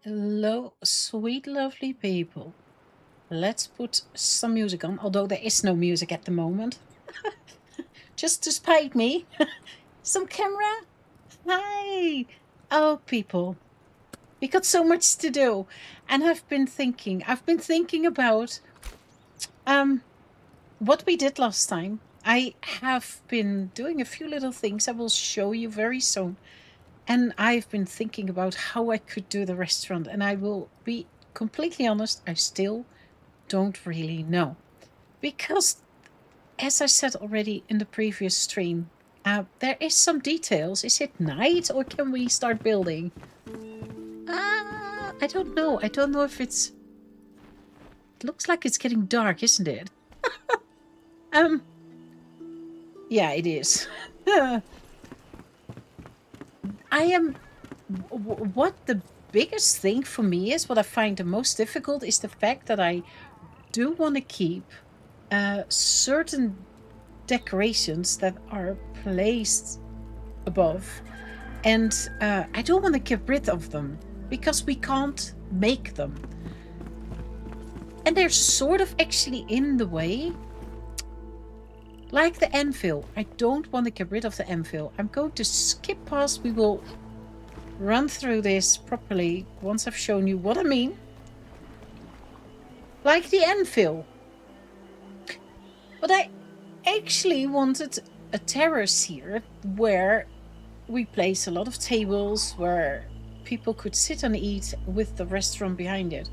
Hello, sweet, lovely people. Let's put some music on, although there is no music at the moment. Just to spite me. Some camera? Hi! Oh, people. We got so much to do. And I've been thinking about um what we did last time. I have been doing a few little things I will show you very soon. And I've been thinking about how I could do the restaurant. And I will be completely honest, I still don't really know. Because, as I said already in the previous stream, there is some details. Is it night or can we start building? I don't know. I don't know if it's... It looks like it's getting dark, isn't it? um, yeah, it is. I am... What the biggest thing for me is, what I find the most difficult, is the fact that I do want to keep certain decorations that are placed above, and I don't want to get rid of them because we can't make them, and they're sort of actually in the way, like the anvil. I don't want to get rid of the anvil. I'm going to skip past. We will run through this properly once I've shown you what I mean. Like the anvil, but I actually wanted a terrace here where we place a lot of tables where people could sit and eat with the restaurant behind it.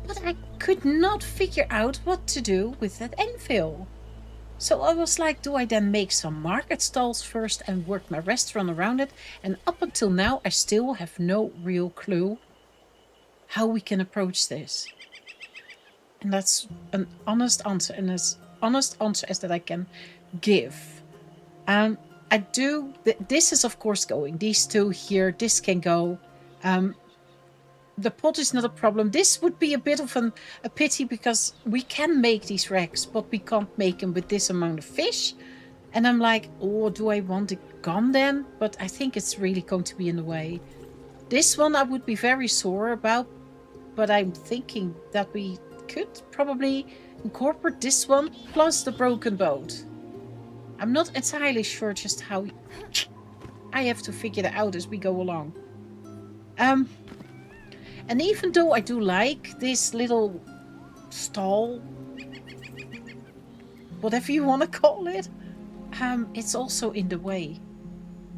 But I could not figure out what to do with that anvil. So I was like, do I then make some market stalls first and work my restaurant around it? And up until now, I still have no real clue how we can approach this. And that's an honest answer, and as honest answer as that I can give. I do. This is of course going. These two here. This can go. The pot is not a problem. This would be a bit of a pity because we can make these racks, but we can't make them with this amount of fish. And I'm like, oh, do I want it gone then? But I think it's really going to be in the way. This one I would be very sore about, but I'm thinking that we could probably incorporate this one plus the broken boat. I'm not entirely sure just how. I have to figure that out as we go along. And even though I do like this little stall, whatever you want to call it, it's also in the way.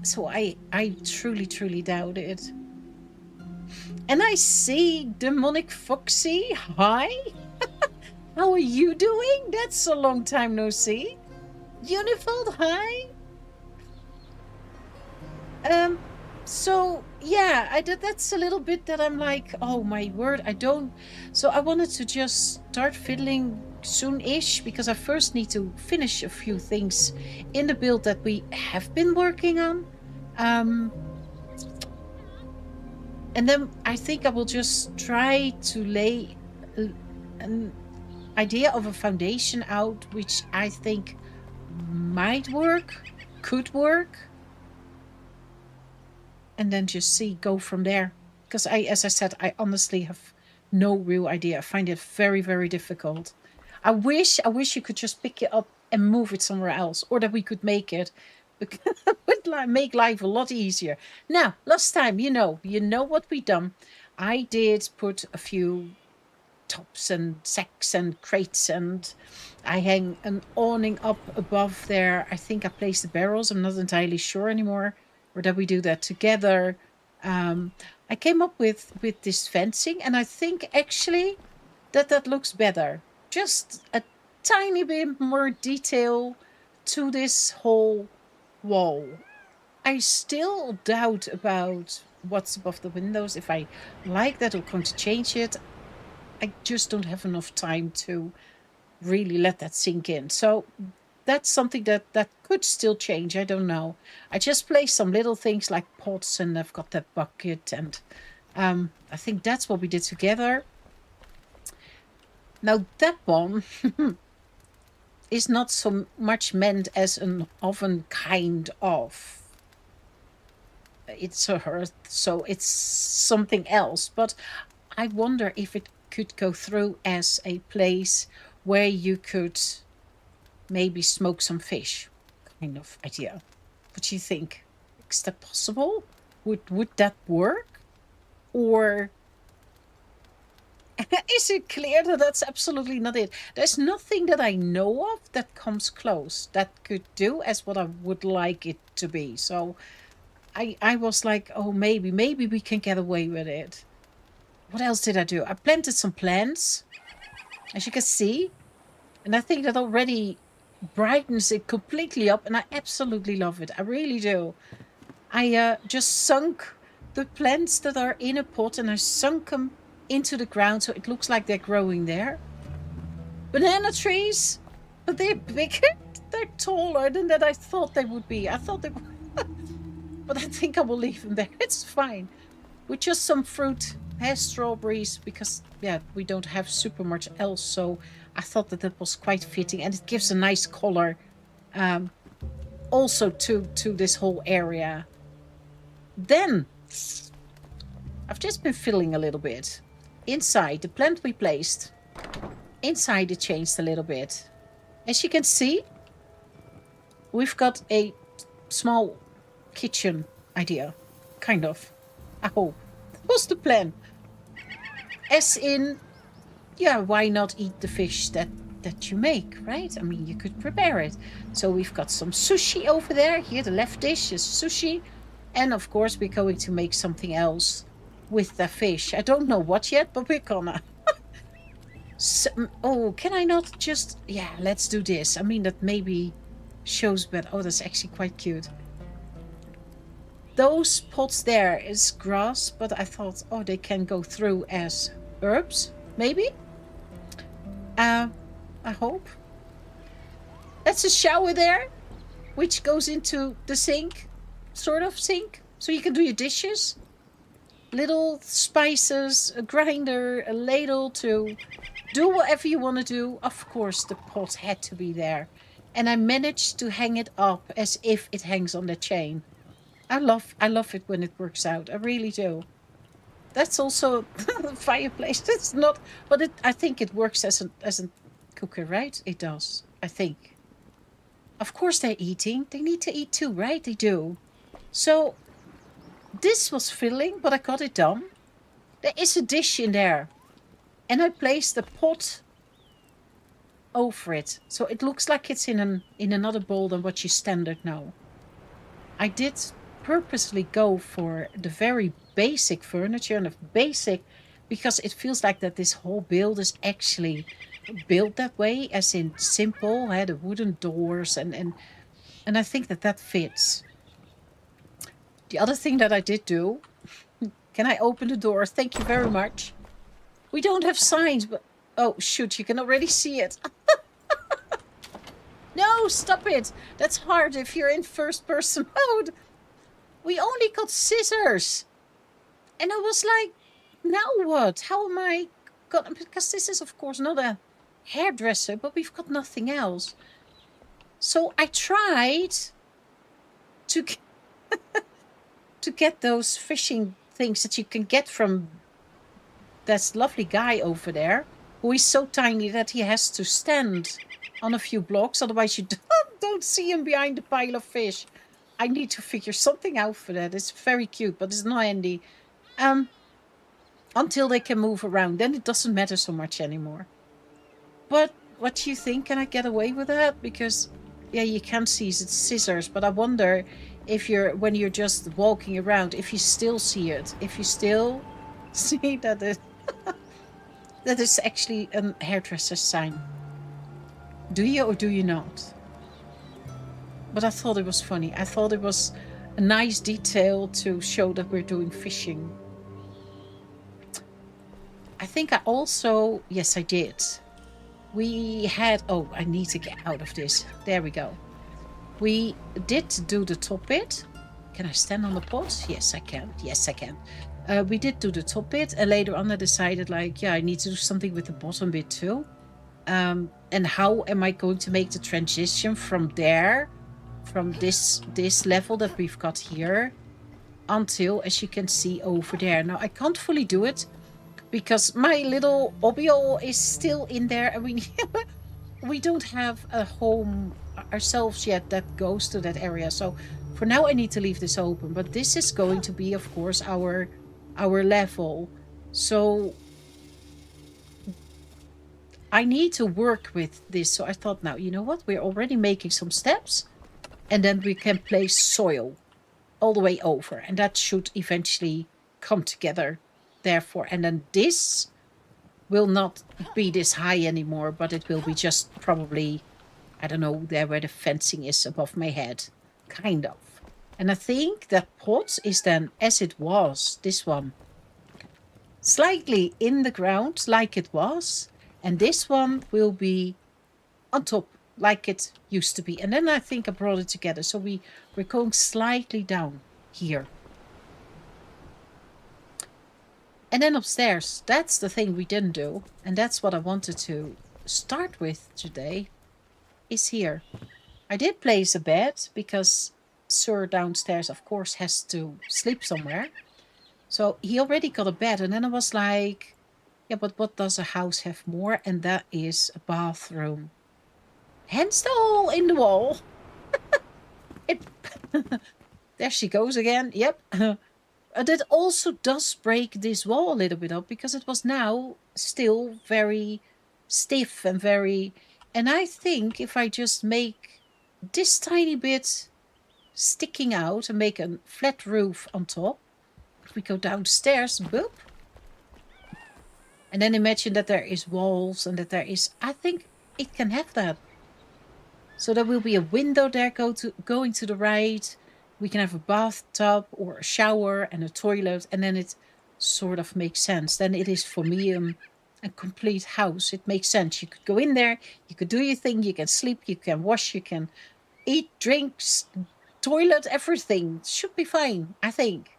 So I truly doubt it. And I see Demonic Foxy. Hi. How are you doing? That's a long time no see. Unifold, hi. So yeah, that's a little bit that I'm like, oh my word, I don't. So I wanted to just start fiddling soon-ish because I first need to finish a few things in the build that we have been working on. And then I think I will just try to lay an idea of a foundation out, which I think might work, could work. And then just go from there. Because as I said, I honestly have no real idea. I find it very, very difficult. I wish you could just pick it up and move it somewhere else, or that we could make it. It would make life a lot easier. Now, last time, you know what we done. I did put a few tops and sacks and crates, and I hang an awning up above there. I think I placed the barrels. I'm not entirely sure anymore. Or that we do that together. I came up with this fencing, and I think actually that looks better. Just a tiny bit more detail to this whole wall. I still doubt about what's above the windows. If I like that or going to change it, I just don't have enough time to really let that sink in. So that's something that could still change. I don't know. I just placed some little things like pots, and I've got that bucket, and I think that's what we did together. Now that one is not so much meant as an oven kind of. it's a hearth, so it's something else. But I wonder if it could go through as a place where you could maybe smoke some fish, kind of idea. What do you think? Is that possible? Would that work? Or is it clear that that's absolutely not it? There's nothing that I know of that comes close that could do as what I would like it to be. So I was like, oh, maybe we can get away with it. What else did I do? I planted some plants, as you can see. And I think that already brightens it completely up. And I absolutely love it. I really do. I just sunk the plants that are in a pot and I sunk them into the ground so it looks like they're growing there. Banana trees, but they're bigger. They're taller than that I thought they would be. I thought they were... But I think I will leave them there. It's fine. With just some fruit, strawberries, because, yeah, we don't have super much else. So I thought that was quite fitting. And it gives a nice color also to this whole area. Then, I've just been filling a little bit. Inside, the plant we placed, inside it changed a little bit. As you can see, we've got a small kitchen idea, kind of. I hope. That was the plan. As in, yeah, why not eat the fish that you make, right? I mean, you could prepare it. So we've got some sushi over there. Here, the left dish is sushi. And of course, we're going to make something else with the fish. I don't know what yet, but we're gonna. So, oh, can I not just... Yeah, let's do this. I mean, that maybe shows better. Oh, that's actually quite cute. Those pots there is grass, but I thought, oh, they can go through as herbs, maybe? I hope. That's a shower there, which goes into the sink, sort of sink, so you can do your dishes. Little spices, a grinder, a ladle to do whatever you want to do. Of course, the pot had to be there. And I managed to hang it up as if it hangs on the chain. I love it when it works out. I really do. That's also the fireplace. That's not, but I think it works as a cooker, right? It does, I think. Of course they're eating. They need to eat too, right? They do. So this was filling, but I got it done. There is a dish in there. And I placed the pot over it. So it looks like it's in another bowl than what you standard know. I did purposely go for the very basic furniture and the basic because it feels like that this whole build is actually built that way, as in simple, the wooden doors and I think that fits. The other thing that I did do, can I open the door? Thank you very much. We don't have signs, but oh shoot, you can already see it. No, stop it. That's hard if you're in first person mode. We only got scissors. And I was like, now what? How am I gonna... Because this is, of course, not a hairdresser, but we've got nothing else. So I tried to get those fishing things that you can get from that lovely guy over there, who is so tiny that he has to stand on a few blocks. Otherwise, you don't see him behind the pile of fish. I need to figure something out for that. It's very cute, but it's not handy. Until they can move around, then it doesn't matter so much anymore. But what do you think? Can I get away with that? Because, yeah, you can see it's scissors, but I wonder if when you're just walking around, if you still see it, if you still see that that is actually a hairdresser's sign. Do you or do you not? But I thought it was funny. I thought it was a nice detail to show that we're doing fishing. I think I also... Yes, I did. We had... Oh, I need to get out of this. There we go. We did do the top bit. Can I stand on the pot? Yes, I can. Yes, I can. We did do the top bit. And later on I decided, like, yeah, I need to do something with the bottom bit too. And how am I going to make the transition from there... From this level that we've got here until, as you can see over there. Now, I can't fully do it because my little obiol is still in there, and we don't have a home ourselves yet that goes to that area. So for now, I need to leave this open. But this is going to be, of course, our level. So I need to work with this. So I thought, now, you know what? We're already making some steps. And then we can place soil all the way over. And that should eventually come together. Therefore, and then this will not be this high anymore, but it will be just probably, I don't know, there where the fencing is above my head. Kind of. And I think that pot is then, as it was, this one, slightly in the ground like it was. And this one will be on top like it used to be. And then I think I brought it together. So we're going slightly down here. And then upstairs, that's the thing we didn't do. And that's what I wanted to start with today, is here. I did place a bed because Sir downstairs, of course, has to sleep somewhere. So he already got a bed. And then I was like, yeah, but what does a house have more? And that is a bathroom. Hence the hole in the wall. There she goes again. Yep. That also does break this wall a little bit up because it was now still very stiff and very... And I think if I just make this tiny bit sticking out and make a flat roof on top, if we go downstairs, boop. And then imagine that there is walls and that there is... I think it can have that. So there will be a window there going to the right. We can have a bathtub or a shower and a toilet. And then it sort of makes sense. Then it is for me a complete house. It makes sense. You could go in there. You could do your thing. You can sleep. You can wash. You can eat, drinks, toilet, everything. Should be fine, I think.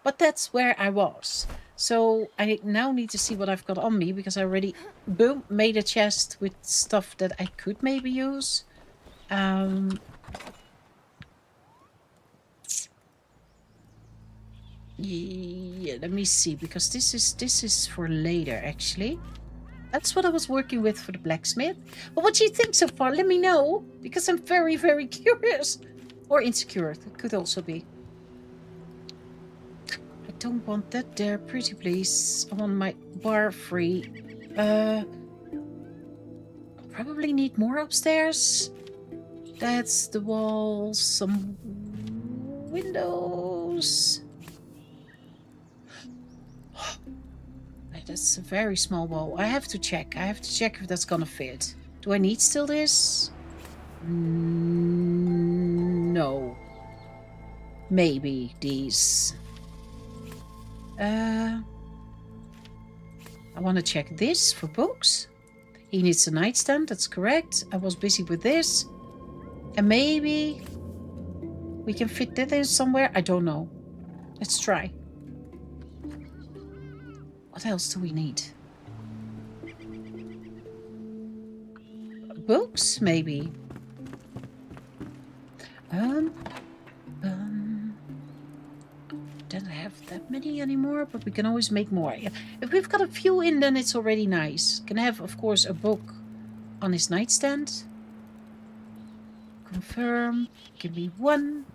But that's where I was. So I now need to see what I've got on me. Because I already, boom, made a chest with stuff that I could maybe use. Yeah, let me see, because this is for later, actually. That's what I was working with for the blacksmith. But what do you think so far? Let me know, because I'm very, very curious. Or insecure, that could also be. I don't want that there, pretty please. I want my bar free. Probably need more upstairs. That's the walls, some windows. That's a very small wall. I have to check. I have to check if that's gonna fit. Do I need still this? No. Maybe these. I want to check this for books. He needs a nightstand, that's correct. I was busy with this. And maybe we can fit that in somewhere. I don't know. Let's try. What else do we need? Books, maybe. Don't have that many anymore, but we can always make more. If we've got a few in, then it's already nice. Can have, of course, a book on his nightstand. Confirm. Give me 1.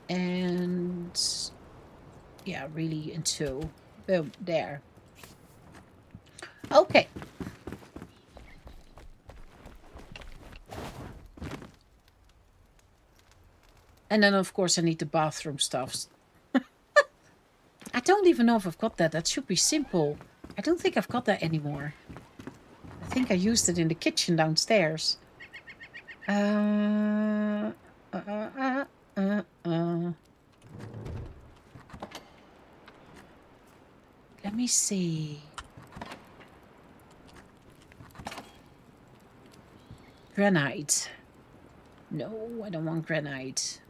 And yeah, really in 2. Boom, there. Okay. And then, of course, I need the bathroom stuff. I don't even know if I've got that. That should be simple. I don't think I've got that anymore. I think I used it in the kitchen downstairs. Let me see. Granite. No, I don't want granite.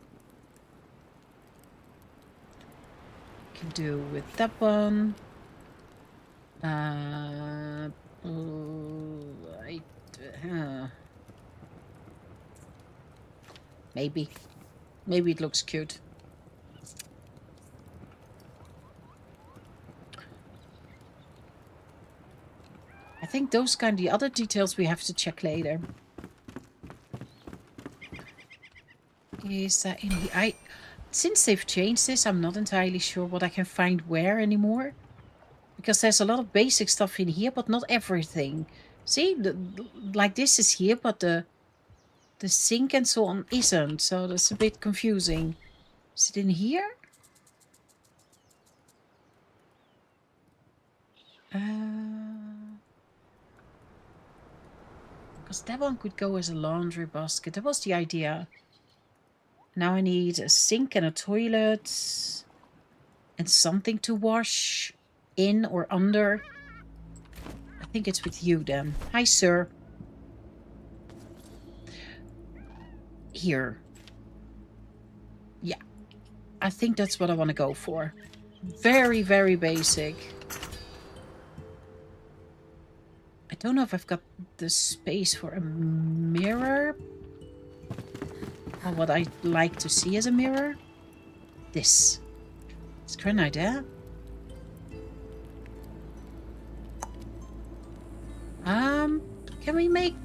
Can do with that one. Maybe it looks cute. think those the other details we have to check later. Is that in here? Since they've changed this, I'm not entirely sure what I can find where anymore. Because there's a lot of basic stuff in here, but not everything. See, like this is here, but the sink and so on isn't. So that's a bit confusing. Is it in here? Because that one could go as a laundry basket. That was the idea. Now I need a sink and a toilet. And something to wash in or under. I think it's with you then. Hi, sir. Here. Yeah. I think that's what I want to go for. Very, very basic. I don't know if I've got the space for a mirror. Or what I like to see as a mirror. This. It's granite, eh? Can we make...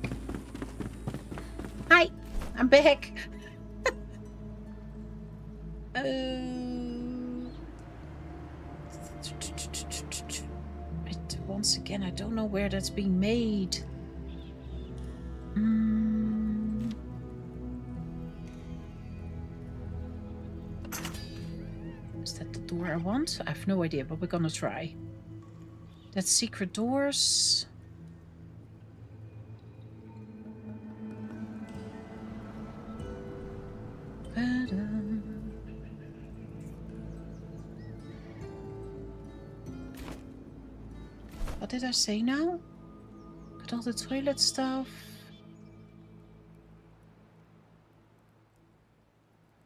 Hi! I'm back! Once again, I don't know where that's being made. Is that the door I want? I have no idea, but we're gonna try. That's secret doors. What did I say now? Got all the toilet stuff.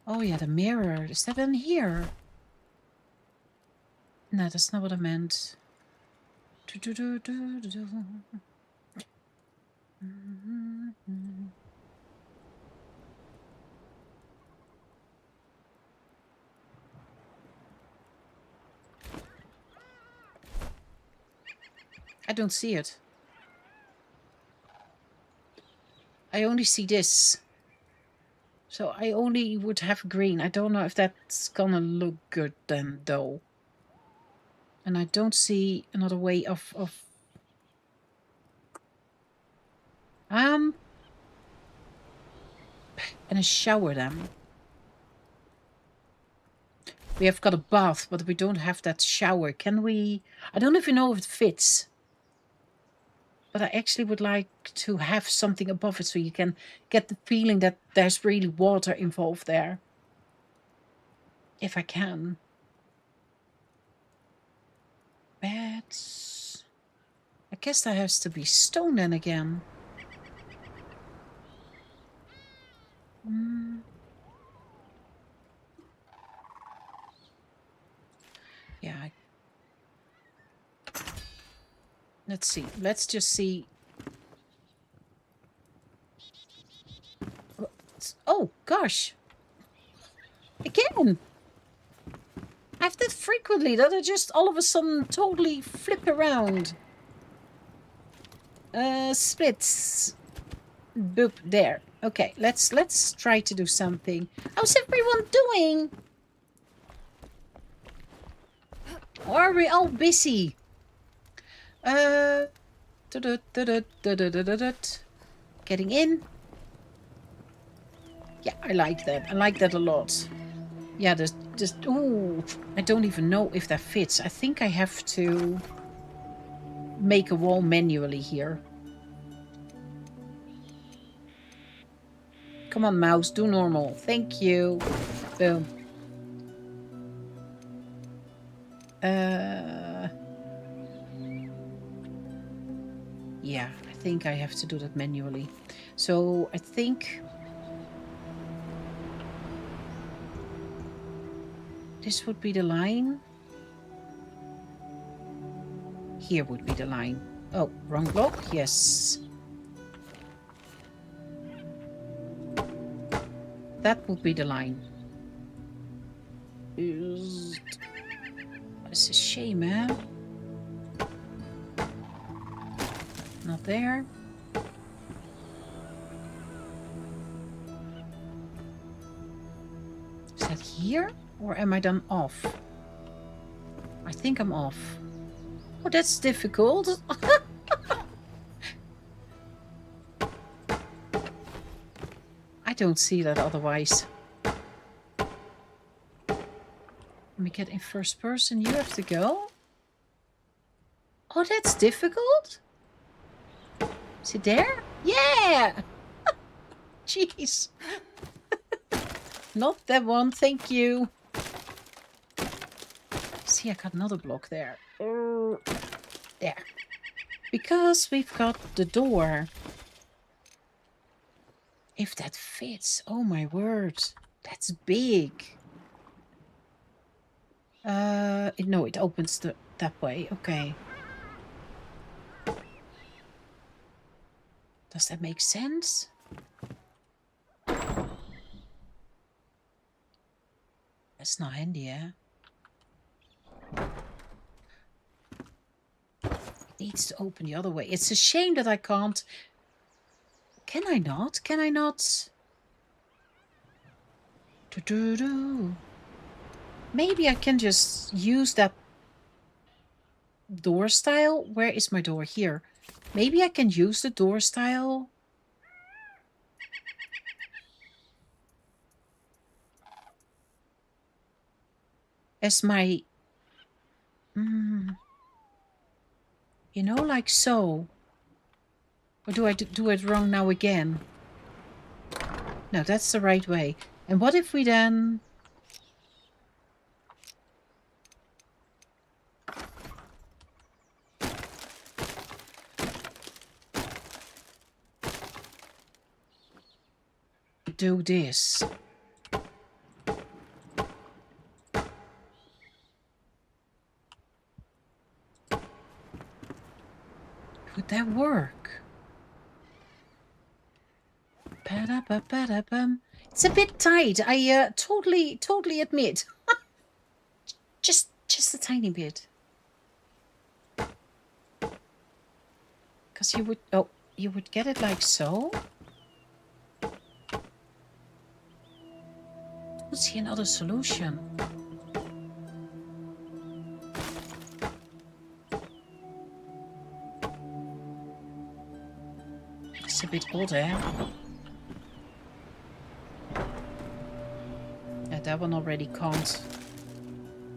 Oh yeah, the mirror. Is that in here? No, that's not what I meant. I don't see it. I only see this. So I only would have green. I don't know if that's gonna look good then, though. And I don't see another way of... And a shower then. We have got a bath, but we don't have that shower. Can we... I don't even know if it fits. But I actually would like to have something above it so you can get the feeling that there's really water involved there. If I can. Beds. I guess that has to be stone then again. Yeah. Let's see. Let's just see. Oh, gosh. Again. I have that frequently, that I just all of a sudden totally flip around. Splits. Boop, there. Okay, let's try to do something. How's everyone doing? Or are we all busy? Getting in. Yeah, I like that. I like that a lot. Yeah, there's just... Ooh, I don't even know if that fits. I think I have to make a wall manually here. Come on, mouse. Do normal. Thank you. Boom. Yeah, I think I have to do that manually. So I think... this would be the line. Here would be the line. Oh, wrong block. Yes. That would be the line. It's a shame, eh? not there. Is that here? Or am I done off? I think I'm off. Oh, that's difficult. I don't see that otherwise. Let me get in first person. You have to go. Oh, that's difficult. Is it there? Yeah! Jeez. Not that one, thank you. See, I got another block there. There. Because we've got the door. If that fits. Oh my word. That's big. No, it opens that way. Okay. Does that make sense? That's not handy, yeah? It needs to open the other way. It's a shame that I can't. Can I not? Can I not? Maybe I can just use that door style. Where is my door? Here. Maybe I can use the door style. As my... you know, like so. Or do I do it wrong now again? No, that's the right way. And what if we then... do this? Would that work? It's a bit tight. I totally admit. just a tiny bit. Because you would get it like so. Let's see another solution. It's a bit odd, eh? Yeah, that one already can't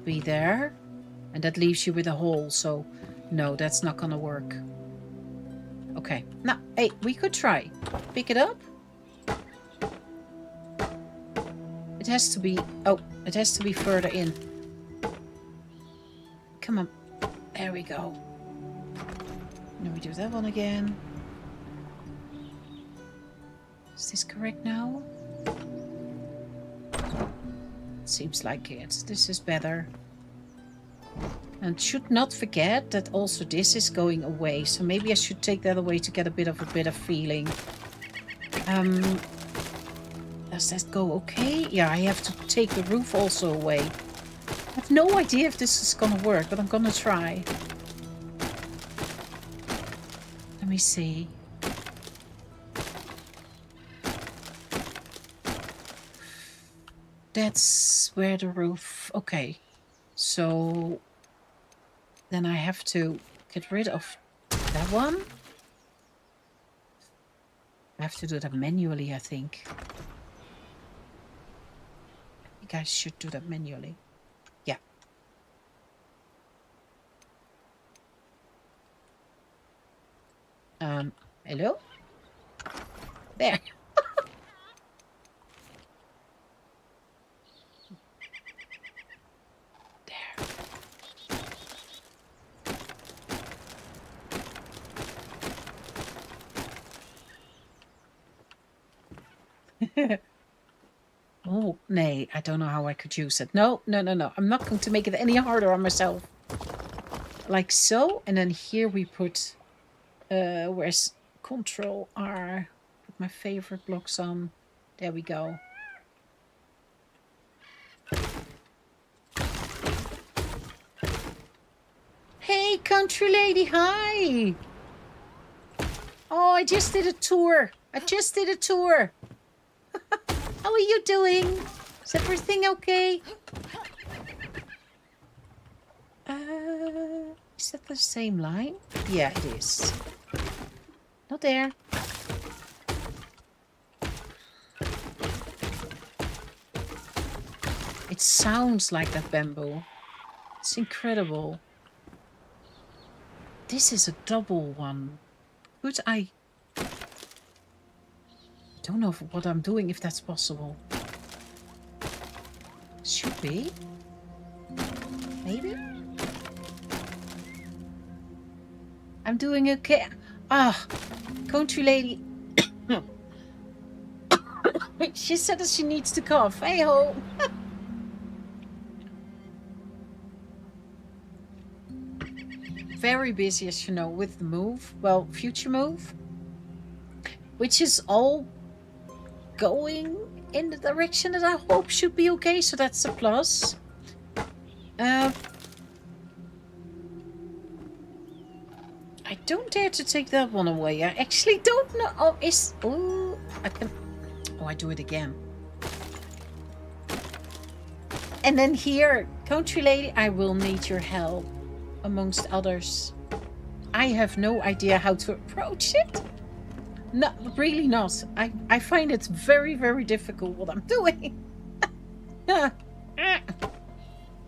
be there. And that leaves you with a hole, so no, that's not gonna work. Okay, now, hey, we could try. Pick it up. It has to be... oh, it has to be further in. Come on. There we go. Then we do that one again. Is this correct now? Seems like it. This is better. And should not forget that also this is going away. So maybe I should take that away to get a bit of feeling. Does that go okay? Yeah, I have to take the roof also away. I have no idea if this is gonna work, but I'm gonna try. Let me see. That's where the roof... okay. So... then I have to get rid of that one. I have to do that manually, I think. You guys should do that manually. Yeah. Hello? There. Oh, nay, I don't know how I could use it. No. I'm not going to make it any harder on myself. Like so, and then here we put... where's Control R? Put my favorite blocks on. There we go. Hey, country lady, hi! Oh, I just did a tour. How are you doing? Is everything okay? Is that the same line? Yeah, it is. Not there. It sounds like that bamboo. It's incredible. This is a double one. Could I don't know what I'm doing, if that's possible. Should be. Maybe? I'm doing okay. Ah, country lady. She said that she needs to cough. Hey ho. Very busy, as you know, with the move. Well, future move. Which is all going in the direction that I hope should be okay. So that's a plus. I don't dare to take that one away. I actually don't know. Oh, I can. Oh, I do it again. And then here, country lady, I will need your help, amongst others. I have no idea how to approach it. No, really not. I find it very, very difficult what I'm doing.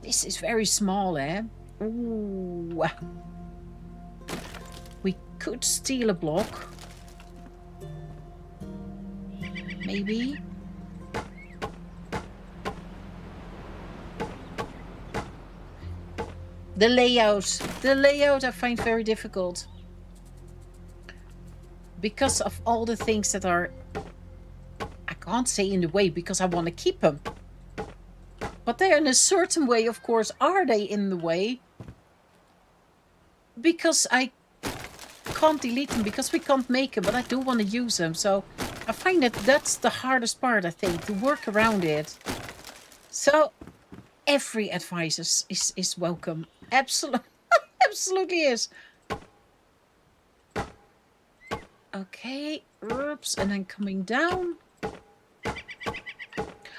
This is very small, eh? Ooh. We could steal a block. Maybe. The layout I find very difficult. Because of all the things that are, I can't say in the way because I want to keep them. But they're in a certain way, of course, are they in the way? Because I can't delete them, because we can't make them, but I do want to use them. So I find that that's the hardest part, I think, to work around it. So every advice is welcome. Absolutely is. Okay, oops, and then coming down.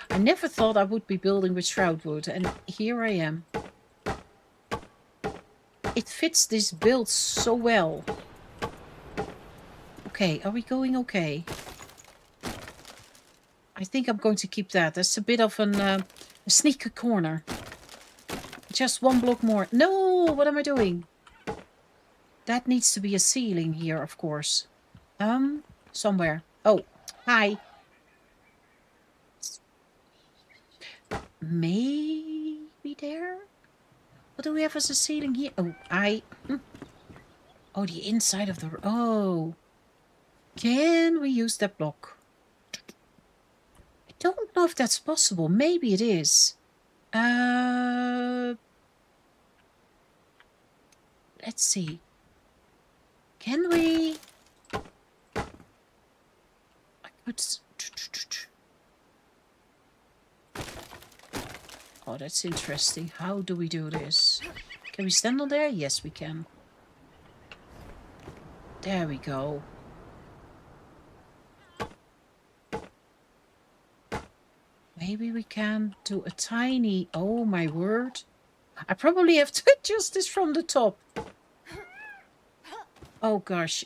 I never thought I would be building with Enshrouded, and here I am. It fits this build so well. Okay, are we going okay? I think I'm going to keep that. That's a bit of a sneaker corner. Just one block more. No, what am I doing? That needs to be a ceiling here, of course. Somewhere. Oh, hi. Maybe there? What do we have as a ceiling here? Oh, Oh, the inside of the... Oh. Can we use that block? I don't know if that's possible. Maybe it is. Let's see. Can we... I could... Oh, that's interesting. How do we do this? Can we stand on there? Yes, we can. There we go. Maybe we can do a tiny... Oh, my word. I probably have to adjust this from the top. Oh, gosh.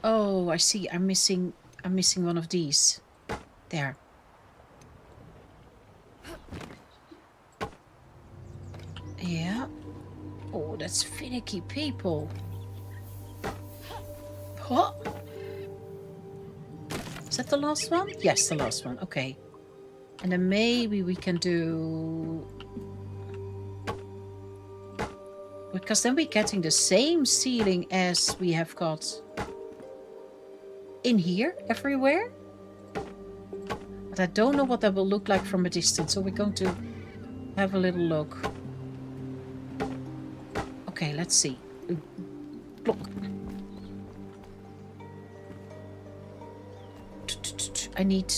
Oh, I see. I'm missing one of these. There. Yeah. Oh, that's finicky people. What? Is that the last one? Yes, the last one. Okay. And then maybe we can do... Because then we're getting the same ceiling as we have got in here, everywhere. But I don't know what that will look like from a distance, so we're going to have a little look. Okay, let's see. Look. I need...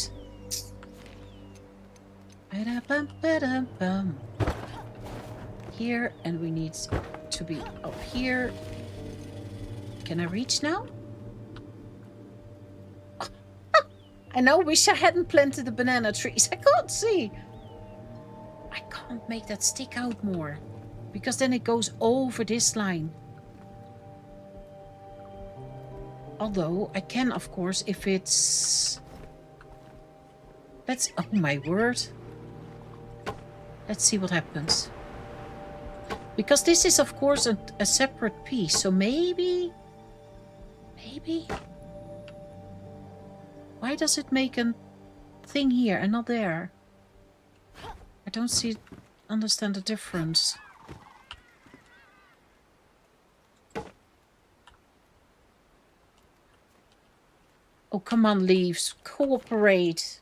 here, and we need to be up here. Can I reach now? I now wish I hadn't planted the banana trees. I can't see. I can't make that stick out more, because then it goes over this line. Although I can, of course, if it's... Let's... Oh my word. Let's see what happens. Because this is, of course, a separate piece. So maybe... Maybe... Why does it make a thing here and not there? I don't understand the difference. Oh, come on, leaves. Cooperate.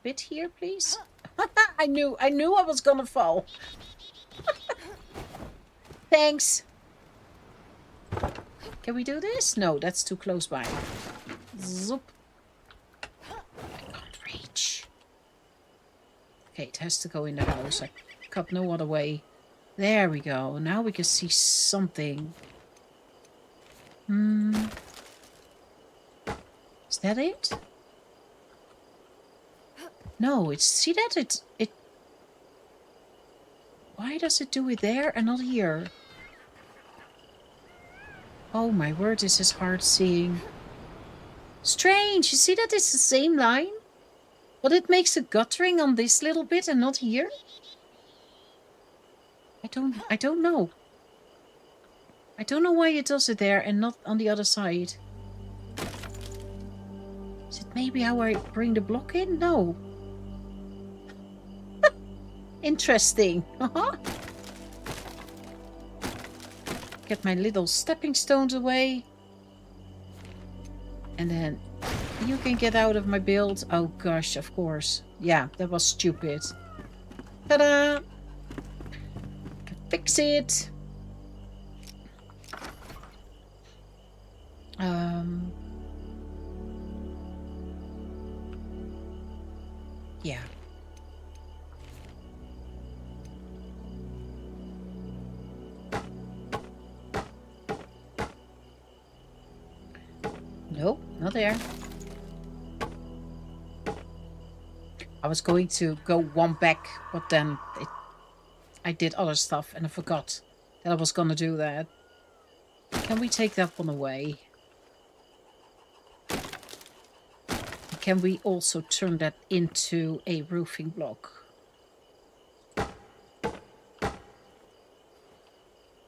Bit here, please. I knew I was gonna fall. Thanks. Can we do this? No, that's too close by. Zoop. I can't reach. Okay, it has to go in the house. I cut no other way. There we go. Now we can see something. Is that it? No, it's... See that? It... Why does it do it there and not here? Oh my word, this is hard seeing. Strange, you see that it's the same line? But it makes a guttering on this little bit and not here? I don't know. I don't know why it does it there and not on the other side. Is it maybe how I bring the block in? No. Interesting. Get my little stepping stones away. And then you can get out of my build. Oh gosh, of course. Yeah, that was stupid. Ta-da! Can fix it. Yeah. Nope, not there. I was going to go one back, but then I did other stuff and I forgot that I was gonna do that. Can we take that one away? Can we also turn that into a roofing block?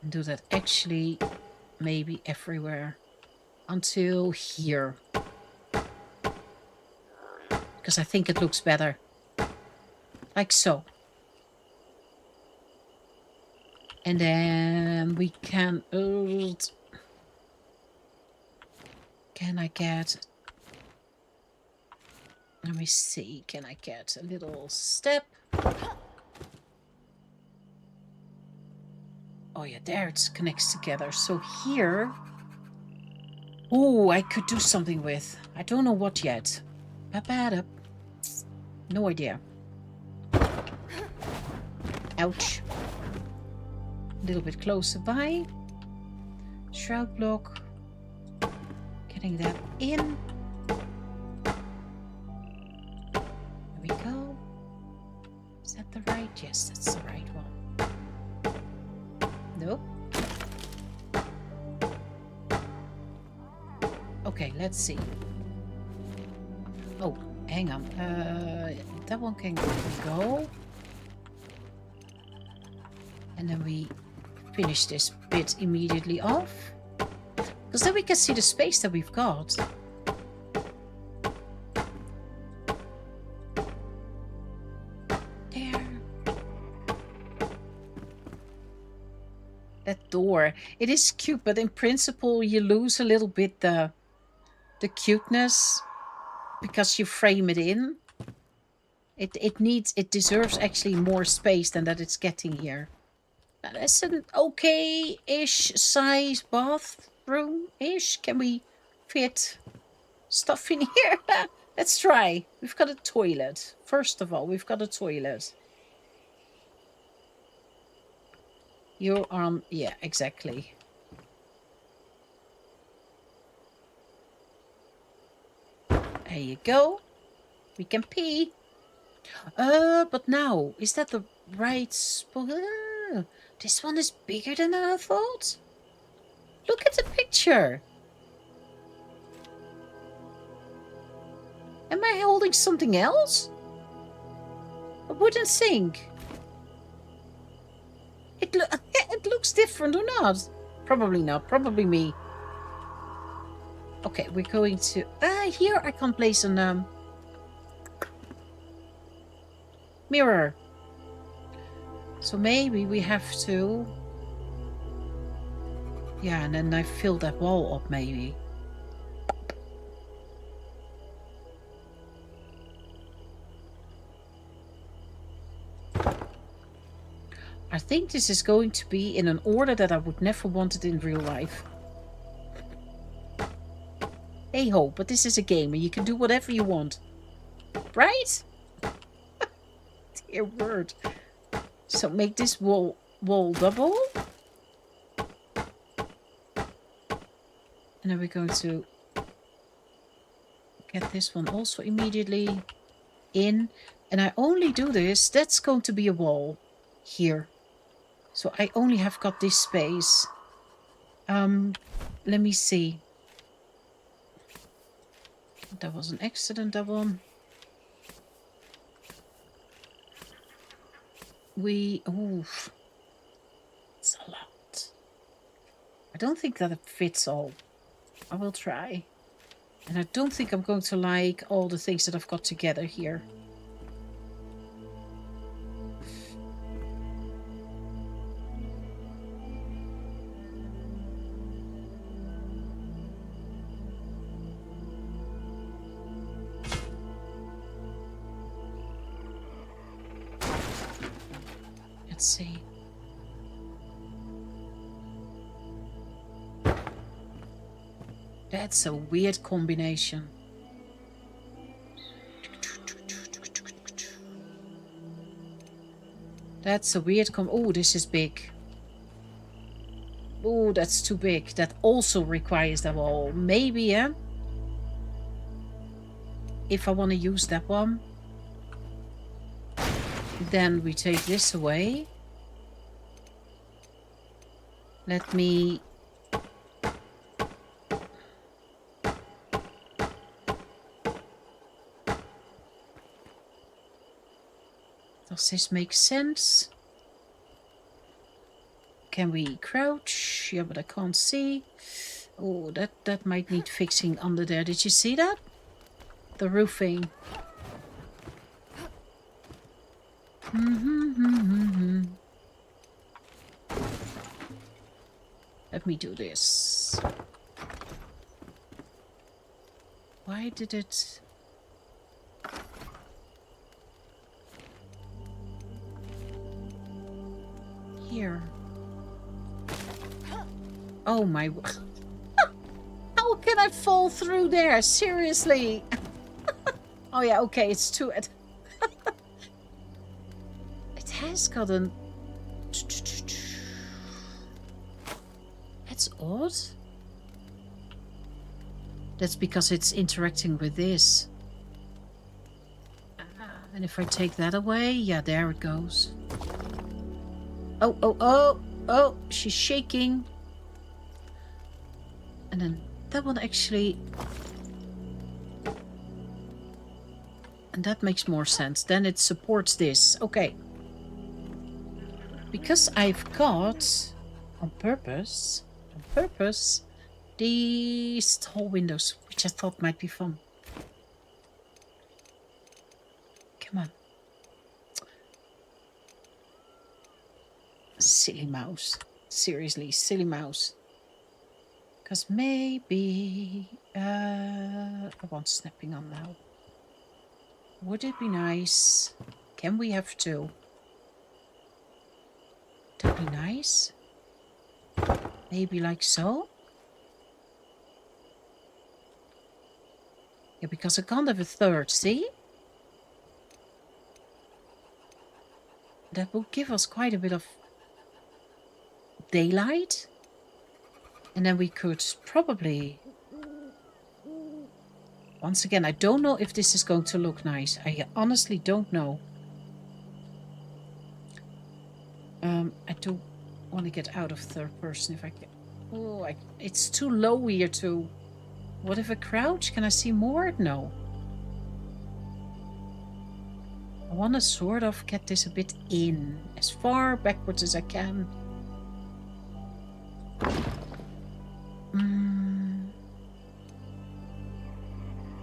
And do that actually maybe everywhere. Until here. Because I think it looks better. Like so. And then we can... Can I get... Let me see. Can I get a little step? Oh yeah, there it connects together. So here... Oh, I could do something with. I don't know what yet. No idea. Ouch. A little bit closer by. Shroud block. Getting that in. There we go. Is that the right? Yes, that's the right one. Nope. Okay, let's see. Oh, hang on. That one can go. And then we finish this bit immediately off. Because then we can see the space that we've got. There. That door. It is cute, but in principle you lose a little bit the cuteness because you frame it in. It deserves actually more space than that it's getting here. Now, that's an okay-ish size bathroom-ish. Can we fit stuff in here? Let's try. We've got a toilet. First of all, we've got a toilet. Your arm, yeah, exactly. There you go. We can pee. But now, is that the right spot? This one is bigger than I thought. Look at the picture. Am I holding something else? A wooden sink. It looks different or not? Probably not. Probably me. Okay, we're going to... here I can place an mirror. So maybe we have to... Yeah, and then I fill that wall up, maybe. I think this is going to be in an order that I would never want it in real life. Hey ho, but this is a game and you can do whatever you want. Right? Dear word. So make this wall double. And then we're going to get this one also immediately in. And I only do this, that's going to be a wall here. So I only have got this space. Let me see. That was an accident, that one. Oof. It's a lot. I don't think that it fits all. I will try. And I don't think I'm going to like all the things that I've got together here. Let's see. That's a weird combination. That's a weird oh, this is big. Oh, that's too big. That also requires that wall. Maybe, yeah? If I want to use that one. Then we take this away. Let me... Does this make sense? Can we crouch? Yeah, but I can't see. Oh, that might need fixing under there. Did you see that? The roofing. Let me do this. Why did it... Here. Oh my... How can I fall through there? Seriously? Oh yeah, okay, it's too... It has got an... That's odd. That's because it's interacting with this. And if I take that away, yeah, there it goes. Oh, she's shaking. And then that one actually... And that makes more sense. Then it supports this. Okay. Because I've got, on purpose, these tall windows, which I thought might be fun. Come on. Silly mouse. Seriously, silly mouse. Because maybe... I want snapping on now. Would it be nice? Can we have two? That'd be nice. Maybe like so? Yeah, because I can't have a third, see? That will give us quite a bit of daylight. And then we could probably... Once again, I don't know if this is going to look nice. I honestly don't know. I don't want to get out of third person if I can. Oh, it's too low here to... What if I crouch? Can I see more? No. I want to sort of get this a bit in. As far backwards as I can.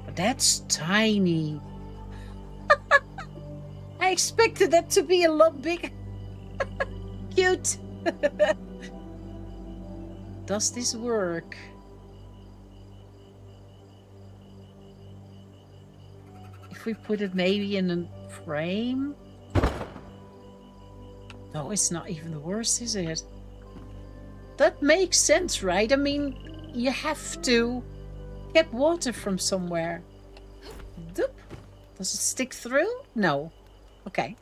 But that's tiny. I expected that to be a lot bigger. Cute. Does this work? If we put it maybe in a frame? No, it's not even the worst, is it? That makes sense, right? I mean, you have to get water from somewhere. Doop. Does it stick through? No. Okay.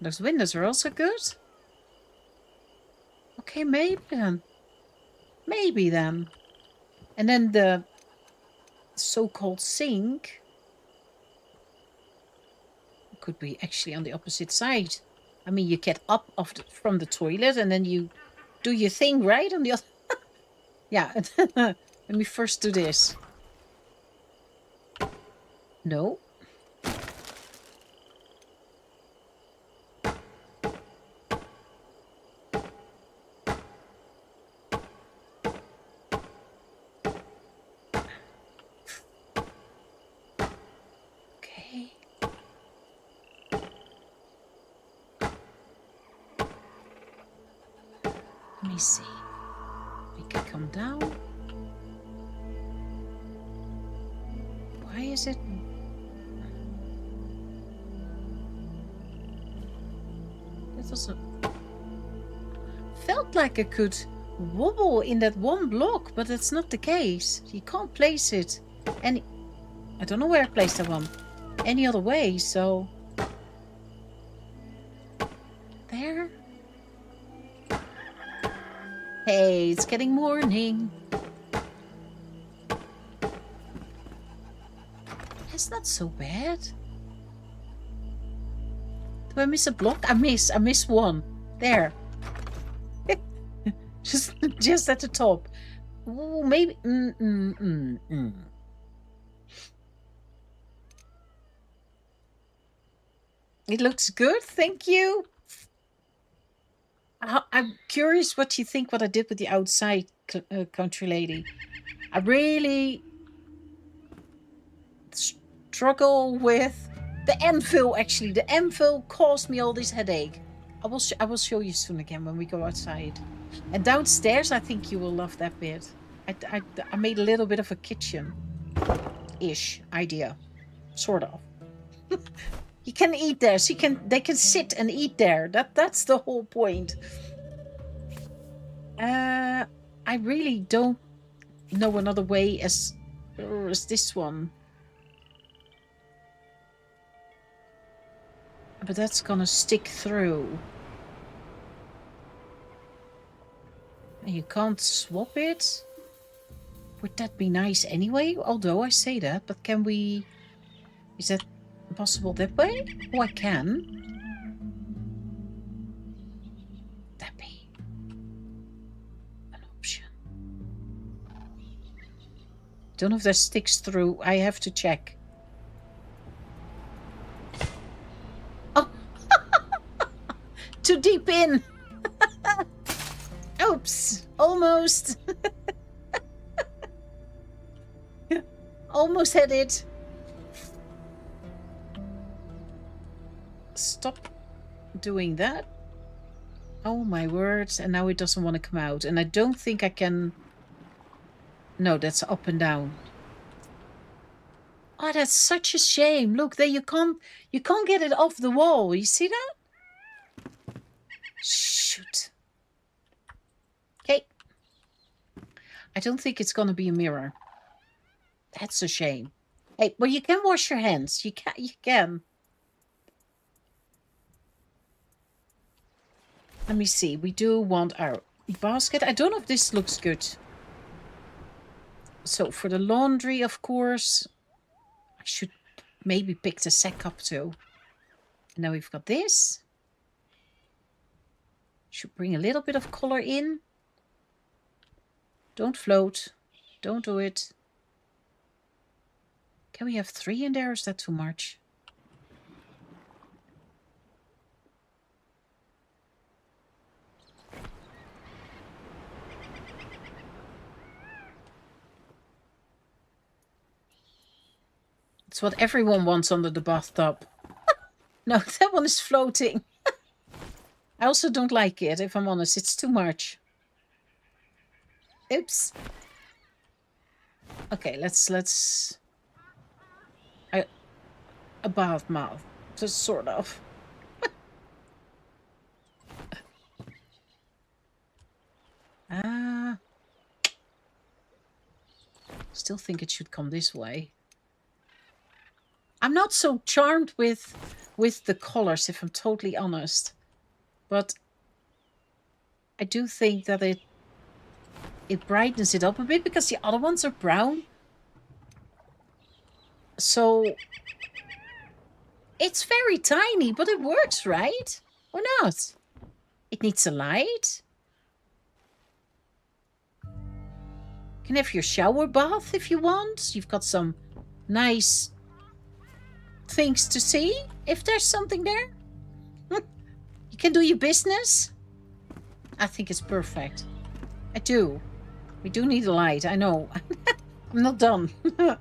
Those windows are also good. Okay, maybe then. Maybe then. And then the so-called sink could be actually on the opposite side. I mean, you get up from the toilet and then you do your thing, right? On the other... Yeah. Let me first do this. No. Let me see. We can come down. Why is it? It also felt like I could wobble in that one block, but that's not the case. You can't place it any... I don't know where I placed that one. Any other way, so... There? Hey, it's getting morning. It's not so bad. Do I miss a block? I miss one. There. just at the top. Ooh, maybe. It looks good, thank you. I'm curious what you think what I did with the outside, country lady. I really struggle with the anvil, actually. The anvil caused me all this headache. I will show you soon again when we go outside. And downstairs, I think you will love that bit. I made a little bit of a kitchen-ish idea. Sort of. You can eat there, so they can sit and eat there. That's the whole point. I really don't know another way as this one. But that's gonna stick through. And you can't swap it? Would that be nice anyway? Although I say that, but can we... Is that possible that way? Oh, I can. That be an option. Don't know if that sticks through. I have to check. Oh, too deep in. Oops, almost. Almost had it. Stop doing that. Oh my words. And now it doesn't want to come out. And I don't think I can... No, that's up and down. Oh, that's such a shame. Look, there you can't get it off the wall. You see that? Shoot. Okay. I don't think it's gonna be a mirror. That's a shame. Hey, well, you can wash your hands. You can. Let me see. We do want our basket. I don't know if this looks good. So for the laundry, of course, I should maybe pick the sack up too. And now we've got this. Should bring a little bit of color in. Don't float. Don't do it. Can we have 3 in there, or is that too much? It's what everyone wants under the bathtub. No, that one is floating. I also don't like it, if I'm honest. It's too much. Oops. Okay, let's... a bath mouth. Just sort of. Still think it should come this way. I'm not so charmed with the colors, if I'm totally honest. But I do think that it brightens it up a bit, because the other ones are brown. So it's very tiny, but it works, right? Or not? It needs a light. You can have your shower bath if you want. You've got some nice things to see, if there's something there. You can do your business. I think it's perfect. I do. We do need a light, I know. I'm not done. No,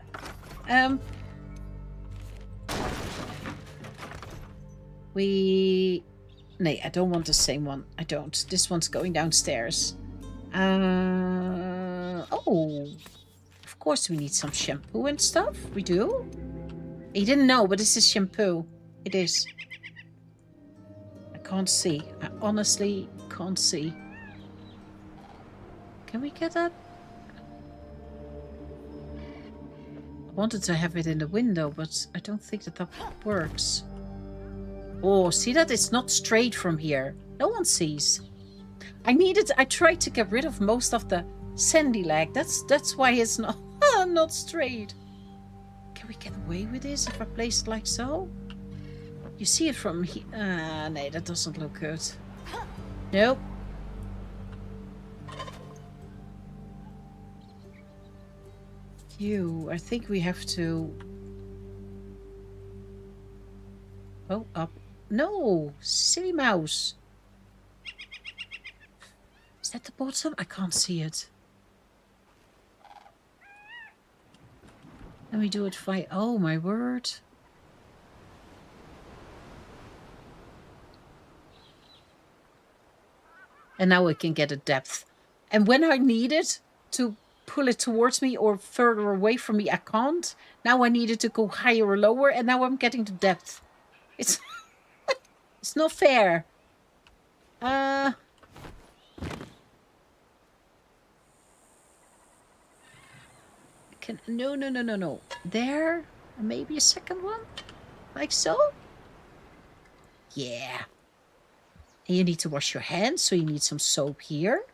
I don't want the same one. I don't. This one's going downstairs. Oh, of course we need some shampoo and stuff. We do. You didn't know, but this is shampoo. It is. I can't see. I honestly can't see. Can we get that? I wanted to have it in the window, but I don't think that works. Oh, see that? It's not straight from here. No one sees. I tried to get rid of most of the sandy lag. That's why it's not not straight. Can we get away with this if I place it like so? You see it from here. No, that doesn't look good. Nope. I think we have to... Oh, up. No! Silly mouse. Is that the bottom? I can't see it. Let me do it by... Oh, my word. And now I can get a depth. And when I need it to pull it towards me or further away from me, I can't. Now I need it to go higher or lower, and now I'm getting the depth. It's it's not fair. No. There, maybe a second one, like so. Yeah. And you need to wash your hands, so you need some soap here.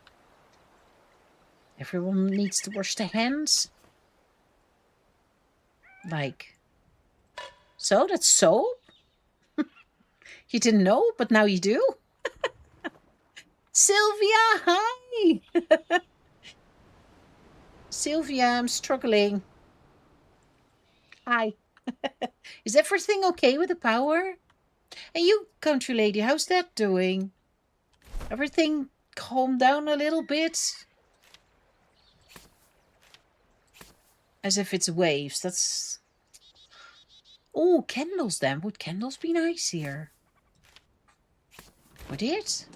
Everyone needs to wash their hands. Like so. That's soap. You didn't know, but now you do. Sylvia, hi. Sylvia, I'm struggling. Hi. Is everything okay with the power? And you, country lady, how's that doing? Everything calmed down a little bit? As if it's waves. That's... Oh, candles then. Would candles be nice here? Would it?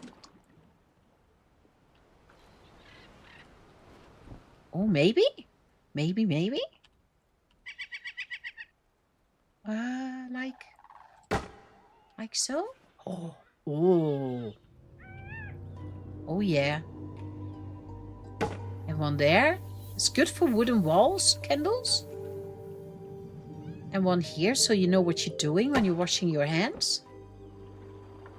Oh, maybe? Maybe? Like so? Oh. Oh, yeah. And one there. It's good for wooden walls, candles. And one here, so you know what you're doing when you're washing your hands.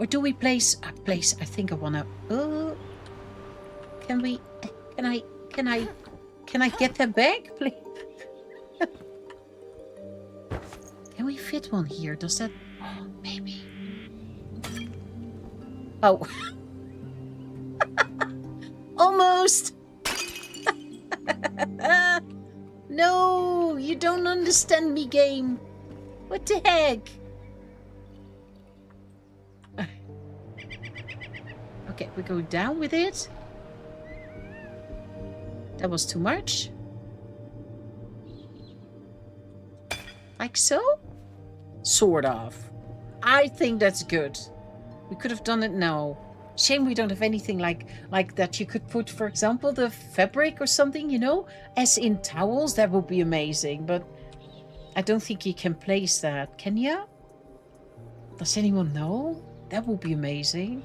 Or do we place... I think I want to... Oh, can we... Can I get that back, please? Can we fit one here? Does that... Oh, maybe. Oh. Almost. No, you don't understand me, game. What the heck? Okay, we're going down with it. That was too much. Like so? Sort of. I think that's good. We could have done it now. Shame we don't have anything like that you could put, for example, the fabric or something, you know? As in towels, that would be amazing. But I don't think you can place that. Can you? Does anyone know? That would be amazing.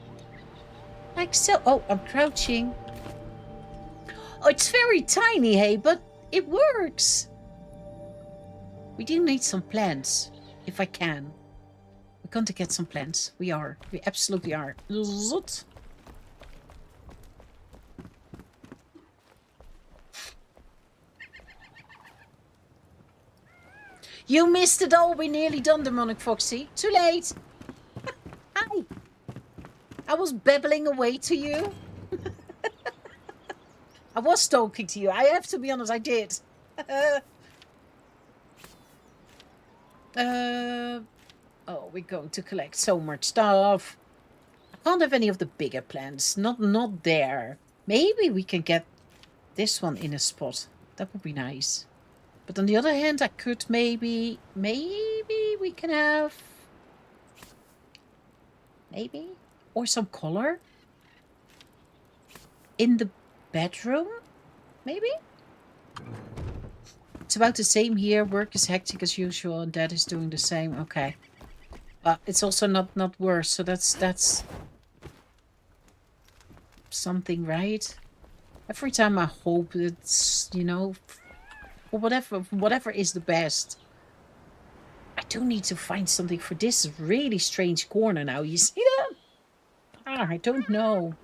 Like so. Oh, I'm crouching. Oh, it's very tiny, hey, but it works. We do need some plants, if I can. We're going to get some plants. We are. We absolutely are. Zot. You missed it all. We're nearly done, Demonic Foxy. Too late. Hi. I was babbling away to you. I was talking to you. I have to be honest, I did. Oh, we're going to collect so much stuff. I can't have any of the bigger plants. Not there. Maybe we can get this one in a spot. That would be nice. But on the other hand, I could maybe we can have... Maybe? Or some color? In the bedroom? Maybe? It's about the same here. Work is hectic as usual, and Dad is doing the same. Okay. It's also not worse, so that's something, right? Every time I hope it's, you know, or whatever is the best. I do need to find something for this really strange corner now. You see that? I don't know.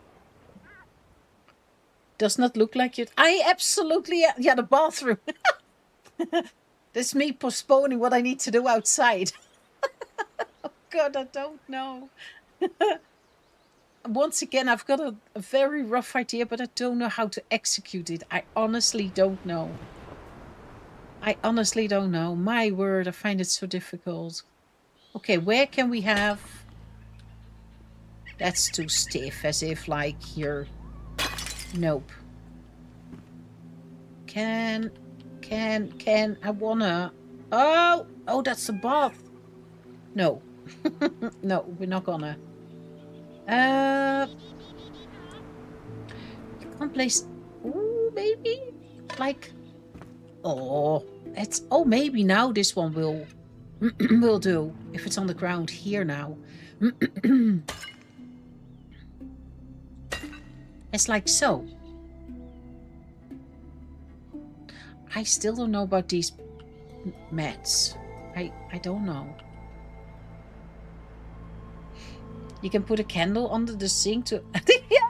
Does not look like it. I absolutely... Yeah, the bathroom. That's me postponing what I need to do outside. Oh, God, I don't know. Once again, I've got a very rough idea, but I don't know how to execute it. I honestly don't know. I honestly don't know. My word, I find it so difficult. Okay, where can we have... That's too stiff, as if like here. Nope. Can I wanna... Oh, that's the bath. No. No, we're not gonna. You can't place... Ooh, maybe? Like... Oh, it's... Oh, maybe now this one will... will do. If it's on the ground here now. It's like so. I still don't know about these mats. I don't know. You can put a candle under the sink to... yeah.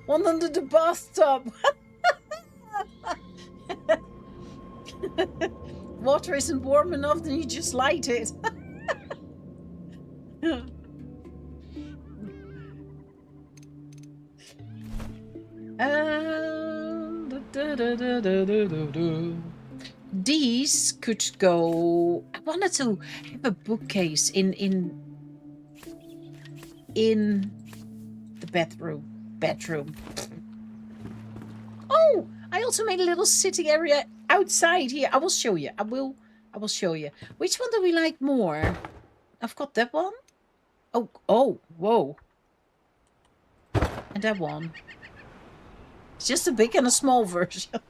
One under the bathtub. Water isn't warm enough, then you just light it. These could go... I wanted to have a bookcase in the bedroom. Oh, I also made a little sitting area outside here. I will show you. I will show you. Which one do we like more? I've got that one. Oh, whoa. And that one. It's just a big and a small version.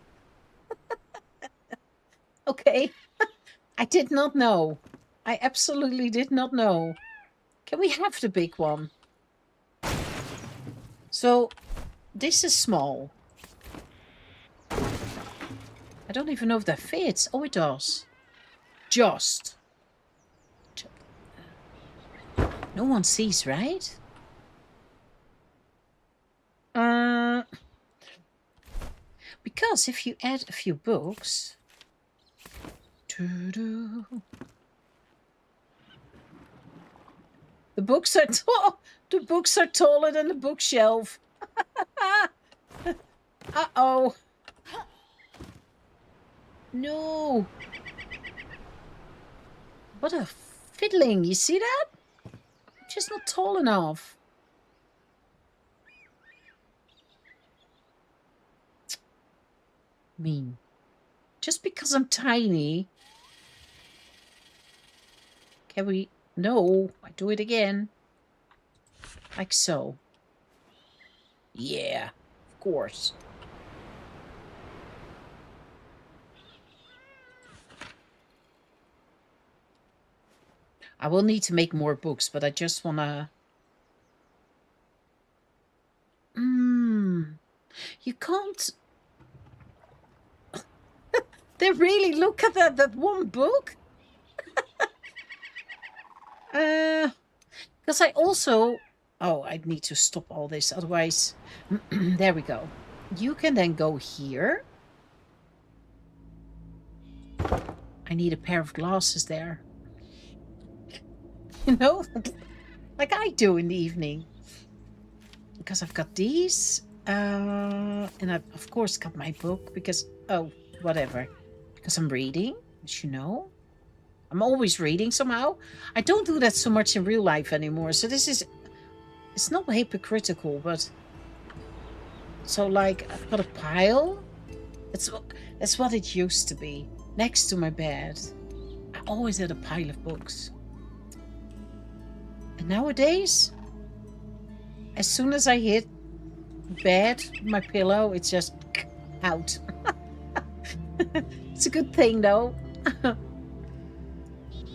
Okay. I did not know. I absolutely did not know. Can we have the big one? So, this is small. I don't even know if that fits. Oh, it does. Just. No one sees, right? Because if you add a few books... The books are tall. The books are taller than the bookshelf. Uh-oh. No. What a fiddling. You see that? Just not tall enough. Mean. Just because I'm tiny. Can we... No. I do it again. Like so. Yeah. Of course. I will need to make more books, but I just wanna... You can't... They really look at that one book? Because I also... Oh, I need to stop all this, otherwise... There we go. You can then go here. I need a pair of glasses there. You know? Like I do in the evening. Because I've got these. And I've, of course, got my book. Because... Oh, whatever. Because I'm reading, as you know. I'm always reading somehow. I don't do that so much in real life anymore. So this is... It's not hypocritical, but... So, like, I've got a pile. That's what it used to be. Next to my bed. I always had a pile of books. And nowadays... As soon as I hit bed, my pillow, it's just out. It's a good thing, though.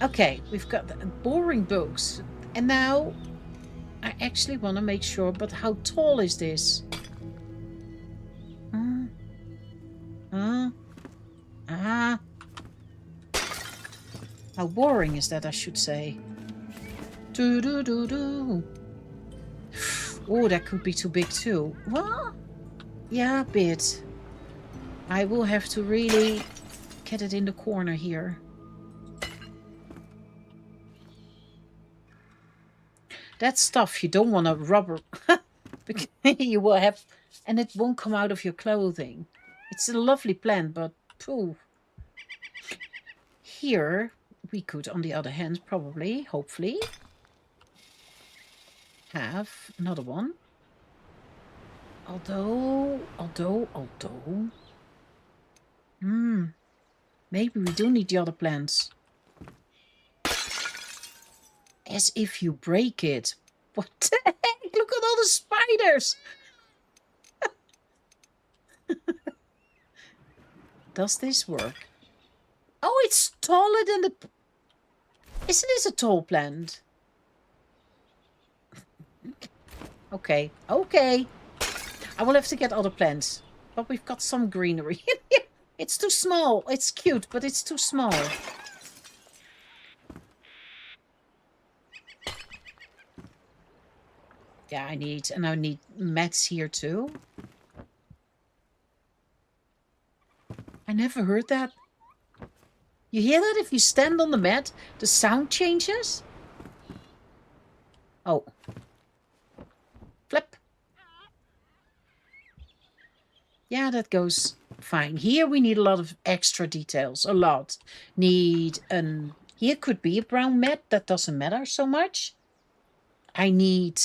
Okay, we've got the boring books. And now I actually want to make sure, but how tall is this? How boring is that, I should say. Oh, that could be too big too. What? Yeah, a bit. I will have to really get it in the corner here. That stuff you don't want to rubber. Because you will have... And it won't come out of your clothing. It's a lovely plant, but... Pooh. Here, we could, on the other hand, probably, hopefully... have another one. Although... Maybe we do need the other plants. As if you break it. What the heck? Look at all the spiders! Does this work? Oh, it's taller than the... Isn't this a tall plant? Okay, okay. I will have to get other plants. But we've got some greenery. It's too small. It's cute, but it's too small. Yeah, I need mats here too. I never heard that. You hear that? If you stand on the mat, the sound changes? Oh. Flip. Yeah, that goes fine. Here we need a lot of extra details. A lot. Need an... Here could be a brown mat. That doesn't matter so much. I need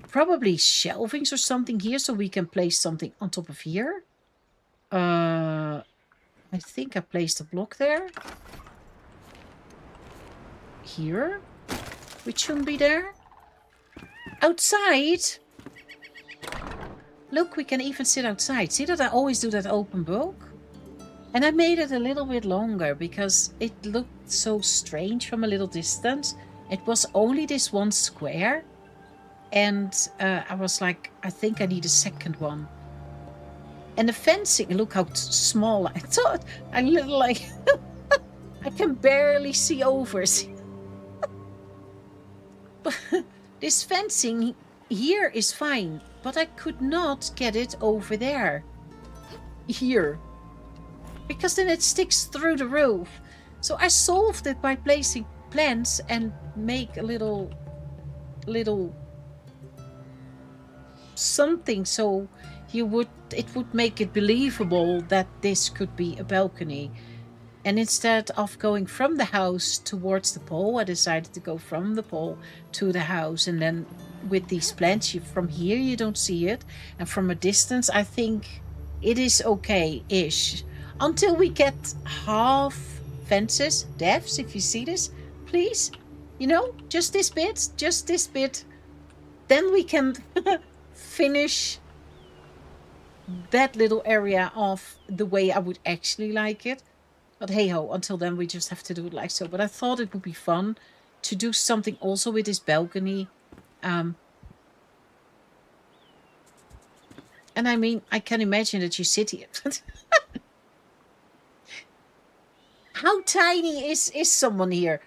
probably shelvings or something here so we can place something on top of here. I think I placed a block there. Here. Which shouldn't be there. Outside. Look, we can even sit outside. See that I always do that open book? And I made it a little bit longer because it looked so strange from a little distance. It was only this one square. And I was like, I think I need a second one. And the fencing, look how small I thought. I little like, I can barely see over. This fencing here is fine, but I could not get it over there. Here. Because then it sticks through the roof. So I solved it by placing plants and make a little something so it would make it believable that this could be a balcony. And instead of going from the house towards the pole, I decided to go from the pole to the house. And then with these plants, from here you don't see it. And from a distance, I think it is okay-ish. Until we get half fences. Devs, if you see this, please, just this bit. Then we can finish that little area off the way I would actually like it. But hey ho, until then we just have to do it like so. But I thought it would be fun to do something also with this balcony. And I mean, I can imagine that you sit here. How tiny is someone here?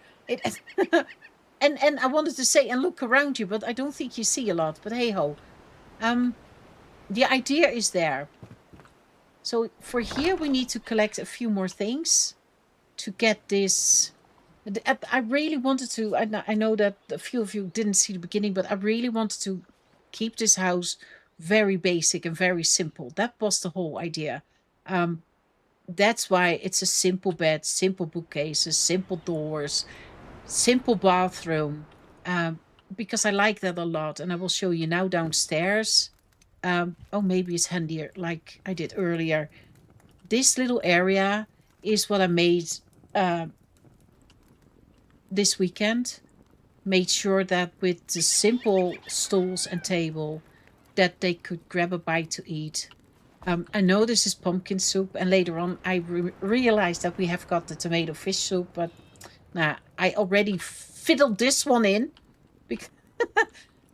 And I wanted to say, and look around you, but I don't think you see a lot. But hey ho. The idea is there. So for here, we need to collect a few more things to get this. I really wanted to, I know that a few of you didn't see the beginning, but I really wanted to keep this house very basic and very simple. That was the whole idea. That's why it's a simple bed, simple bookcases, simple doors, simple bathroom. Because I like that a lot. And I will show you now downstairs. Oh, maybe it's handier like I did earlier. This little area is what I made this weekend. Made sure that with the simple stools and table that they could grab a bite to eat. I know this is pumpkin soup, and later on I realized that we have got the tomato fish soup, but I already fiddled this one in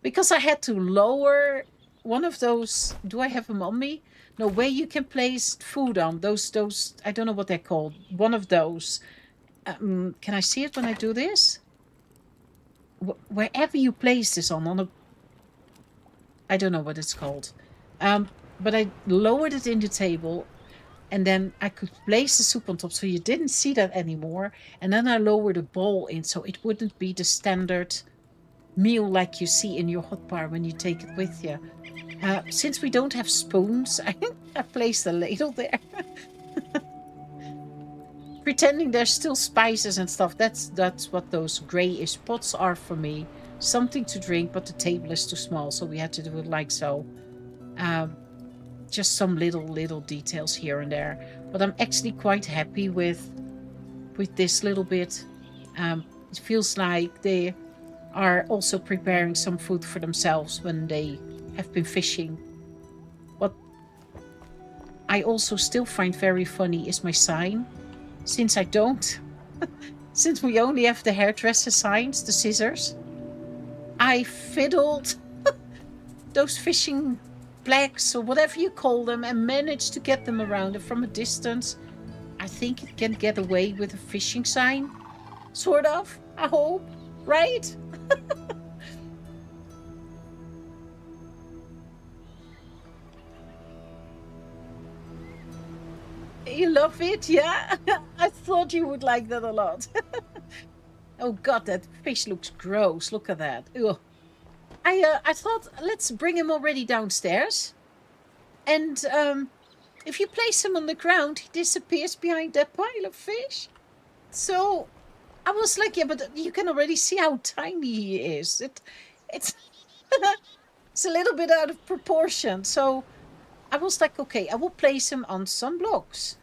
because I had to lower one of those. Do I have them on me? No, where you can place food on. Those, I don't know what they're called. One of those. Can I see it when I do this? Wherever you place this on a... I don't know what it's called. But I lowered it in the table. And then I could place the soup on top so you didn't see that anymore. And then I lowered a bowl in so it wouldn't be the standard meal like you see in your hot bar when you take it with you. Since we don't have spoons, I placed a ladle there. Pretending there's still spices and stuff. That's what those grayish pots are for me. Something to drink, but the table is too small, so we had to do it like so. Just some little details here and there. But I'm actually quite happy with this little bit. It feels like they are also preparing some food for themselves when they have been fishing. What I also still find very funny is my sign. Since I don't, since we only have the hairdresser signs, the scissors, I fiddled those fishing flags or whatever you call them and managed to get them around. And from a distance, I think it can get away with a fishing sign. Sort of, I hope, right? You love it, yeah? I thought you would like that a lot. Oh god, that fish looks gross. Look at that. Ugh. I thought, let's bring him already downstairs. And if you place him on the ground, he disappears behind that pile of fish. So I was like, yeah, but you can already see how tiny he is. It's it's a little bit out of proportion. So I was like, okay, I will place him on some blocks.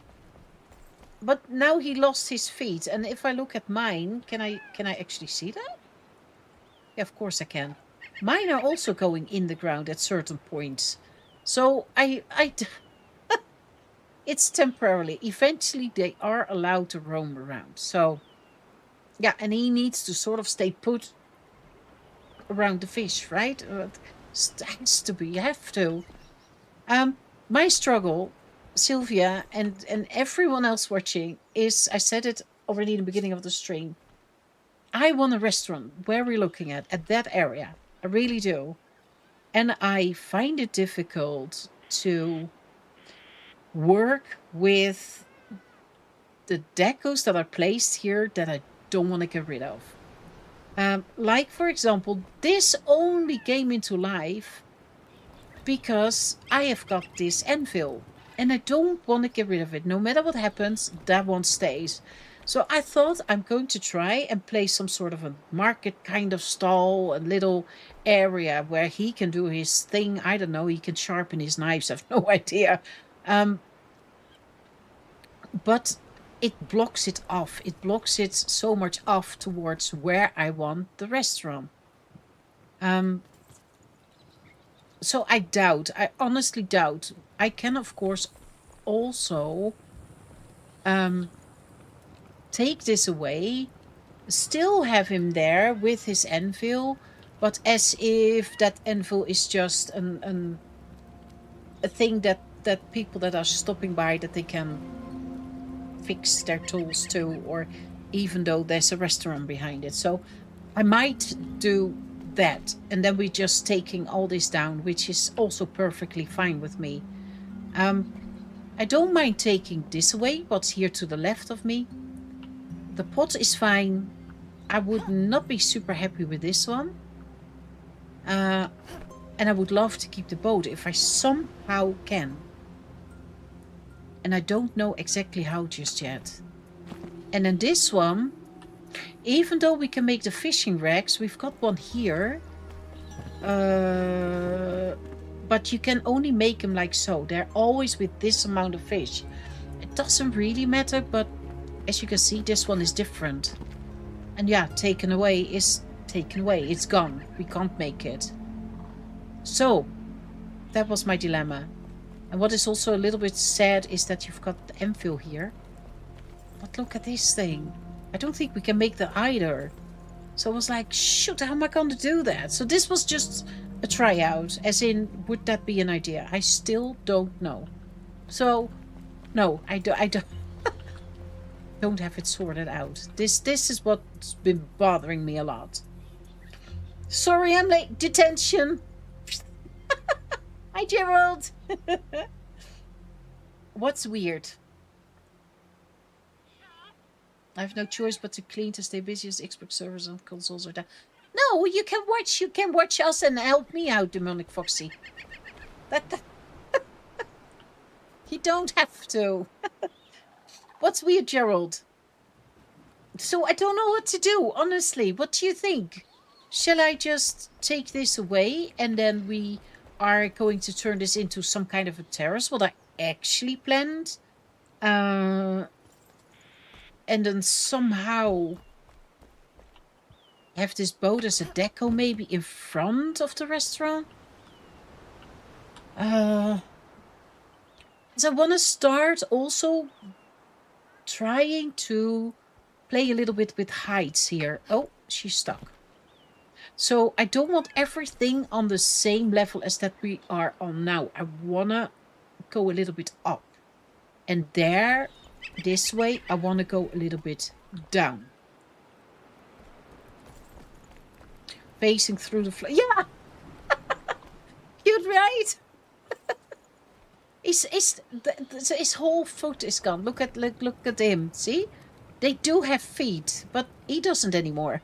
But now he lost his feet. And if I look at mine, can I actually see that? Yeah, of course I can. Mine are also going in the ground at certain points. So it's temporarily. Eventually they are allowed to roam around. So yeah, and he needs to sort of stay put around the fish, right? It has to be, you have to. My struggle, Sylvia, and everyone else watching is, I said it already in the beginning of the stream, I want a restaurant where we're looking at that area. I really do. And I find it difficult to work with the decos that are placed here that I don't want to get rid of. Like, for example, this only came into life because I have got this anvil and I don't want to get rid of it. No matter what happens, that one stays. So I thought I'm going to try and place some sort of a market kind of stall, a little area where he can do his thing. I don't know, he can sharpen his knives. I have no idea. But it blocks it off. It blocks it so much off towards where I want the restaurant. So I honestly doubt. I can, of course, also take this away, still have him there with his anvil, but as if that anvil is just a thing that people that are stopping by, that they can fix their tools to, or even though there's a restaurant behind it. So I might do that, and then we're just taking all this down, which is also perfectly fine with me. I don't mind taking this away, what's here to the left of me. The pot is fine. I would not be super happy with this one. And I would love to keep the boat if I somehow can. And I don't know exactly how just yet. And then this one, even though we can make the fishing racks, we've got one here. But you can only make them like so. They're always with this amount of fish. It doesn't really matter, but as you can see, this one is different. And yeah, taken away is taken away. It's gone. We can't make it. So, that was my dilemma. And what is also a little bit sad is that you've got the anvil here. But look at this thing. I don't think we can make that either. So I was like, shoot, how am I going to do that? So this was just a tryout, as in, would that be an idea? I still don't know. So, no, I don't don't have it sorted out. This is what's been bothering me a lot. Sorry, I'm late. Detention. Hi, Gerald. What's weird? I have no choice but to clean to stay busy as Xbox servers and consoles are down. No, you can watch us and help me out, Demonic Foxy. That you don't have to. What's weird, Gerald? So I don't know what to do, honestly. What do you think? Shall I just take this away and then we are going to turn this into some kind of a terrace, what I actually planned? And then somehow have this boat as a deco maybe in front of the restaurant? So I want to start also trying to play a little bit with heights here. Oh, she's stuck. So I don't want everything on the same level as that we are on now. I want to go a little bit up. And there, this way, I want to go a little bit down. Facing through the floor. Yeah! You're right! His whole foot is gone. Look at him. See? They do have feet, but he doesn't anymore.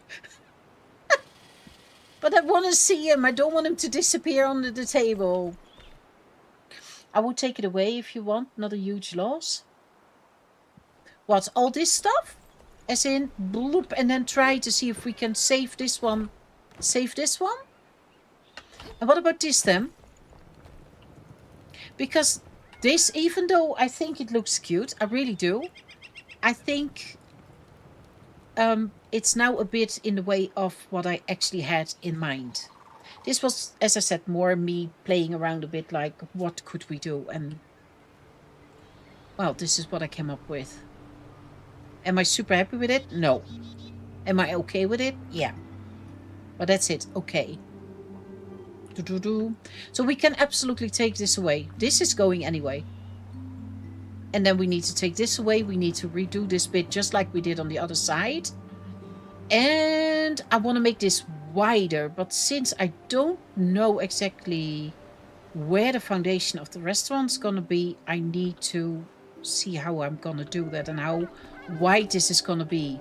But I want to see him. I don't want him to disappear under the table. I will take it away if you want. Not a huge loss. What? All this stuff? As in, bloop, and then try to see if we can save this one. Save this one? And what about this then? Because this, even though I think it looks cute, I really do, I think it's now a bit in the way of what I actually had in mind. This was, as I said, more me playing around a bit, like, what could we do? And, well, this is what I came up with. Am I super happy with it? No. Am I okay with it? Yeah. But that's it. Okay. So we can absolutely take this away. This is going anyway. And then we need to take this away. We need to redo this bit just like we did on the other side. And I want to make this wider, but since I don't know exactly where the foundation of the restaurant's gonna be, I need to see how I'm gonna do that and how wide this is gonna be.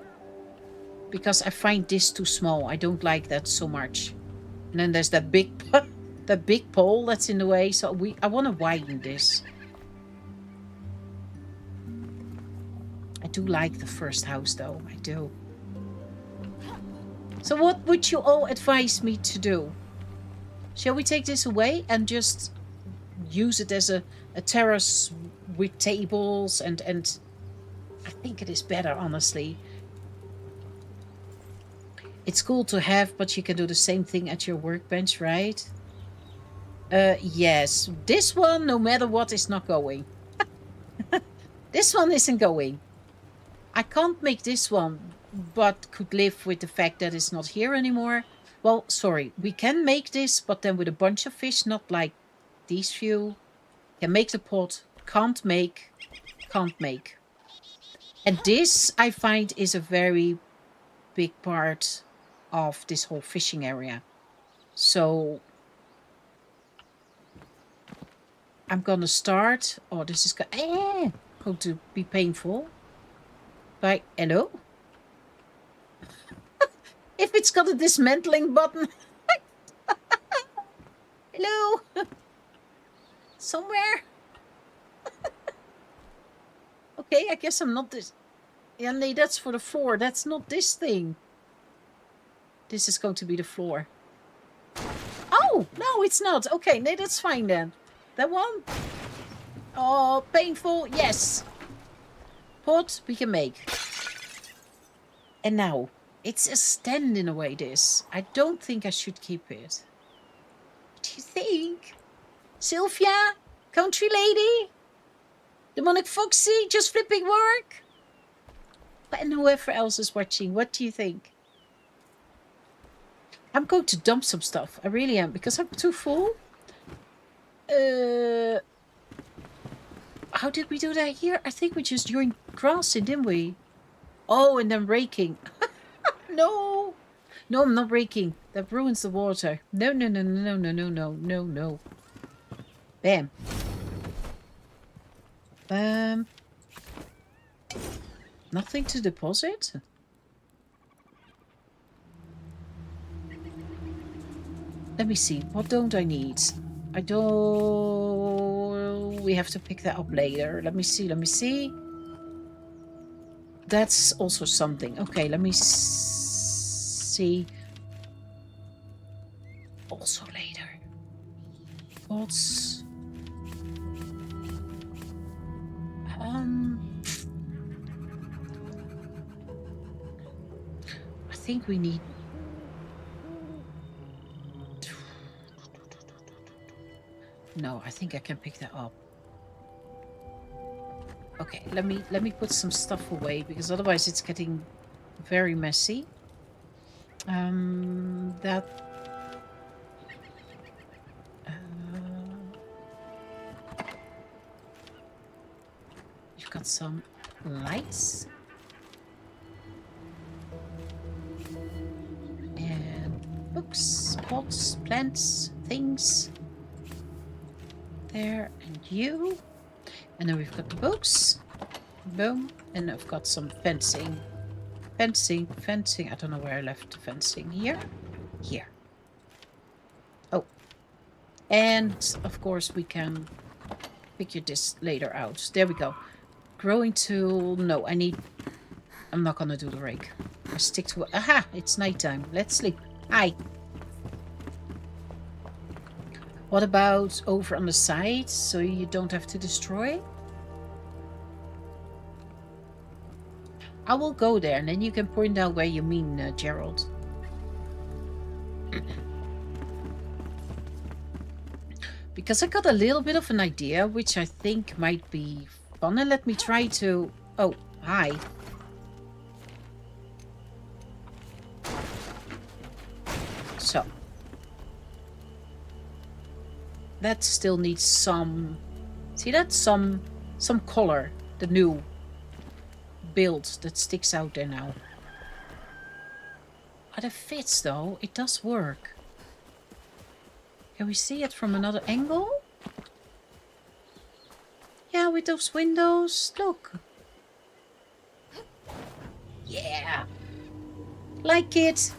Because I find this too small. I don't like that so much. And then there's that big that big pole that's in the way. So I want to widen this. I do like the first house though. I do. So what would you all advise me to do? Shall we take this away and just use it as a terrace with tables and I think it is better, honestly. It's cool to have, but you can do the same thing at your workbench, right? Yes. This one, no matter what, is not going. This one isn't going. I can't make this one, but could live with the fact that it's not here anymore. Well, sorry. We can make this, but then with a bunch of fish, not like these few. Can make the pot. Can't make. Can't make. And this, I find, is a very big part of this whole fishing area. So I'm gonna start. Oh, this is going to be painful. Bye. Hello? If it's got a dismantling button. Hello? Somewhere? Okay, I guess I'm not this. Yeah, no, that's for the floor. That's not this thing. This is going to be the floor. Oh, no, it's not. Okay, no, that's fine then. That one? Oh, painful. Yes. Pot we can make. And now, it's a stand in a way, this. I don't think I should keep it. What do you think? Sylvia? Country lady? Demonic Foxy? Just flipping work? And whoever else is watching, what do you think? I'm going to dump some stuff. I really am, because I'm too full. How did we do that here? I think we just joined grassing, didn't we? Oh, and then raking. No. No, I'm not raking. That ruins the water. No, no, no, no, no, no, no, no, no. Bam. Nothing to deposit? Let me see. What don't I need? I don't... We have to pick that up later. Let me see. Let me see. That's also something. Okay, let me see. Also later. Pots. I think we need... No, I think I can pick that up. Okay, let me put some stuff away because otherwise it's getting very messy. That you've got some lights and books, pots, plants, things. There, and you. And then we've got the books. Boom. And I've got some fencing. Fencing. I don't know where I left the fencing. Here? Here. Oh. And, of course, we can figure this later out. There we go. Growing tool. No, I'm not gonna do the rake. I stick to... Aha! It's nighttime. Let's sleep. Hi. What about over on the side, so you don't have to destroy? I will go there, and then you can point out where you mean, Gerald. Because I got a little bit of an idea, which I think might be fun. And let me try to... Oh, hi. So... That still needs some... See that? Some color. The new build that sticks out there now. But it fits though. It does work. Can we see it from another angle? Yeah, with those windows. Look. Yeah. Like it.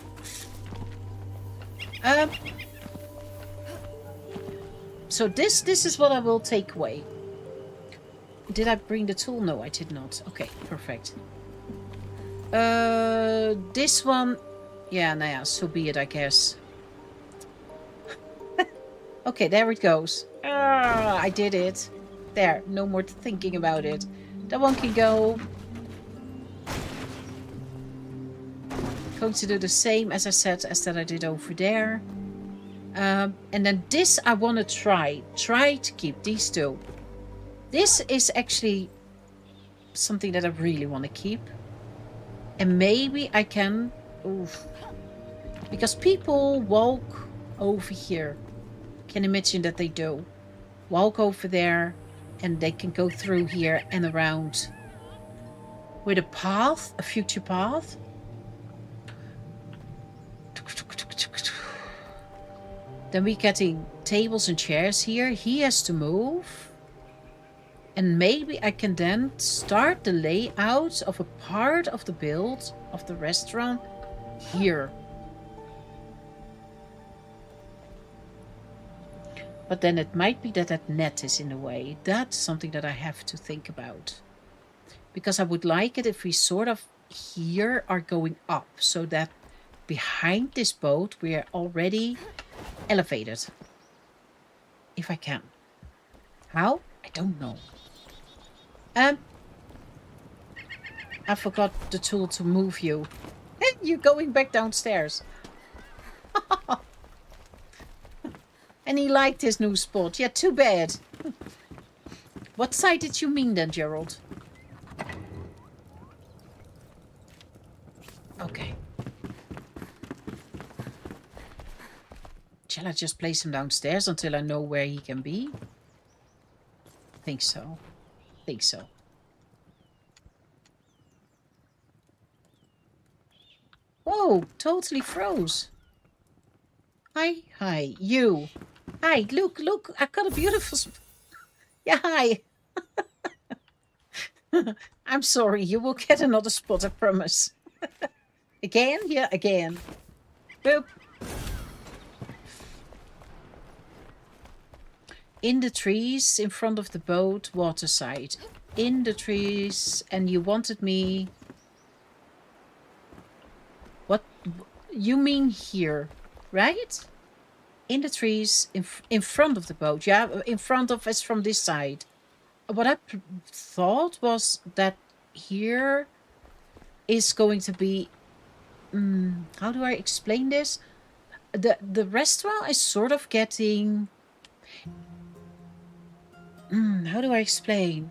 So this is what I will take away. Did I bring the tool? No, I did not. Okay, perfect. This one... Yeah, nah, so be it, I guess. Okay, there it goes. Ah, I did it. There, no more thinking about it. That one can go. Going to do the same, as I said, as that I did over there. And then this I want to try. Try to keep these two. This is actually something that I really want to keep. And maybe I can... Oof. Because people walk over here. Can imagine that they do. Walk over there. And they can go through here and around. With a path. A future path. Then we're getting tables and chairs here. He has to move. And maybe I can then start the layout of a part of the build of the restaurant here. But then it might be that that net is in the way. That's something that I have to think about. Because I would like it if we sort of here are going up. So that behind this boat we are already elevated. If I can. How? I don't know. I forgot the tool to move you. You're going back downstairs. And he liked his new spot. Yeah, too bad. What side did you mean then, Gerald? Okay. Shall I just place him downstairs until I know where he can be? Think so. Think so. Whoa, totally froze. Hi, hi, you. Hi, look, look, I got a beautiful... Yeah, hi. I'm sorry, you will get another spot, I promise. Again? Yeah, again. Boop. In the trees, in front of the boat, water side. In the trees, and you wanted me... What? You mean here, right? In the trees, in front of the boat. Yeah, in front of us from this side. What I thought was that here is going to be... how do I explain this? The restaurant is sort of getting... how do I explain?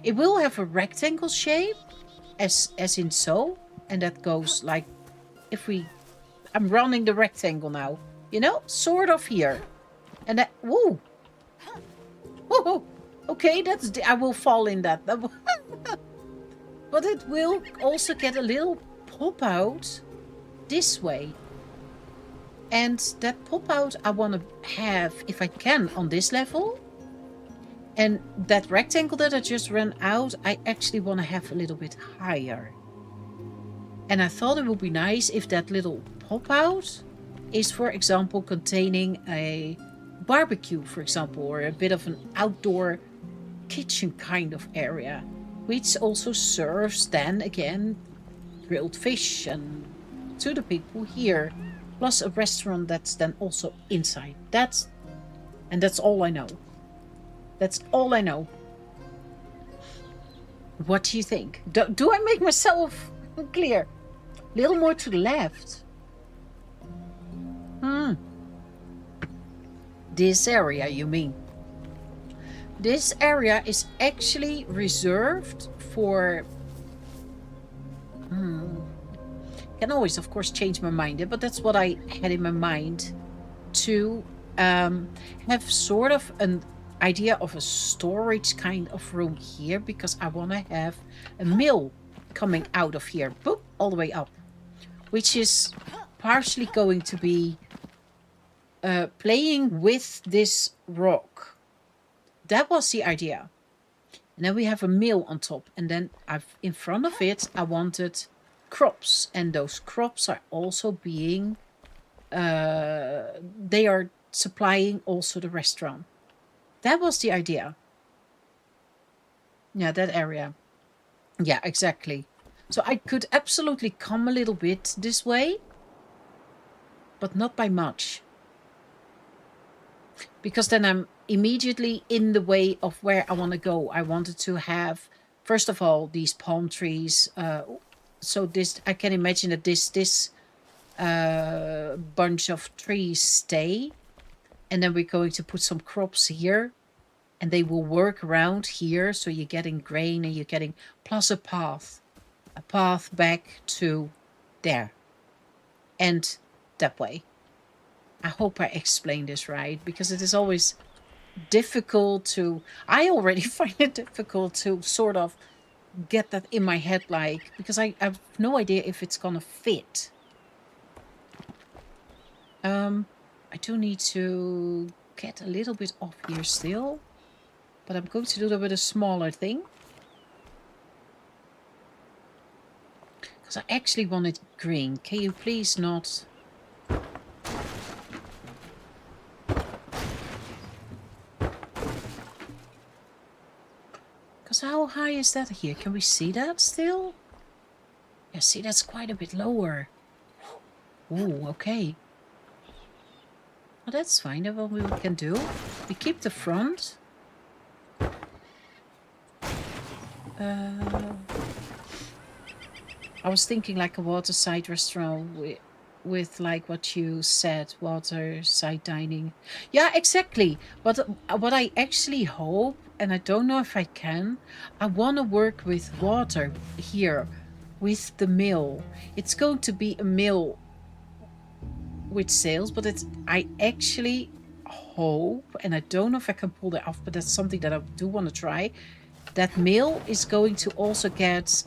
It will have a rectangle shape, as in so, and that goes like, if we... I'm running the rectangle now, you know, sort of here, and that... Whoa! Whoa! Okay, that's... I will fall in that. But it will also get a little pop out this way. And that pop out I want to have, if I can, on this level. And that rectangle that I just ran out, I actually want to have a little bit higher. And I thought it would be nice if that little pop out is, for example, containing a barbecue, for example, or a bit of an outdoor kitchen kind of area, which also serves then again grilled fish and to the people here, plus a restaurant that's then also inside. That's all I know. That's all I know. What do you think? Do I make myself clear? A little more to the left. This area, you mean? This area is actually reserved for... Can always, of course, change my mind, but that's what I had in my mind. To have sort of an idea of a storage kind of room here, because I want to have a mill coming out of here, boop, all the way up. which is partially going to be playing with this rock. That was the idea. And then we have a mill on top, and then in front of it I wanted crops, and those crops are also being they are supplying also the restaurant. That was the idea. Yeah, that area. Yeah, exactly. So I could absolutely come a little bit this way, but not by much. Because then I'm immediately in the way of where I want to go. I wanted to have, first of all, these palm trees. So this, I can imagine that this bunch of trees stay. And then we're going to put some crops here. And they will work around here. So you're getting grain and you're getting, plus a path back to there. And that way. I hope I explained this right, because it is always difficult to, I already find it difficult to sort of get that in my head, like, because I have no idea if it's gonna fit. I do need to get a little bit off here still, but I'm going to do that with a smaller thing. Because I actually want it green. Can you please not... How high is that here? Can we see that still? Yeah, see, that's quite a bit lower. Ooh, okay. Well, that's fine. That's what we can do. We keep the front. I was thinking like a waterside restaurant with like what you said, waterside dining. Yeah, exactly. But what I actually hope, and I don't know if I can, I want to work with water here, with the mill. It's going to be a mill with sails, but I actually hope, and I don't know if I can pull that off, but that's something that I do want to try. That mill is going to also get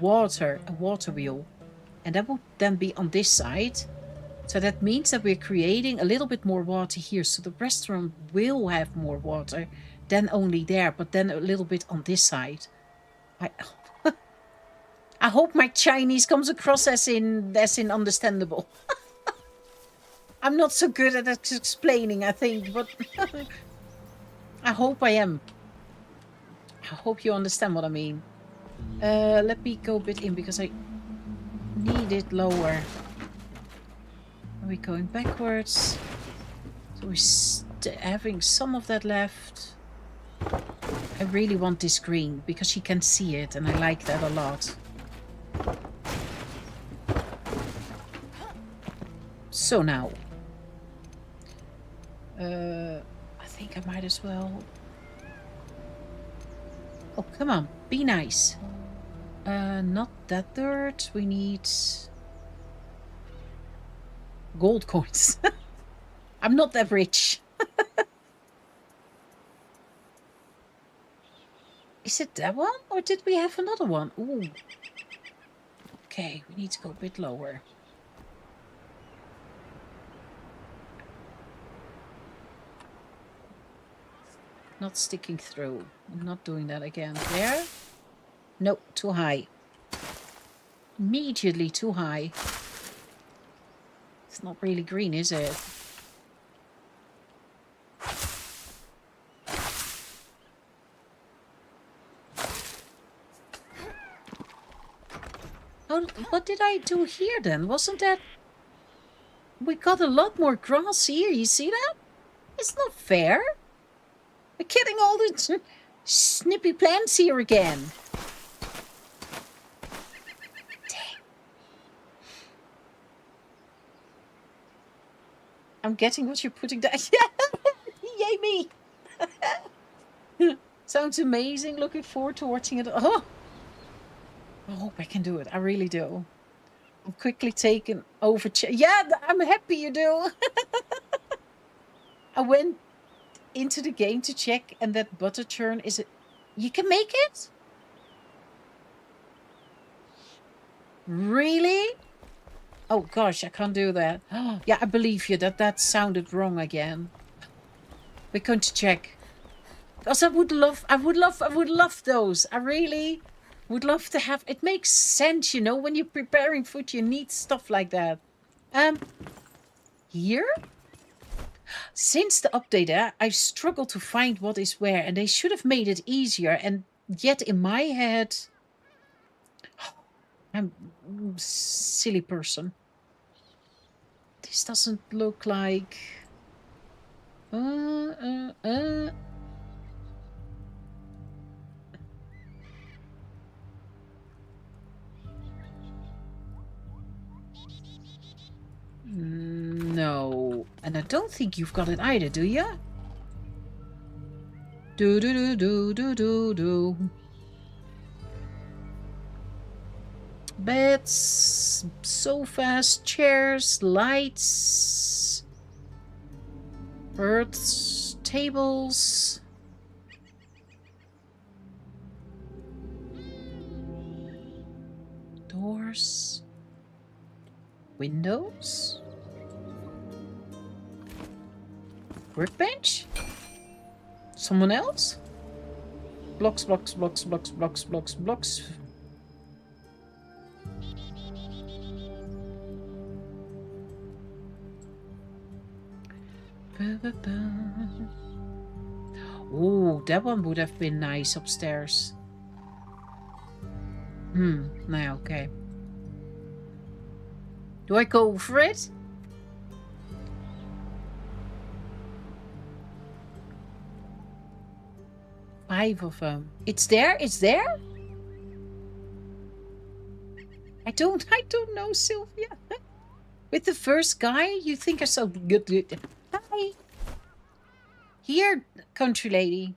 water, a water wheel. And that will then be on this side. So that means that we're creating a little bit more water here. So the restaurant will have more water than only there, but then a little bit on this side. I hope my Chinese comes across as in understandable. I'm not so good at explaining, I think, but I hope I am. I hope you understand what I mean. Let me go a bit in because I need it lower. Are we going backwards? So we're having some of that left. I really want this green because you can see it, and I like that a lot. So now, I think I might as well. Oh, come on, be nice. Not that dirt. We need gold coins. I'm not that rich. Is it that one? Or did we have another one? Ooh. Okay, we need to go a bit lower. Not sticking through. I'm not doing that again. There? Nope, too high. Immediately too high. It's not really green, is it? Oh, what did I do here then? Wasn't that... We got a lot more grass here, you see that? It's not fair. We're getting all the snippy plants here again. Dang. I'm getting what you're putting down. Yay me. Sounds amazing. Looking forward to watching it. Oh, I hope I can do it. I really do. I'm quickly taking over. Yeah, I'm happy you do. I went into the game to check, and that butter churn is it. You can make it? Really? Oh gosh, I can't do that. Yeah, I believe you that sounded wrong again. We're going to check. Because I would love those. I really would love to have. It makes sense, you know, when you're preparing food, you need stuff like that. Here? Since the update, I struggle to find what is where, and they should have made it easier. And yet, in my head, I'm a silly person. This doesn't look like. No. And I don't think you've got it either, do you? Do. Beds, sofas, chairs, lights, birds, tables. Doors. Windows. Workbench? Someone else? Blocks. Oh, that one would have been nice upstairs. No, okay. Do I go for it? Five of them. It's there? It's there? I don't know, Sylvia. With the first guy, you think are so good. Hi. Here, country lady.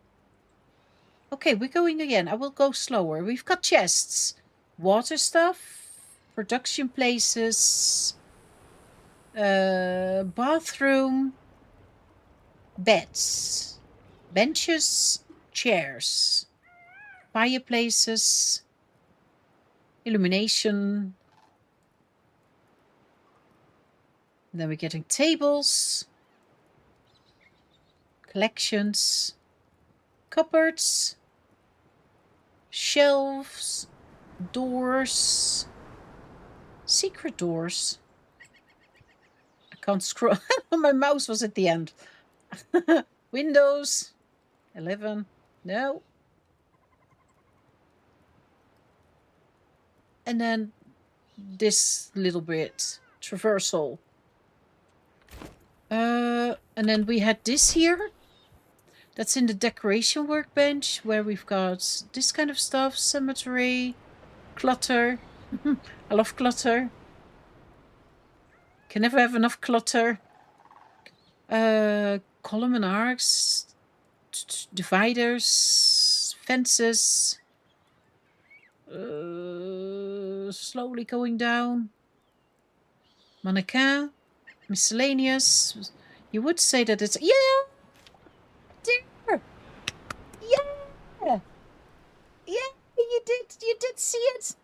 Okay, we're going again. I will go slower. We've got chests. Water stuff. Production places. Bathroom. Beds. Benches. Chairs. Fireplaces. Illumination. And then we're getting tables. Collections. Cupboards. Shelves. Doors. Secret doors. I can't scroll. My mouse was at the end. Windows. 11. No. And then this little bit. Traversal. And then we had this here. That's in the decoration workbench where we've got this kind of stuff. Cemetery. Clutter. I love clutter. Can never have enough clutter. Column and arcs. Dividers. Fences. Slowly going down. Mannequin. Miscellaneous. You would say that it's... Yeah! There! Yeah! Yeah, you did see it!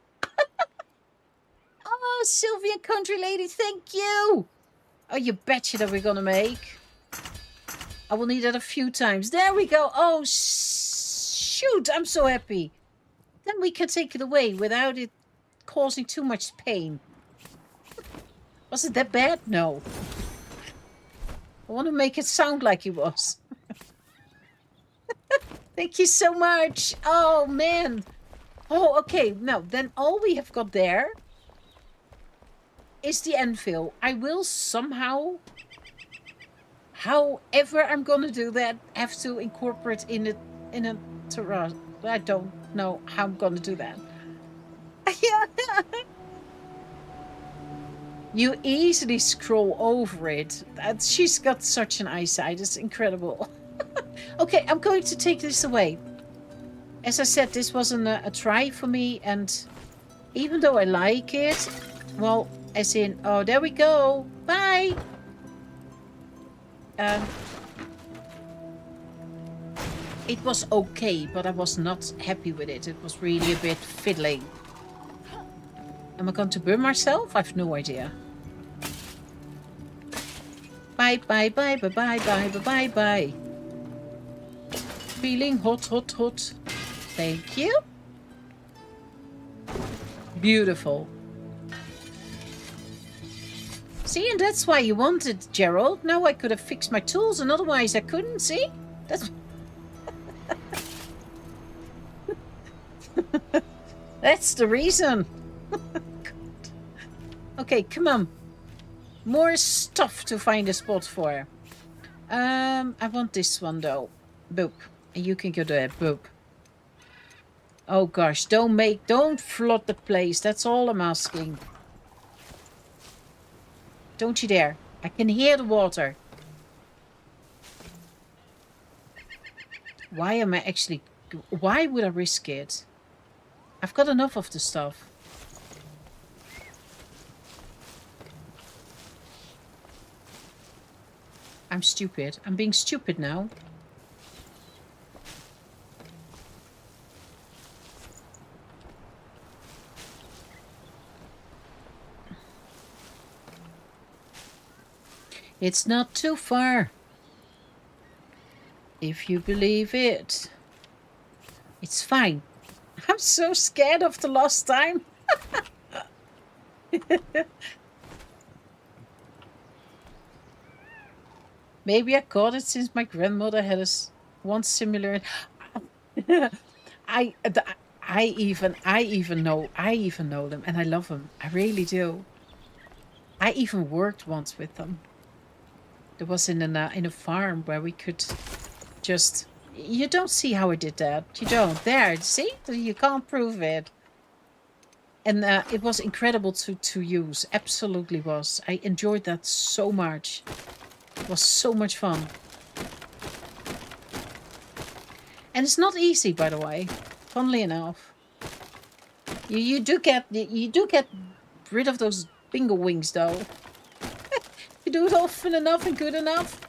Oh, Sylvia Country Lady, thank you! Oh, you betcha that we're gonna make. I will need that a few times. There we go! Oh, shoot! I'm so happy. Then we can take it away without it causing too much pain. Was it that bad? No. I want to make it sound like it was. Thank you so much. Oh, man. Oh, okay. Now, then all we have got there is the anvil. I will somehow, however I'm going to do that, have to incorporate in a terrace. I don't know how I'm going to do that. Yeah. You easily scroll over it. She's got such an eyesight. It's incredible. Okay, I'm going to take this away. As I said, this wasn't a try for me. And even though I like it, well, as in, oh, there we go. Bye. It was okay, but I was not happy with it. It was really a bit fiddling. Am I going to burn myself? I have no idea. Bye, bye, bye, bye, bye, bye, bye, bye, bye. Feeling hot, hot, hot. Thank you. Beautiful. See, and that's why you wanted, Gerald. Now I could have fixed my tools, and otherwise I couldn't, see? That's... That's the reason. Okay, come on. More stuff to find a spot for. I want this one, though. Boop. And you can go there. Boop. Oh, gosh. Don't flood the place. That's all I'm asking. Don't you dare. I can hear the water. Why am I actually... Why would I risk it? I've got enough of the stuff. I'm stupid. I'm being stupid now. It's not too far. If you believe it. It's fine. I'm so scared of the last time. Maybe I caught it since my grandmother had one similar. I even know them, and I love them. I really do. I even worked once with them. There was in a farm where we could just... You don't see how I did that. You don't. There, see? You can't prove it. And it was incredible to use. Absolutely was. I enjoyed that so much. It was so much fun. And it's not easy, by the way. Funnily enough. You do get rid of those bingo wings, though. You do it often enough and good enough.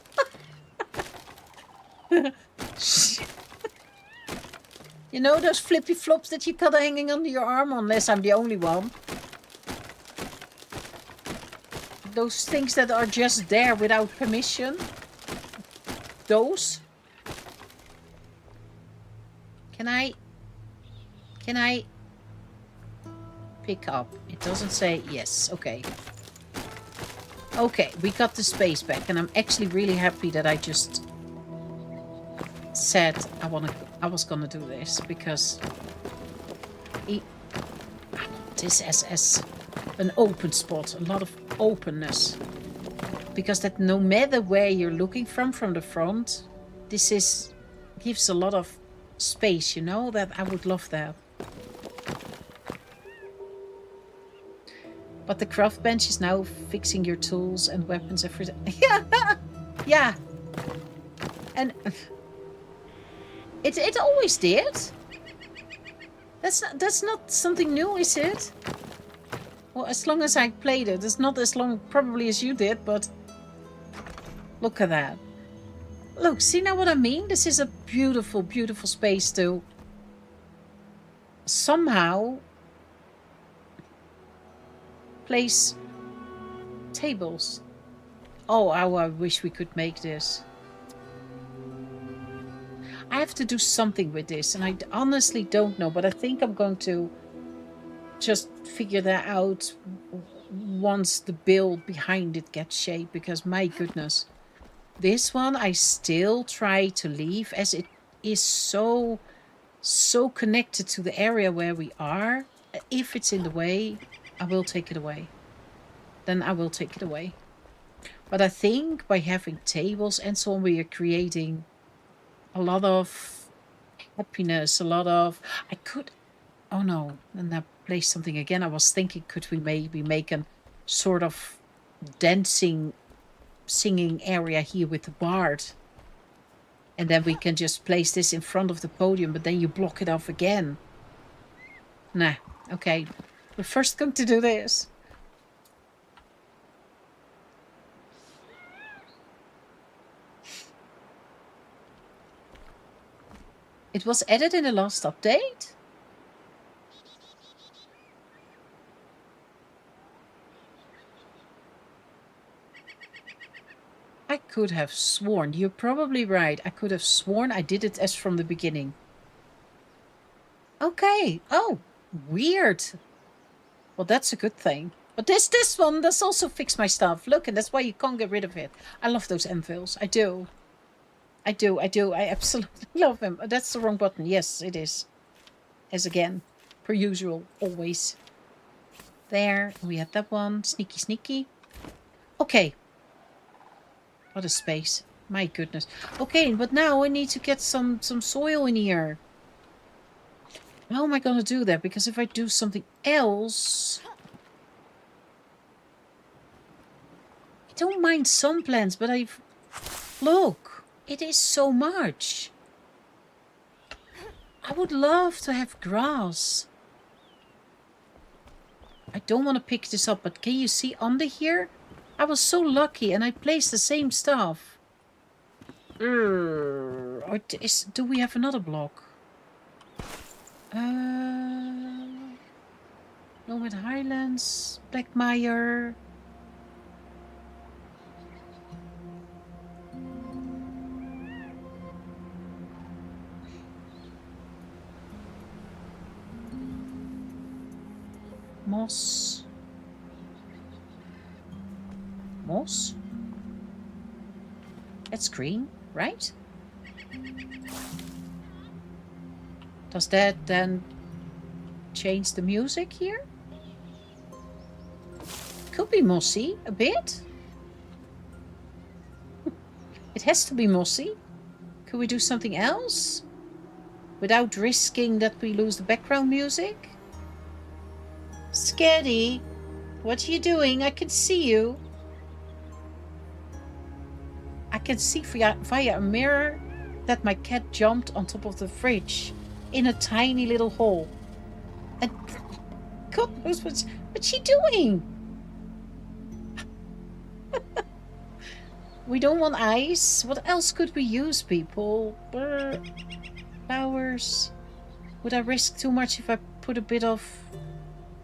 You know those flippy flops that you got hanging under your arm, unless I'm the only one. Those things that are just there without permission. Those. Can I pick up? It doesn't say yes. Okay. Okay, we got the space back, and I'm actually really happy that I just said I was gonna do this, because this as an open spot, a lot of openness, because that no matter where you're looking from the front, this gives a lot of space, you know. That I would love that. But the craft bench is now fixing your tools and weapons every day. Yeah. And it always did. That's not something new, is it? Well, as long as I played it. It's not as long probably as you did, but look at that. Look, see now what I mean? This is a beautiful, beautiful space to somehow place tables. Oh, how I wish we could make this. I have to do something with this, and I honestly don't know, but I think I'm going to just figure that out once the build behind it gets shaped, because my goodness, this one I still try to leave, as it is so connected to the area where we are. If it's in the way, I will take it away. Then I will take it away. But I think by having tables and so on, we are creating a lot of happiness, a lot of... I could... Oh no, and I placed something again. I was thinking, could we maybe make a sort of dancing, singing area here with the bard? And then we can just place this in front of the podium, but then you block it off again. Nah, okay. We're first going to do this. It was added in the last update? I could have sworn. You're probably right. I could have sworn I did it as from the beginning. Okay. Oh, weird. Well, that's a good thing. But this one does also fix my stuff. Look, and that's why you can't get rid of it. I love those anvils. I do. I absolutely love them. That's the wrong button. Yes, it is. As again, per usual, always. There, we had that one. Sneaky, sneaky. Okay. What a space. My goodness. Okay, but now I need to get some soil in here. How am I going to do that? Because if I do something else... I don't mind some plants, but I've... Look, it is so much. I would love to have grass. I don't want to pick this up, but can you see under here? I was so lucky and I placed the same stuff. Do we have another block? Nomad Highlands, Blackmire. Moss. Moss? That's green, right? Does that then change the music here? Could be mossy, a bit. It has to be mossy. Could we do something else? Without risking that we lose the background music? Scary, what are you doing? I can see you. I can see via a mirror that my cat jumped on top of the fridge in a tiny little hole. And God knows what's she doing? We don't want ice. What else could we use, people? Flowers. Would I risk too much if I put a bit of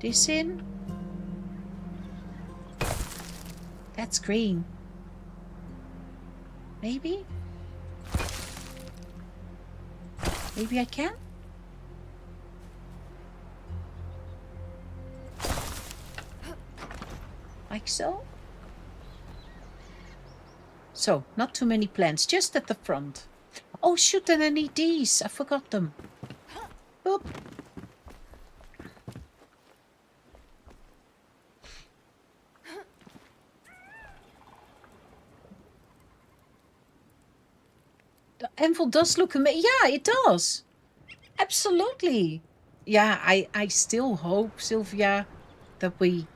this in? That's green. Maybe? Maybe I can? Like so? So, not too many plants, just at the front. Oh shoot, then I need these. I forgot them. Oop. The anvil does look amazing. Yeah, it does. Absolutely. Yeah, I still hope, Sylvia, that we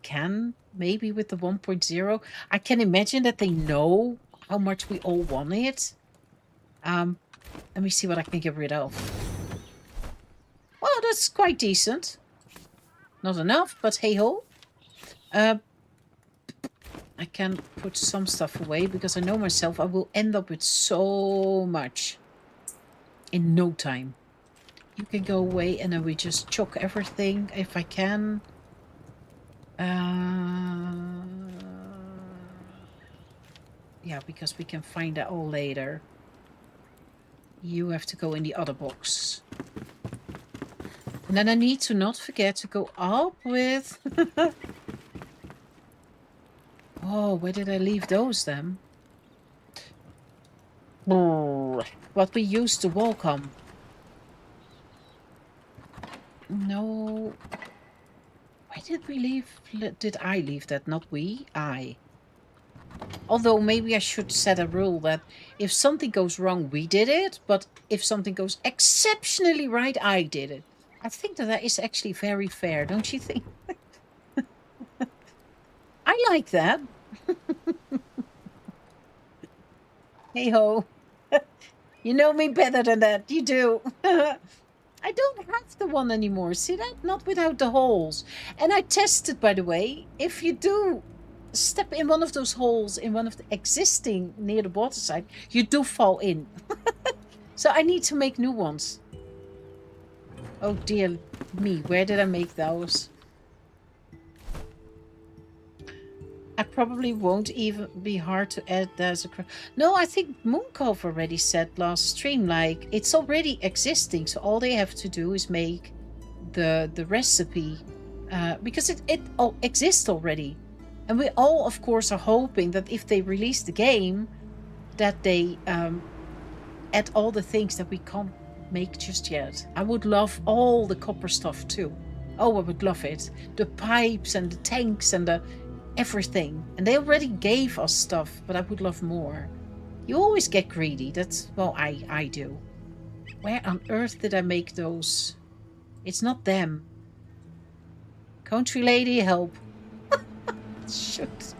can, maybe with the 1.0. I can imagine that they know how much we all want it. Let me see what I can get rid of. Well, that's quite decent. Not enough, but hey-ho. I can put some stuff away because I know myself I will end up with so much in no time. You can go away and then we just chuck everything if I can. Yeah, because we can find that all later. You have to go in the other box. And then I need to not forget to go up with... Oh, where did I leave those then? What we used to welcome. No. Where did we leave? Did I leave that? Not we. I. Although maybe I should set a rule that if something goes wrong, we did it. But if something goes exceptionally right, I did it. I think that is actually very fair, don't you think? I like that. Hey ho. You know me better than that. You do. I don't have the one anymore. See that? Not without the holes. And I tested, by the way, if you do step in one of those holes in one of the existing near the water side, you do fall in. So I need to make new ones. Oh dear me, where did I make those? I probably won't even be hard to add as a... No, I think Mooncove already said last stream, like, it's already existing, so all they have to do is make the recipe, because it all exists already. And we all, of course, are hoping that if they release the game, that they add all the things that we can't make just yet. I would love all the copper stuff too. Oh, I would love it. The pipes and the tanks and the everything. And they already gave us stuff, but I would love more. You always get greedy. That's, well, I do. Where on earth did I make those? It's not them. Country lady, help. Shoot.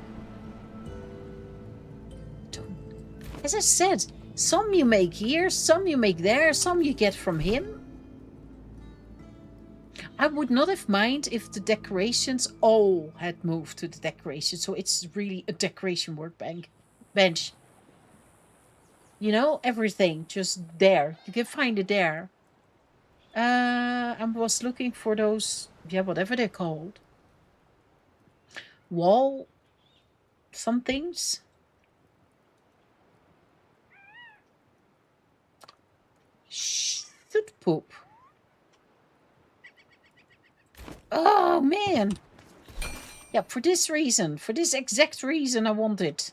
As I said, some you make here, some you make there, some you get from him. I would not have minded if the decorations all had moved to the decoration. So it's really a decoration bench. You know, everything just there. You can find it there. I was looking for those, yeah, whatever they're called. Wall somethings. Shoot poop. Oh, man. Yeah, for this reason. For this exact reason I want it.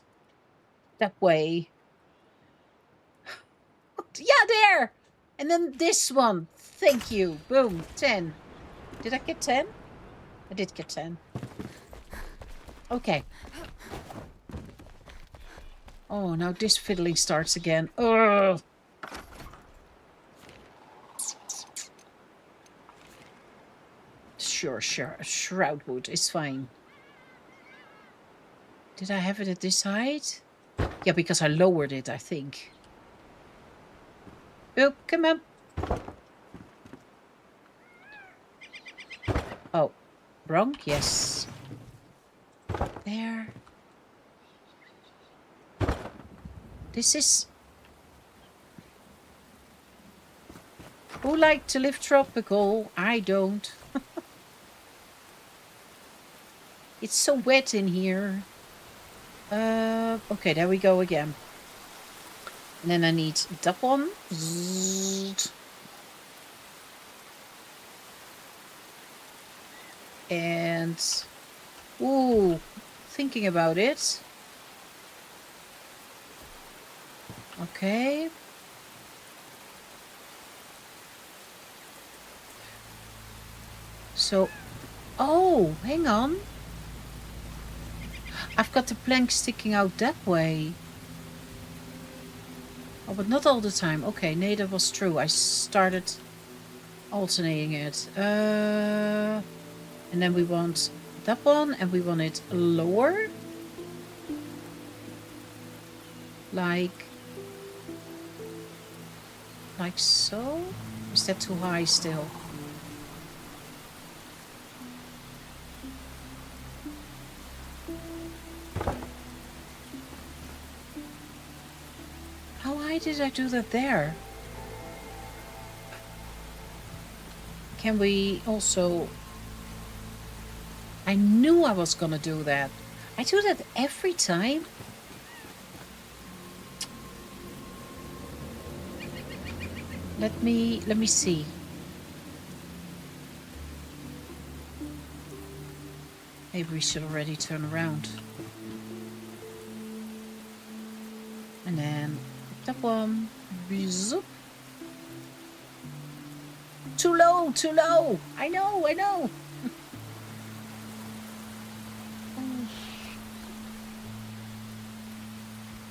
That way. Yeah, there! And then this one. Thank you. Boom. 10. Did I get 10? I did get 10. Okay. Oh, now this fiddling starts again. Ugh. Sure. Shroudwood is fine. Did I have it at this height? Yeah, because I lowered it, I think. Oh, come on. Oh, wrong? Yes. There. This is... Who like to live tropical? I don't. It's so wet in here. Okay, there we go again. And then I need that one. And... Ooh, thinking about it. Okay. So... Oh, hang on. I've got the plank sticking out that way. Oh, but not all the time. Okay, nee, that was true. I started alternating it. And then we want that one, and we want it lower. Like so? Is that too high still? Why did I do that there? Can we also... I knew I was gonna do that. I do that every time. Let me see. Maybe we should already turn around. And then that one. Zoop. Too low, too low. I know.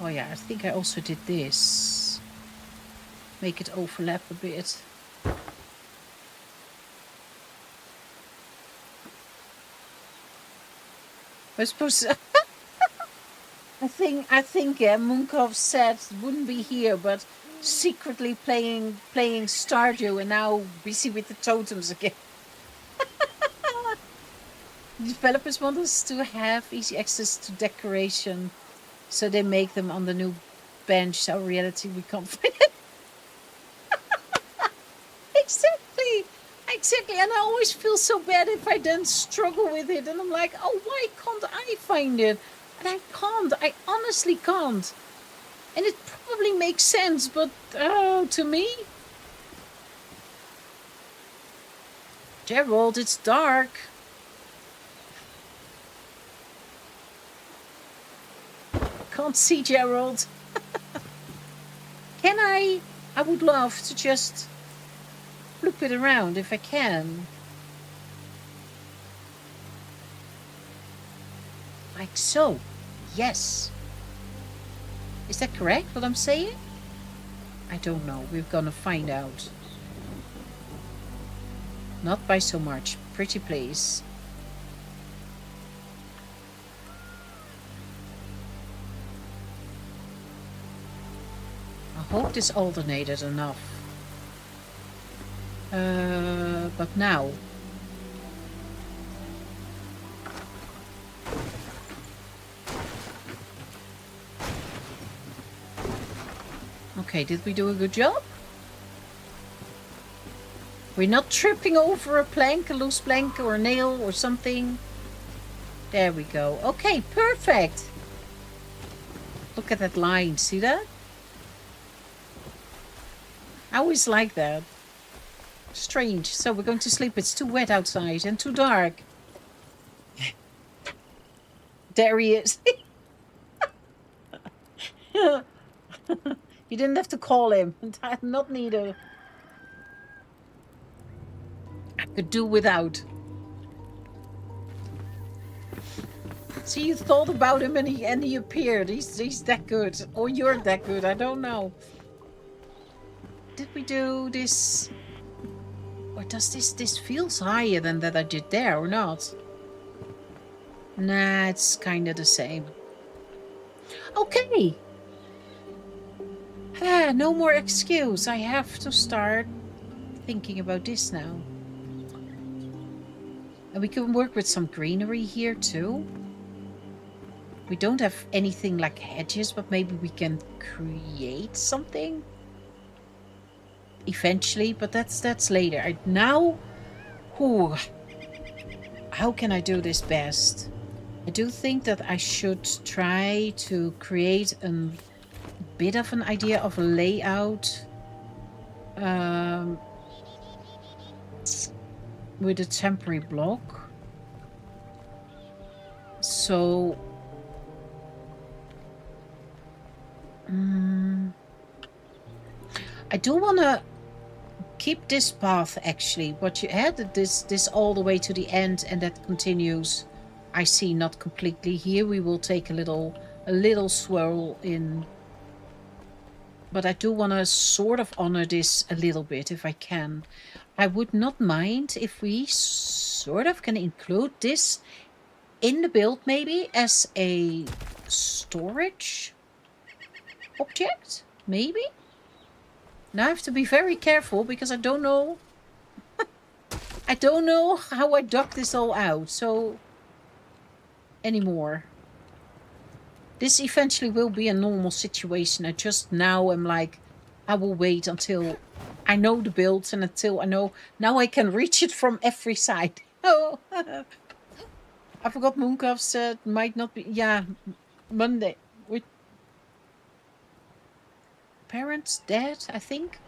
Oh yeah, I think I also did this. Make it overlap a bit. I suppose I think Moonkov said wouldn't be here, but secretly playing Stardew and now busy with the totems again. Developers want us to have easy access to decoration, so they make them on the new bench. Our reality, we can't find it. Exactly, and I always feel so bad if I then struggle with it, and I'm like, oh, why can't I find it? And I can't. I honestly can't. And it probably makes sense, but to me? Gerald, it's dark. Can't see Gerald. Can I? I would love to just flip it around if I can. Like so. Yes. Is that correct, what I'm saying? I don't know. We're gonna find out. Not by so much. Pretty please. I hope this alternated enough. But now. Okay, did we do a good job? We're not tripping over a plank, a loose plank or a nail or something. There we go. Okay, perfect. Look at that line. See that? I always like that. Strange. So we're going to sleep. It's too wet outside and too dark. There he is. You didn't have to call him. Not needed. I could do without. See, you thought about him and he appeared. He's that good. Or you're that good. I don't know. Did we do this? Or does this feels higher than that I did there or not? Nah, it's kind of the same. Okay. No more excuse. I have to start thinking about this now. And we can work with some greenery here too. We don't have anything like hedges, but maybe we can create something eventually, but that's later. Now, how can I do this best? I do think that I should try to create a bit of an idea of a layout with a temporary block. So I do want to keep this path actually. What you had this all the way to the end, and that continues. I see not completely here. We will take a little swirl in, but I do want to sort of honor this a little bit if I can. I would not mind if we sort of can include this in the build maybe as a storage object, maybe. Now I have to be very careful because I don't know. I don't know how I dug this all out, so anymore. This eventually will be a normal situation. I just now am like, I will wait until I know the build and until I know. Now I can reach it from every side. Oh, I forgot Mooncalf's might not be. Yeah, Monday. With parents dead, I think.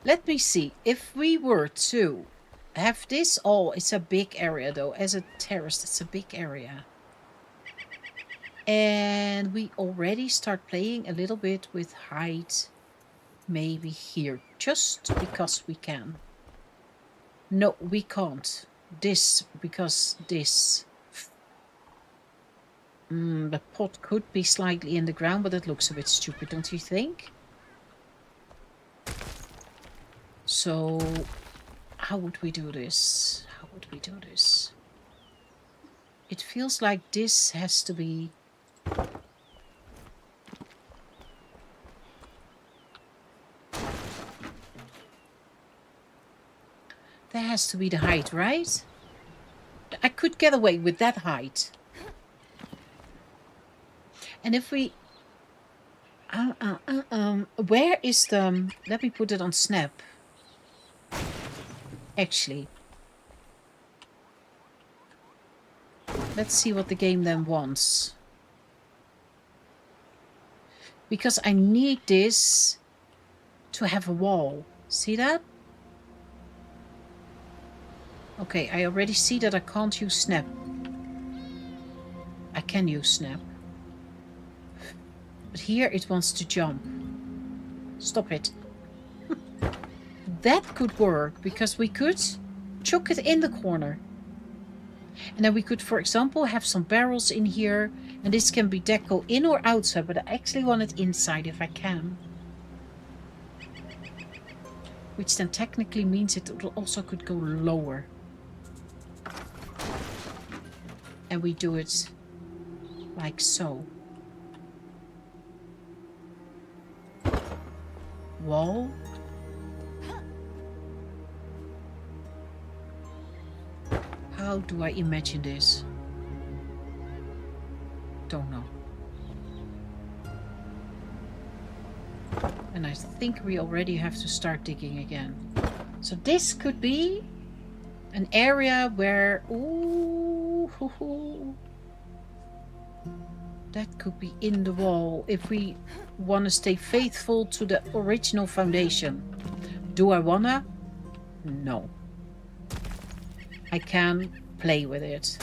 Let me see. If we were to have this all, it's a big area though. As a terrace, it's a big area. And we already start playing a little bit with height. Maybe here, just because we can. No, we can't. This, because this. The pot could be slightly in the ground, but it looks a bit stupid, don't you think? So, how would we do this? How would we do this? It feels like this has to be... That has to be the height, right? I could get away with that height. And if we... where is the... Let me put it on Snap. Actually. Let's see what the game then wants. Because I need this to have a wall. See that? Okay, I already see that I can't use snap. I can use snap. But here it wants to jump. Stop it. That could work, because we could chuck it in the corner. And then we could, for example, have some barrels in here. And this can be deco in or outside, but I actually want it inside if I can. Which then technically means it also could go lower. And we do it like so. Wall. How do I imagine this? Don't know. And I think we already have to start digging again. So this could be an area where... Ooh, hoo, hoo. That could be in the wall if we want to stay faithful to the original foundation. Do I wanna? No. I can play with it.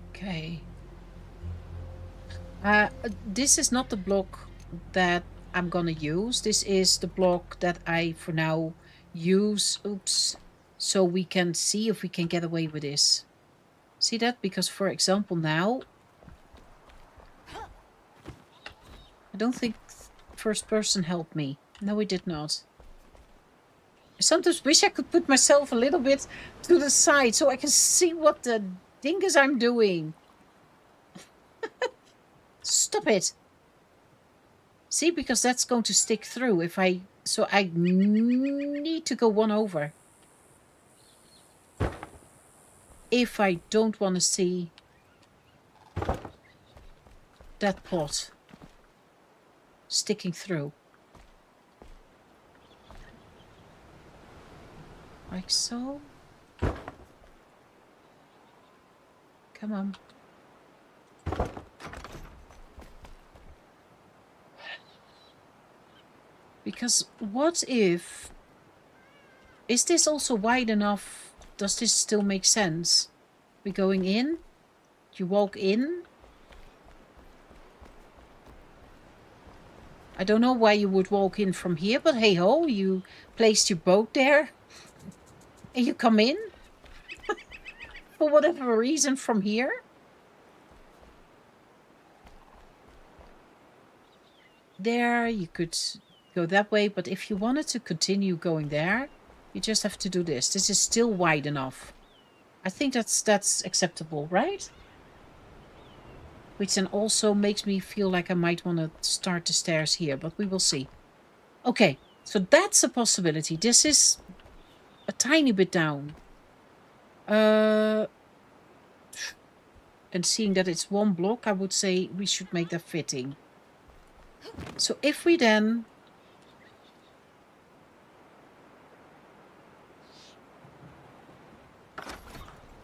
Okay. This is not the block that I'm gonna use. This is the block that I, for now, use. Oops. So we can see if we can get away with this. See that? Because, for example, now... I don't think first person helped me. No, it did not. I sometimes wish I could put myself a little bit to the side so I can see what the dingus I'm doing. Stop it. See, because that's going to stick through if I... So I need to go one over. If I don't want to see that pot sticking through. Like so. Come on. Because what if... Is this also wide enough? Does this still make sense? We're going in. You walk in. I don't know why you would walk in from here, but hey ho, you placed your boat there. And you come in. For whatever reason from here. There, you could go that way, but if you wanted to continue going there, you just have to do this. This is still wide enough. I think that's acceptable, right? Which then also makes me feel like I might want to start the stairs here, but we will see. Okay, so that's a possibility. This is a tiny bit down. And seeing that it's one block, I would say we should make that fitting. So if we then...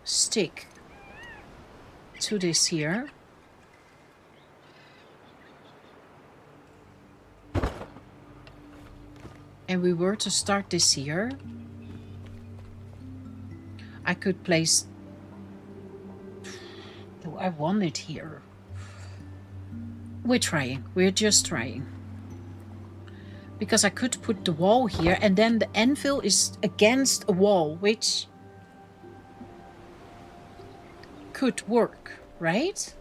stick to this here. And we were to start this here. I could place... Do I want it here? We're trying. We're just trying. Because I could put the wall here and then the anvil is against a wall, which... could work, right?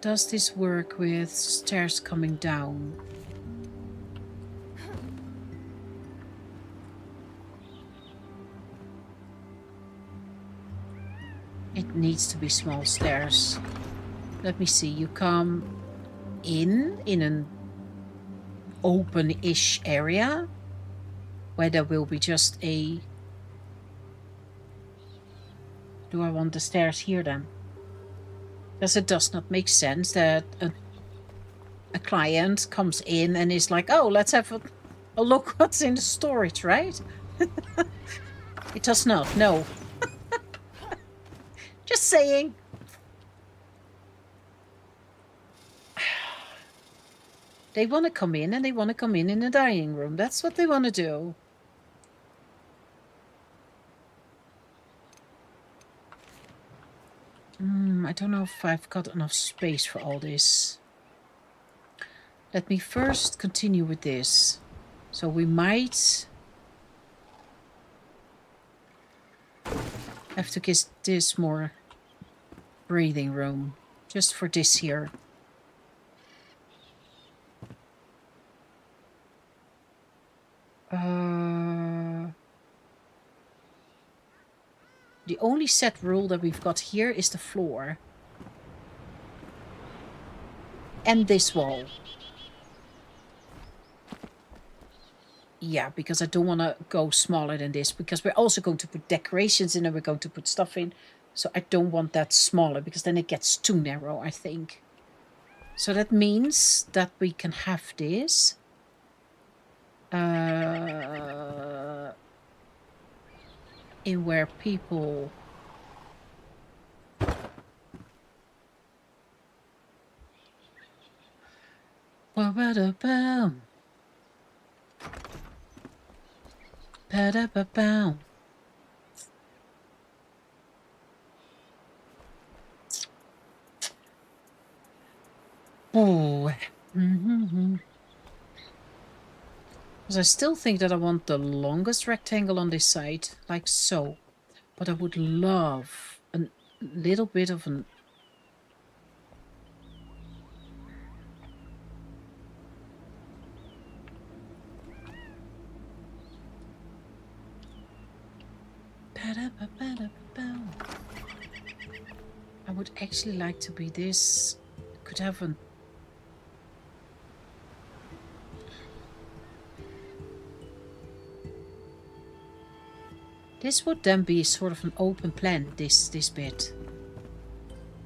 Does this work with stairs coming down? It needs to be small stairs. Let me see. You come in an open-ish area where there will be just a... Do I want the stairs here then? Because it does not make sense that a client comes in and is like, oh, let's have a look what's in the storage, right? It does not, no. Just saying. They want to come in and they want to come in the dining room. That's what they want to do. I don't know if I've got enough space for all this. Let me first continue with this. So we might have to give this more breathing room. Just for this here. The only set rule that we've got here is the floor. And this wall. Yeah, because I don't want to go smaller than this. Because we're also going to put decorations in and we're going to put stuff in. So I don't want that smaller because then it gets too narrow, I think. So that means that we can have this. In where people... Ba-ba-da-bam. Ba-da-ba-bam. Oh. Because I still think that I want the longest rectangle on this side, like so. But I would love a little bit of an... I would actually like to be this. Could have an... This would then be sort of an open plan, this bit.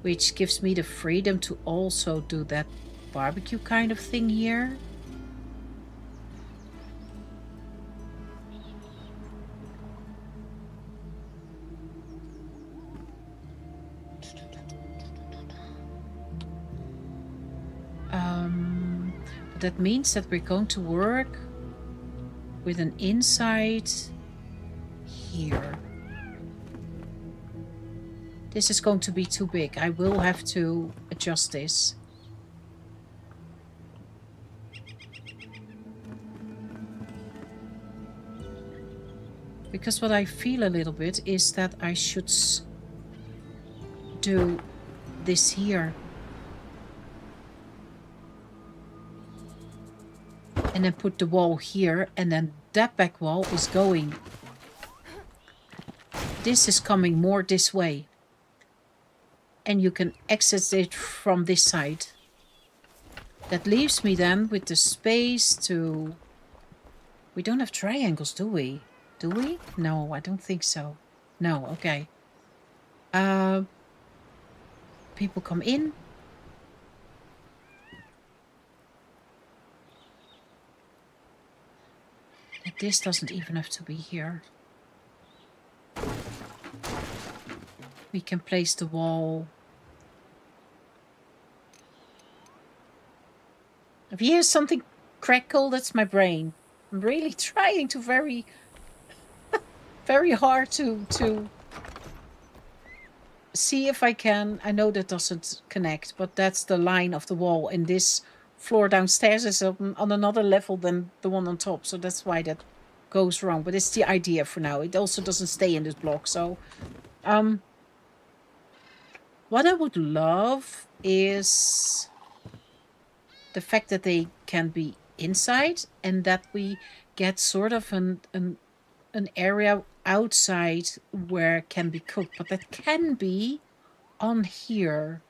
Which gives me the freedom to also do that barbecue kind of thing here. But that means that we're going to work with an inside here. This is going to be too big. I will have to adjust this. Because what I feel a little bit is that I should do this here. And then put the wall here, and then that back wall is going. This is coming more this way. And you can access it from this side. That leaves me then with the space to... We don't have triangles, do we? Do we? No, I don't think so. No, okay. People come in. This doesn't even have to be here. We can place the wall. If you hear something crackle, that's my brain. I'm really trying to very hard to see if I can. I know that doesn't connect, but that's the line of the wall. And this floor downstairs is on another level than the one on top. So that's why that goes wrong. But it's the idea for now. It also doesn't stay in this block. So what I would love is the fact that they can be inside and that we get sort of an area outside where it can be cooked. But that can be on here.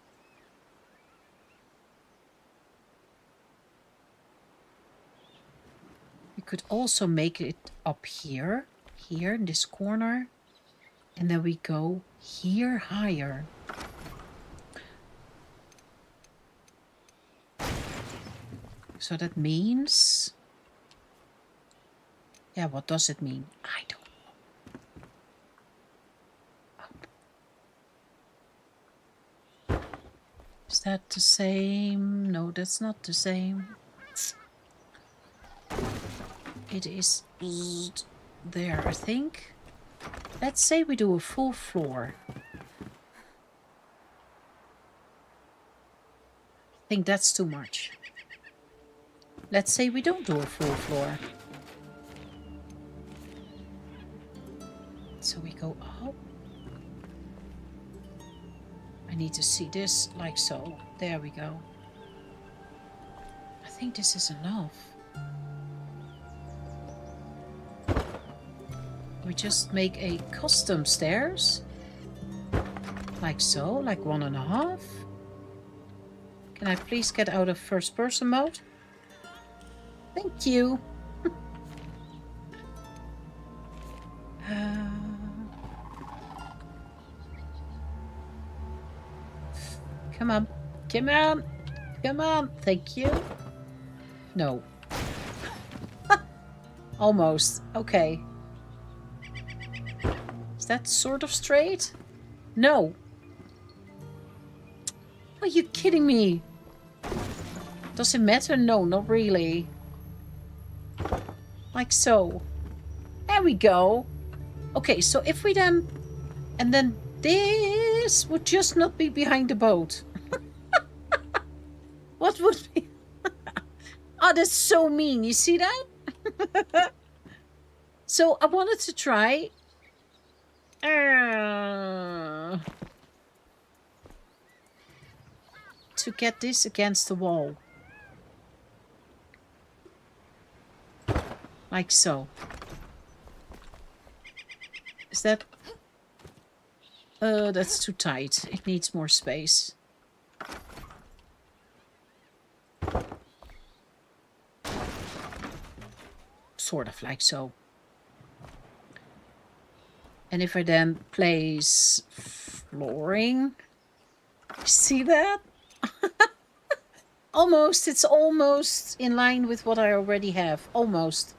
We could also make it up here in this corner. And then we go here higher. So that means... Yeah, what does it mean? I don't know. Is that the same? No, that's not the same. It is there, I think. Let's say we do a full floor. I think that's too much. Let's say we don't do a full floor. So we go up. I need to see this like so. There we go. I think this is enough. We just make a custom stairs. Like so, like 1.5. Can I please get out of first person mode? Thank you. Come on. Come on. Come on. Thank you. No. Almost. Okay. Is that sort of straight? No. Are you kidding me? Does it matter? No, not really. Like so. There we go. Okay, so if we then... And then this would just not be behind the boat. What would be... Oh, that's so mean. You see that? So I wanted to try... to get this against the wall. Like so. Is that... that's too tight. It needs more space. Sort of like so. And if I then place flooring... See that? Almost. It's almost in line with what I already have. Almost.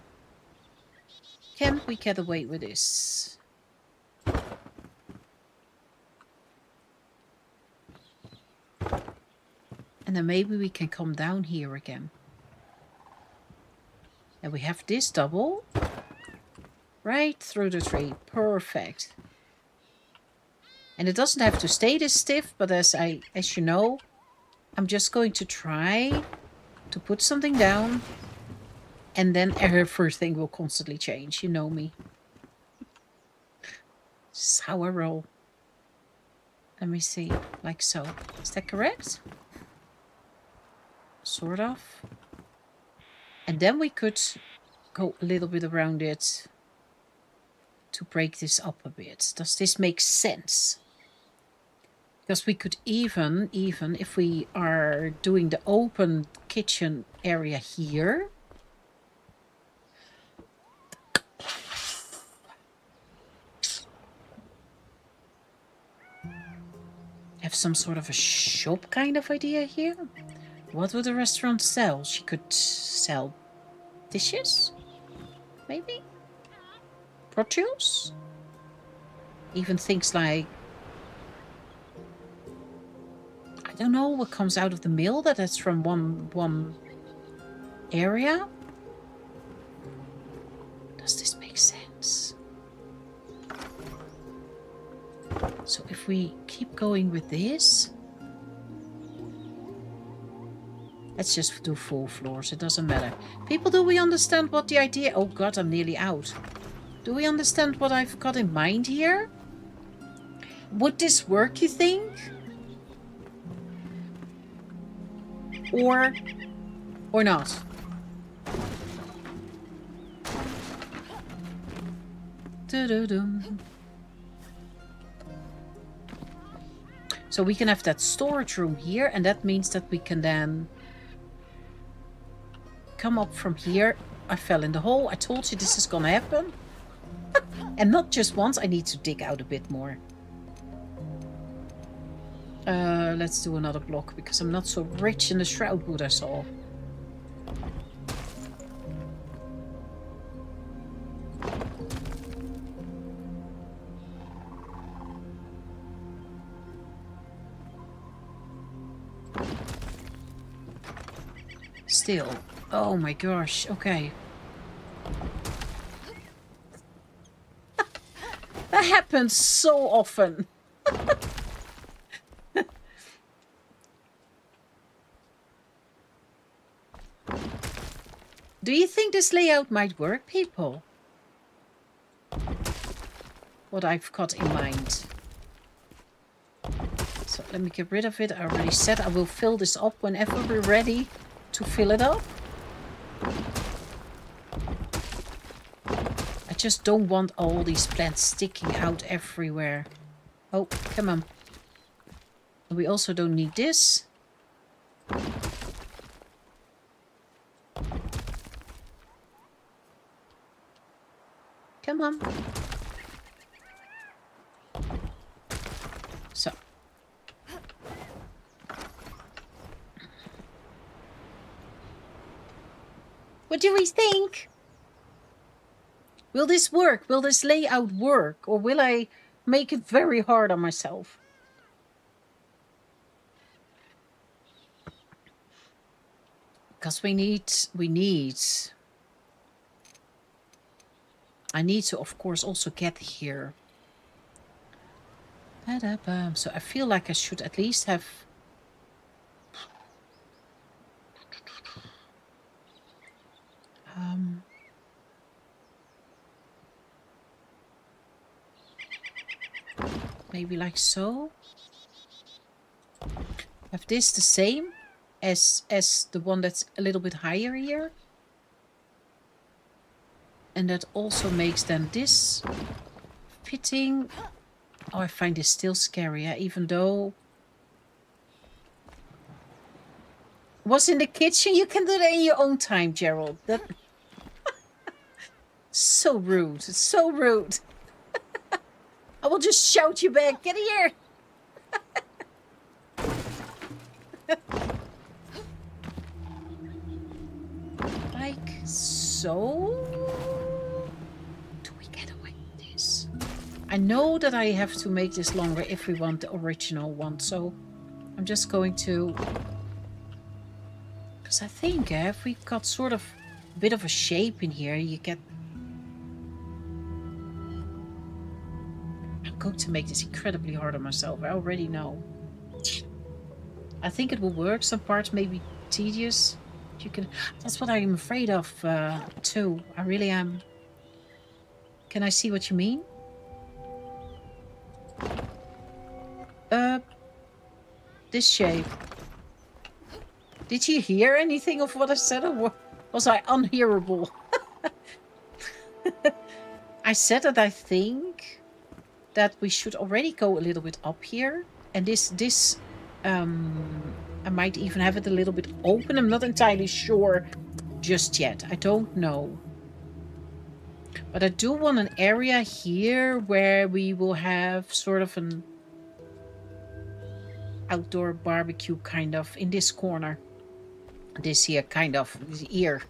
Can we get away with this? And then maybe we can come down here again. And we have this double. Right through the tree. Perfect. And it doesn't have to stay this stiff, but as you know, I'm just going to try to put something down. And then everything will constantly change. You know me. This is how I roll. Let me see. Like so. Is that correct? Sort of. And then we could go a little bit around it to break this up a bit. Does this make sense? Because we could even if we are doing the open kitchen area here, have some sort of a shop kind of idea here. What would the restaurant sell? She could sell dishes? Maybe? Produce? Even things like... I don't know what comes out of the mill that's from one area. Does this make sense? So if we keep going with this... Let's just do full floors. It doesn't matter. People, do we understand what the idea... Oh god, I'm nearly out. Do we understand what I've got in mind here? Would this work, you think? Or not? So we can have that storage room here, and that means that we can then come up from here. I fell in the hole. I told you this is gonna happen. And not just once. I need to dig out a bit more. Let's do another block because I'm not so rich in the shroud wood I saw. still. Oh my gosh, okay. That happens so often. Do you think this layout might work, people? What I've got in mind. So let me get rid of it. I already said I will fill this up whenever we're ready to fill it up. I just don't want all these plants sticking out everywhere. Oh, come on. And we also don't need this. Come on. So. What do we think? Will this work? Will this layout work? Or will I make it very hard on myself? Because I need to, of course, also get here. So I feel like I should at least have... maybe like so. Have this the same as the one that's a little bit higher here. And that also makes then this fitting. Oh, I find this still scary, even though... What's in the kitchen? You can do that in your own time, Gerald. That... So rude. It's so rude. I will just shout you back. Get here. Like so. Do we get away with this? I know that I have to make this longer if we want the original one. So I'm just going to... Because I think if we've got sort of a bit of a shape in here, you get... I'm going to make this incredibly hard on myself. I already know. I think it will work. Some parts may be tedious. You can... That's what I'm afraid of, too. I really am. Can I see what you mean? This shape. Did you hear anything of what I said, or was I unhearable? I said that I think that we should already go a little bit up here. And this I might even have it a little bit open. I'm not entirely sure just yet. I don't know. But I do want an area here where we will have sort of an outdoor barbecue kind of in this corner. This here kind of here.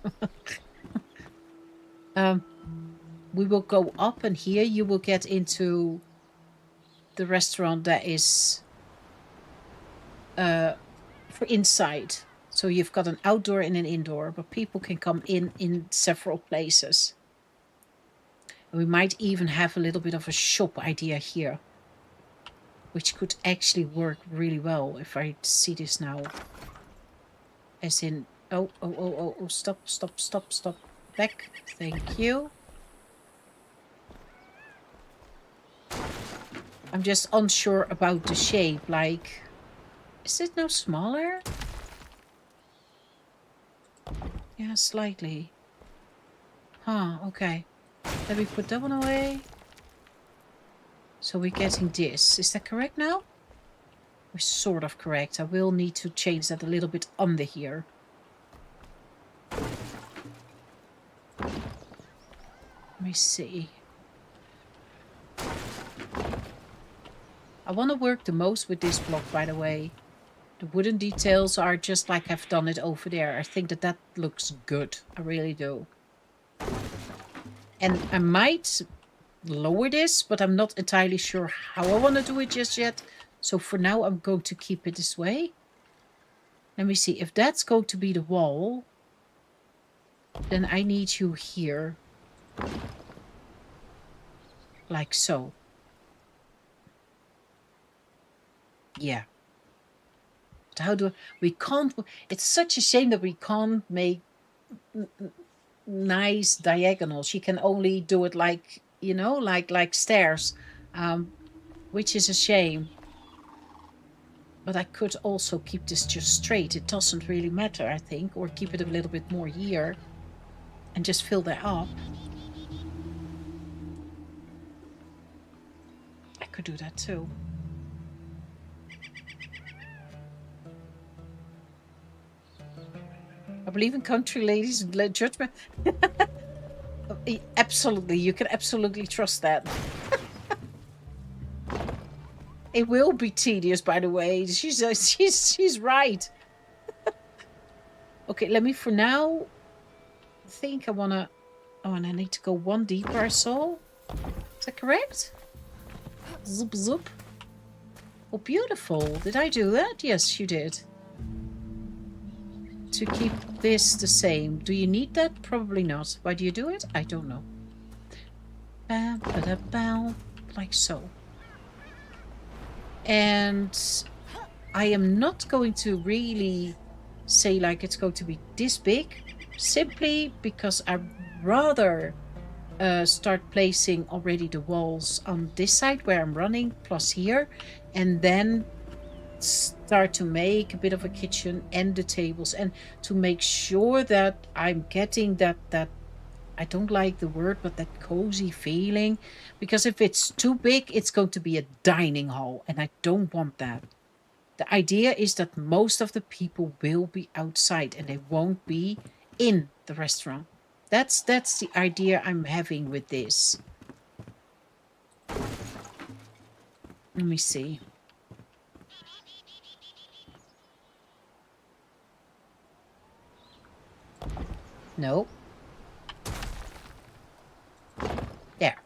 We will go up, and here you will get into the restaurant that is for inside. So you've got an outdoor and an indoor, but people can come in several places. And we might even have a little bit of a shop idea here, which could actually work really well if I see this now. As in, oh, stop. Back. Thank you. I'm just unsure about the shape. Like, is it now smaller? Yeah, slightly. Huh, okay. Let me put that one away. So we're getting this. Is that correct now? We're sort of correct. I will need to change that a little bit under here. Let me see. I want to work the most with this block, by the way. The wooden details are just like I've done it over there. I think that looks good. I really do. And I might lower this, but I'm not entirely sure how I want to do it just yet. So for now, I'm going to keep it this way. Let me see. If that's going to be the wall, then I need you here. Like so. Yeah. But how do we can't? It's such a shame that we can't make nice diagonals. You can only do it like, you know, like stairs, which is a shame. But I could also keep this just straight. It doesn't really matter, I think, or keep it a little bit more here and just fill that up. I could do that too. I believe in country ladies and judgment. Absolutely, you can absolutely trust that. It will be tedious, by the way. She's right. Okay, let me for now. I think I wanna. Oh, and I need to go one deeper. I saw. Is that correct? Zoop zoop. Oh, beautiful. Did I do that? Yes, you did. To keep this the same. Do you need that? Probably not. Why do you do it? I don't know. Bam, ba bam, like so. And I am not going to really say like it's going to be this big, simply because I'd rather start placing already the walls on this side where I'm running, plus here, and then start to make a bit of a kitchen and the tables, and to make sure that I'm getting that I don't like the word, but that cozy feeling, because if it's too big, it's going to be a dining hall, and I don't want that. The idea is that most of the people will be outside and they won't be in the restaurant. That's the idea I'm having with this. Let me see. No. There.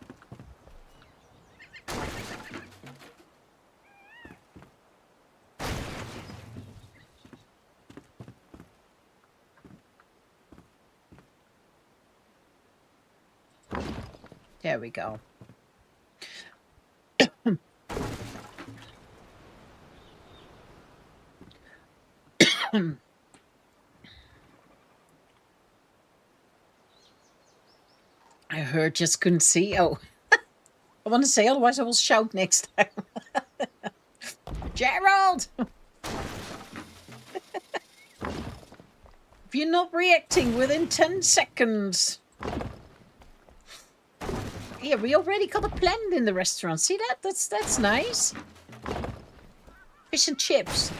There we go. I heard, just couldn't see. Oh, I want to say, otherwise I will shout next time. Gerald! If you're not reacting within 10 seconds. Yeah, we already got a plant in the restaurant. See that? That's nice. Fish and chips.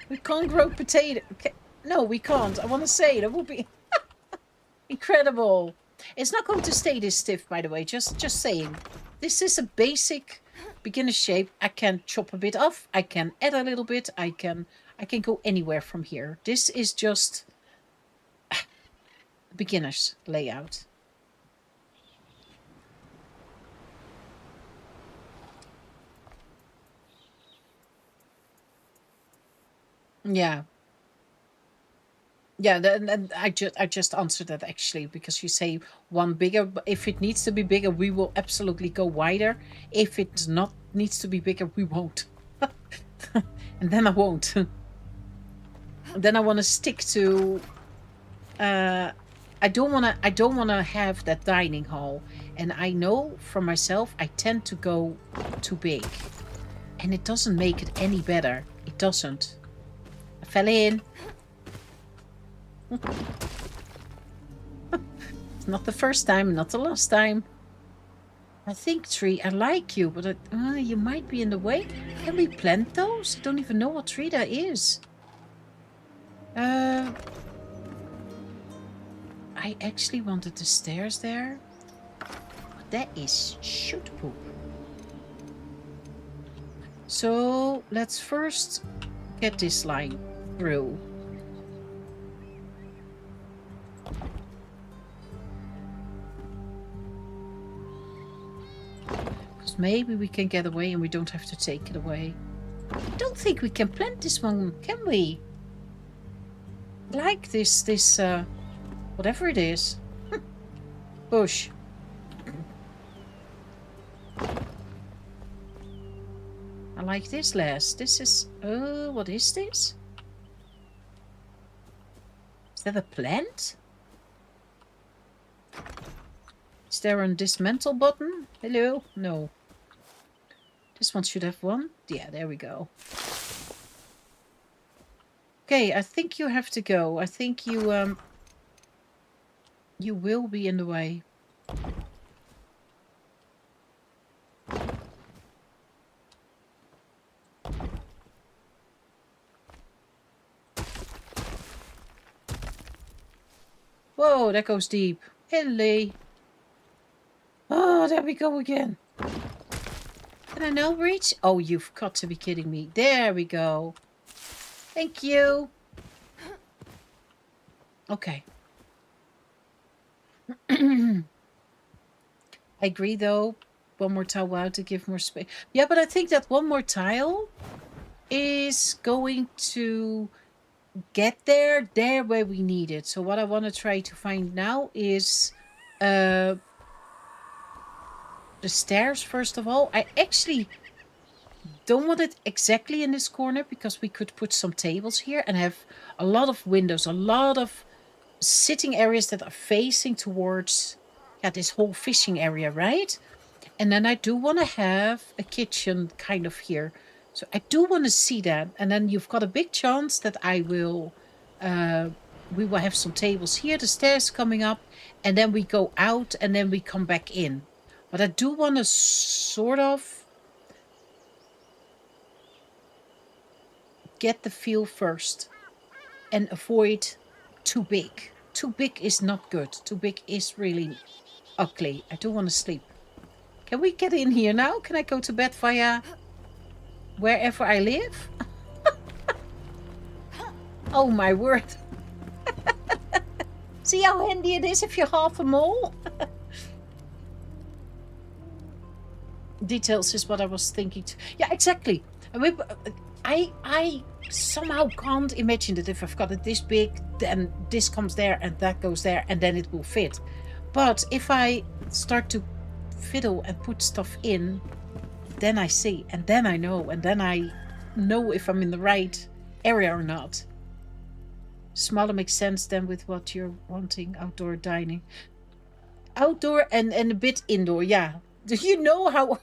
We can't grow potato. Okay. No, we can't. I want to say that would be incredible. It's not going to stay this stiff, by the way. Just saying. This is a basic beginner shape. I can chop a bit off. I can add a little bit. I can go anywhere from here. This is just beginner's layout. Yeah. Yeah, and I just answered that actually, because you say one bigger. If it needs to be bigger, we will absolutely go wider. If it not needs to be bigger, we won't. And then I won't. Then I want to stick to. I don't want to have that dining hall, and I know for myself I tend to go too big, and it doesn't make it any better. It doesn't. I fell in. It's not the first time, not the last time. I think, tree, I like you, but you might be in the way. Can we plant those? I don't even know what tree that is. I actually wanted the stairs there. But that is shoot poop. So let's first get this line through. Because maybe we can get away and we don't have to take it away. I don't think we can plant this one, can we? like this, whatever it is. Bush. I like this less. This is, what is this? Is that a plant? Is there a dismantle button? Hello? No. This one should have one. Yeah, there we go. Okay, I think you have to go. I think you will be in the way. Whoa, that goes deep. Hello. Oh, there we go again. Can I now reach? Oh, you've got to be kidding me. There we go. Thank you. Okay. I agree, though. One more tile out to give more space. Yeah, but I think that one more tile is going to get there where we need it. So what I want to try to find now is the stairs, first of all. I actually don't want it exactly in this corner because we could put some tables here and have a lot of windows, a lot of sitting areas that are facing towards this whole fishing area, right? And then I do want to have a kitchen kind of here. So I do want to see that. And then you've got a big chance that I will, we will have some tables here, the stairs coming up, and then we go out and then we come back in. But I do want to sort of get the feel first and avoid too big. Too big is not good. Too big is really ugly. I do want to sleep. Can we get in here now? Can I go to bed via wherever I live? Oh my word. See how handy it is if you're half a mole? Details is what I was thinking. Yeah, exactly. I somehow can't imagine that if I've got it this big, then this comes there and that goes there and then it will fit. But if I start to fiddle and put stuff in, then I see and then I know and then I know if I'm in the right area or not. Smaller makes sense than with what you're wanting. Outdoor dining. Outdoor and a bit indoor, yeah. Do you know how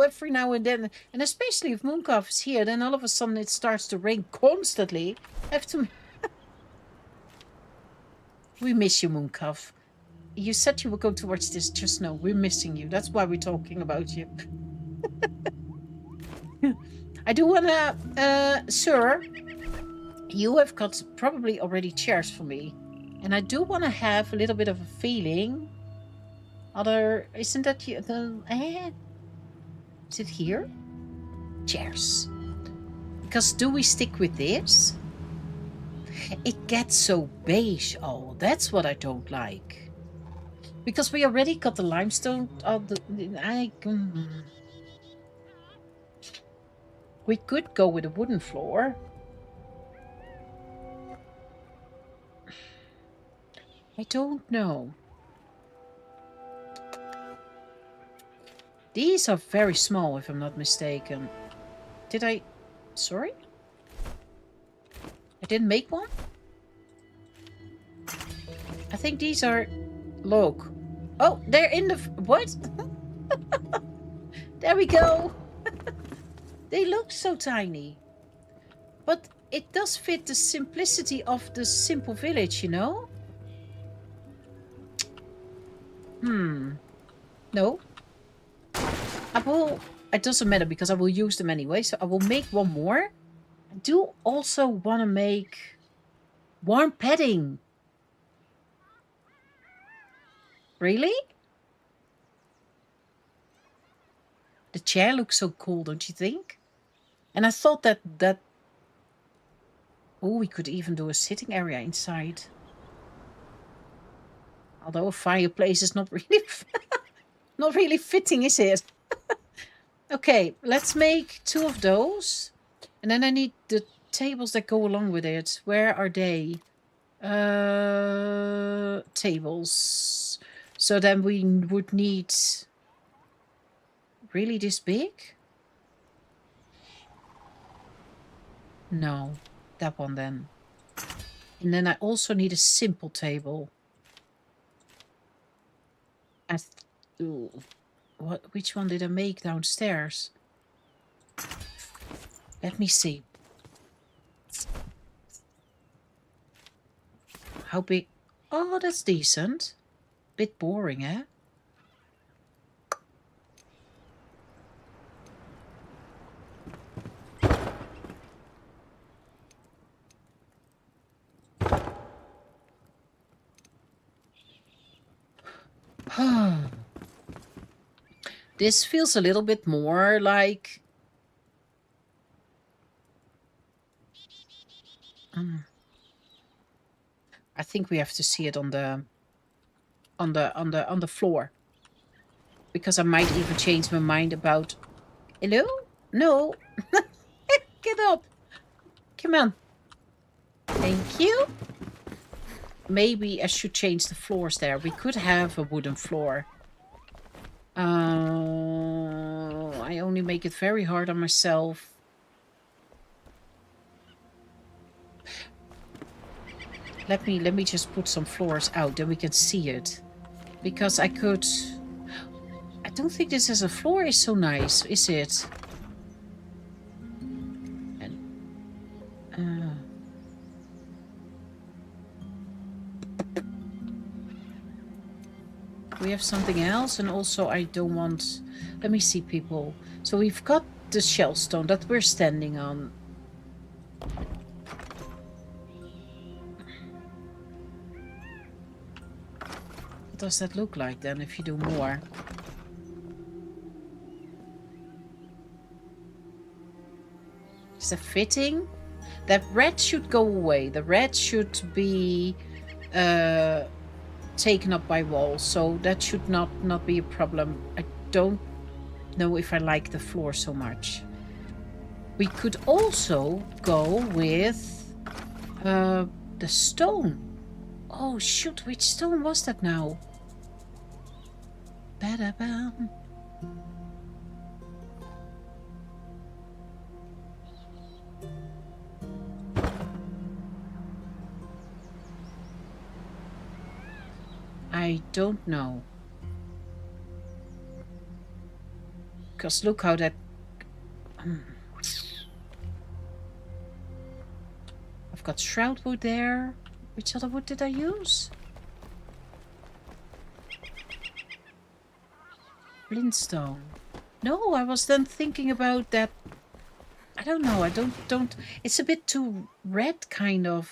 every now and then, and especially if Mooncalf is here, then all of a sudden it starts to rain constantly. I have to... We miss you, Mooncalf. You said you were going to watch this just now. We're missing you. That's why we're talking about you. I do want to... sir, you have got probably already chairs for me. And I do want to have a little bit of a feeling. Isn't that you? Is it here? Chairs. Because do we stick with this? It gets so beige. Oh, that's what I don't like. Because we already got the limestone. We could go with a wooden floor. I don't know. These are very small, if I'm not mistaken. Did I... Sorry? I didn't make one? I think these are... Look. Oh, they're in the... What? There we go. They look so tiny. But it does fit the simplicity of the simple village, you know? No. It doesn't matter because I will use them anyway, so I will make one more. I do also want to make warm padding. Really? The chair looks so cool, don't you think? And I thought that... Oh, we could even do a sitting area inside. Although a fireplace is not really... not really fitting, is it? Okay, let's make 2 of those. And then I need the tables that go along with it. Where are they? Tables. So then we would need... Really this big? No. That one then. And then I also need a simple table. Ooh. Which one did I make downstairs? Let me see. How big? Oh, that's decent. Bit boring, eh? This feels a little bit more like... I think we have to see it on the floor. Because I might even change my mind about... Hello? No. Get up. Come on. Thank you. Maybe I should change the floors there. We could have a wooden floor. I only make it very hard on myself. Let me just put some floors out, then we can see it. Because I could... I don't think this as a floor is so nice, is it? And, we have something else, and also I don't want... Let me see, people. So we've got the shell stone that we're standing on. What does that look like then if you do more? Is that fitting? That red should go away. The red should be taken up by walls, so that should not be a problem. I don't know if I like the floor so much. We could also go with the stone. Oh shoot, which stone was that now? Ba-da-bam. I don't know. Because look how that... I've got shroud wood there. Which other wood did I use? Flintstone. No, I was then thinking about that... I don't know, I don't... It's a bit too red, kind of.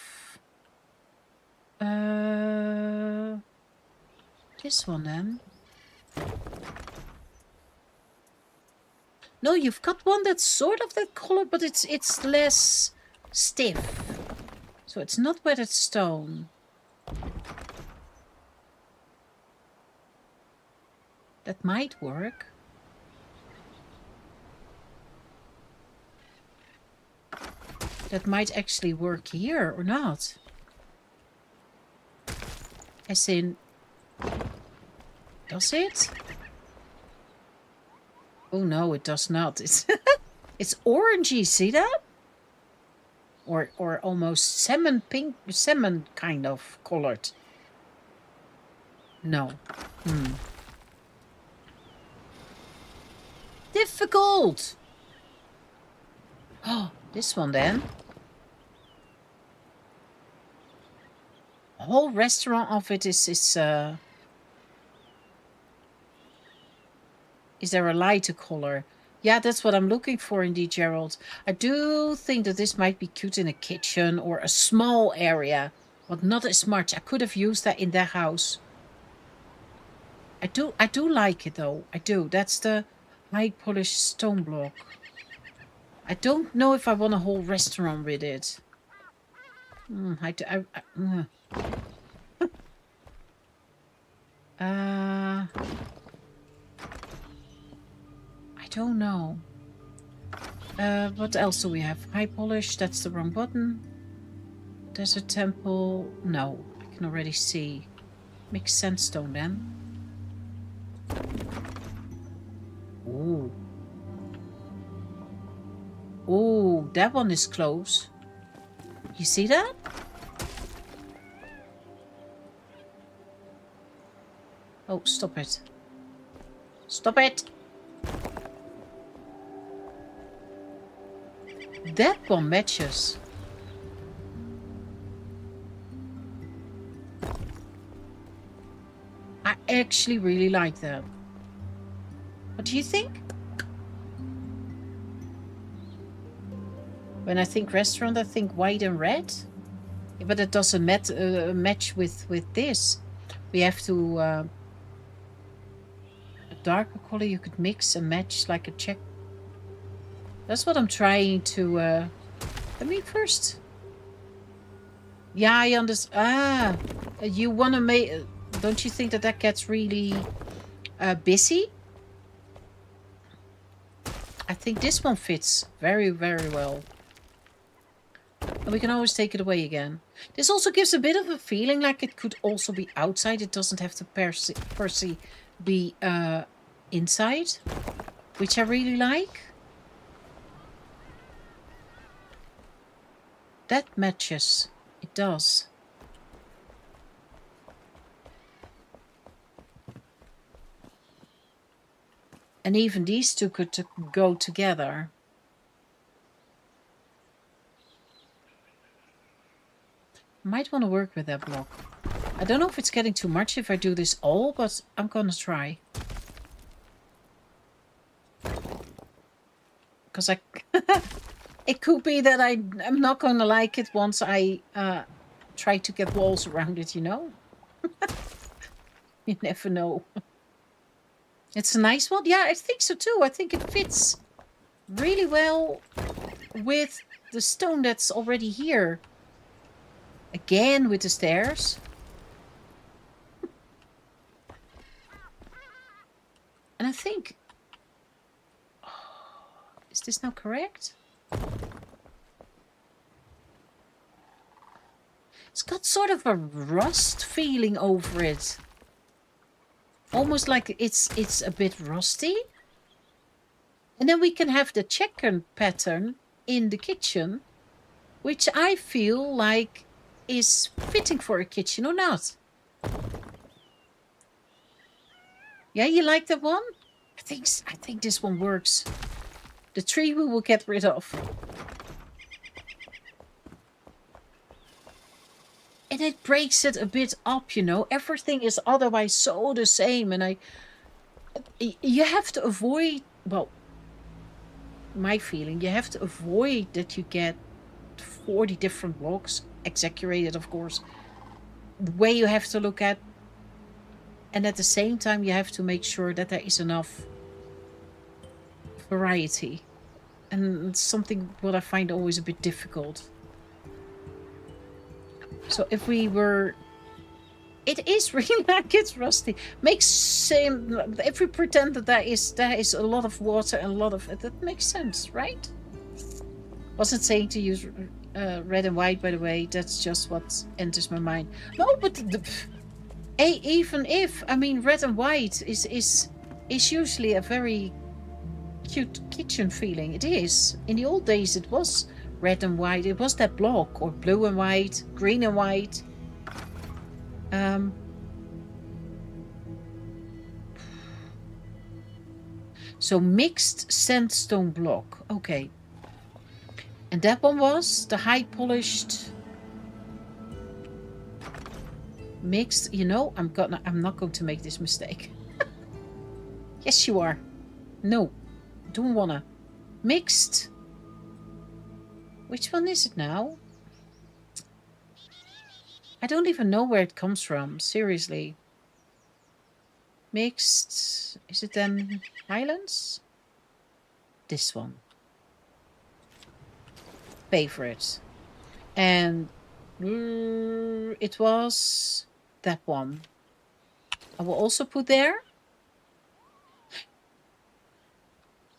This one then. No, you've got one that's sort of that color, but it's less stiff. So it's not weathered stone. That might work. That might actually work here, or not. As in... Does it? Oh no, it does not. It's it's orangey, see that? Or almost salmon pink, salmon kind of colored. No. Difficult. Oh, this one then. The whole restaurant of it is there a lighter color? Yeah, that's what I'm looking for indeed, Gerald. I do think that this might be cute in a kitchen or a small area, but not as much. I could have used that in their house. I do like it though. I do. That's the high polished stone block. I don't know if I want a whole restaurant with it. I don't know. What else do we have? High polish, that's the wrong button. Desert temple, no, I can already see. Mixed sandstone then. Ooh. Ooh, that one is close. You see that? Oh, stop it. Stop it! That one matches. I actually really like that. What do you think? When I think restaurant, I think white and red. Yeah, but it doesn't match with this. We have to... a darker color you could mix and match like a check. That's what I'm trying to... let me first... Yeah, I understand. You want to make... don't you think that that gets really busy? I think this one fits very, very well. And we can always take it away again. This also gives a bit of a feeling like it could also be outside. It doesn't have to per se be inside, which I really like. That matches. It does. And even these two could go together. Might want to work with that block. I don't know if it's getting too much if I do this all, but I'm gonna try. Because it could be that I'm not gonna like it once I try to get walls around it, you know? You never know. It's a nice one. Yeah, I think so too. I think it fits really well with the stone that's already here. Again with the stairs. And I think... oh, is this now correct? It's got sort of a rust feeling over it. Almost like it's a bit rusty. And then we can have the checkered pattern in the kitchen, which I feel like is fitting for a kitchen or not. Yeah, you like that one? I think this one works. The tree we will get rid of. And it breaks it a bit up, you know. Everything is otherwise so the same. And you have to avoid, well, my feeling, you have to avoid that you get 40 different blocks, exaggerated of course, where you have to look at. And at the same time, you have to make sure that there is enough variety. And it's something what I find always a bit difficult. So if we were... it is really like it's rusty. Makes same... if we pretend that there is a lot of water and a lot of... that makes sense, right? Wasn't saying to use red and white, by the way. That's just what enters my mind. No, but... even if... I mean, red and white is usually a very cute kitchen feeling. It is. In the old days, it was... red and white. It was that block. Or blue and white. Green and white. So mixed sandstone block. Okay. And that one was the high polished... mixed... you know, I'm not going to make this mistake. Yes, you are. No. Don't wanna. Mixed... which one is it now? I don't even know where it comes from. Seriously. Mixed... is it then Highlands? This one. Favorite. And... it was... that one. I will also put there.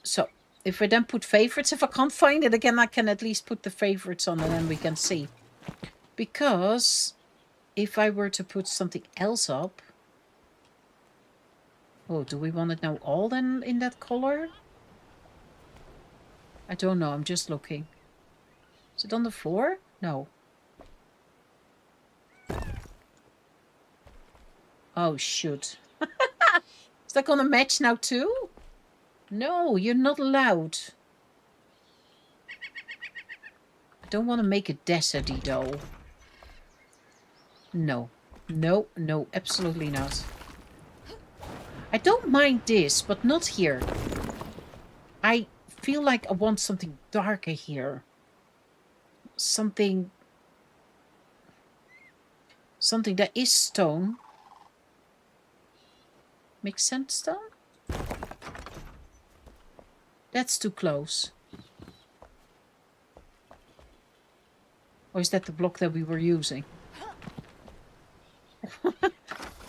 So, If I then put favorites, if I can't find it again, I can at least put the favorites on and then we can see. Because if I were to put something else up... Oh, do we want it now all then in that color? I don't know, I'm just looking. Is it on the floor? No. Oh, shoot. Is that gonna match now too? No, you're not allowed. I don't want to make it deserty though. No. No, no, absolutely not. I don't mind this, but not here. I feel like I want something darker here. Something that is stone. Makes sense, stone? That's too close. Or is that the block that we were using?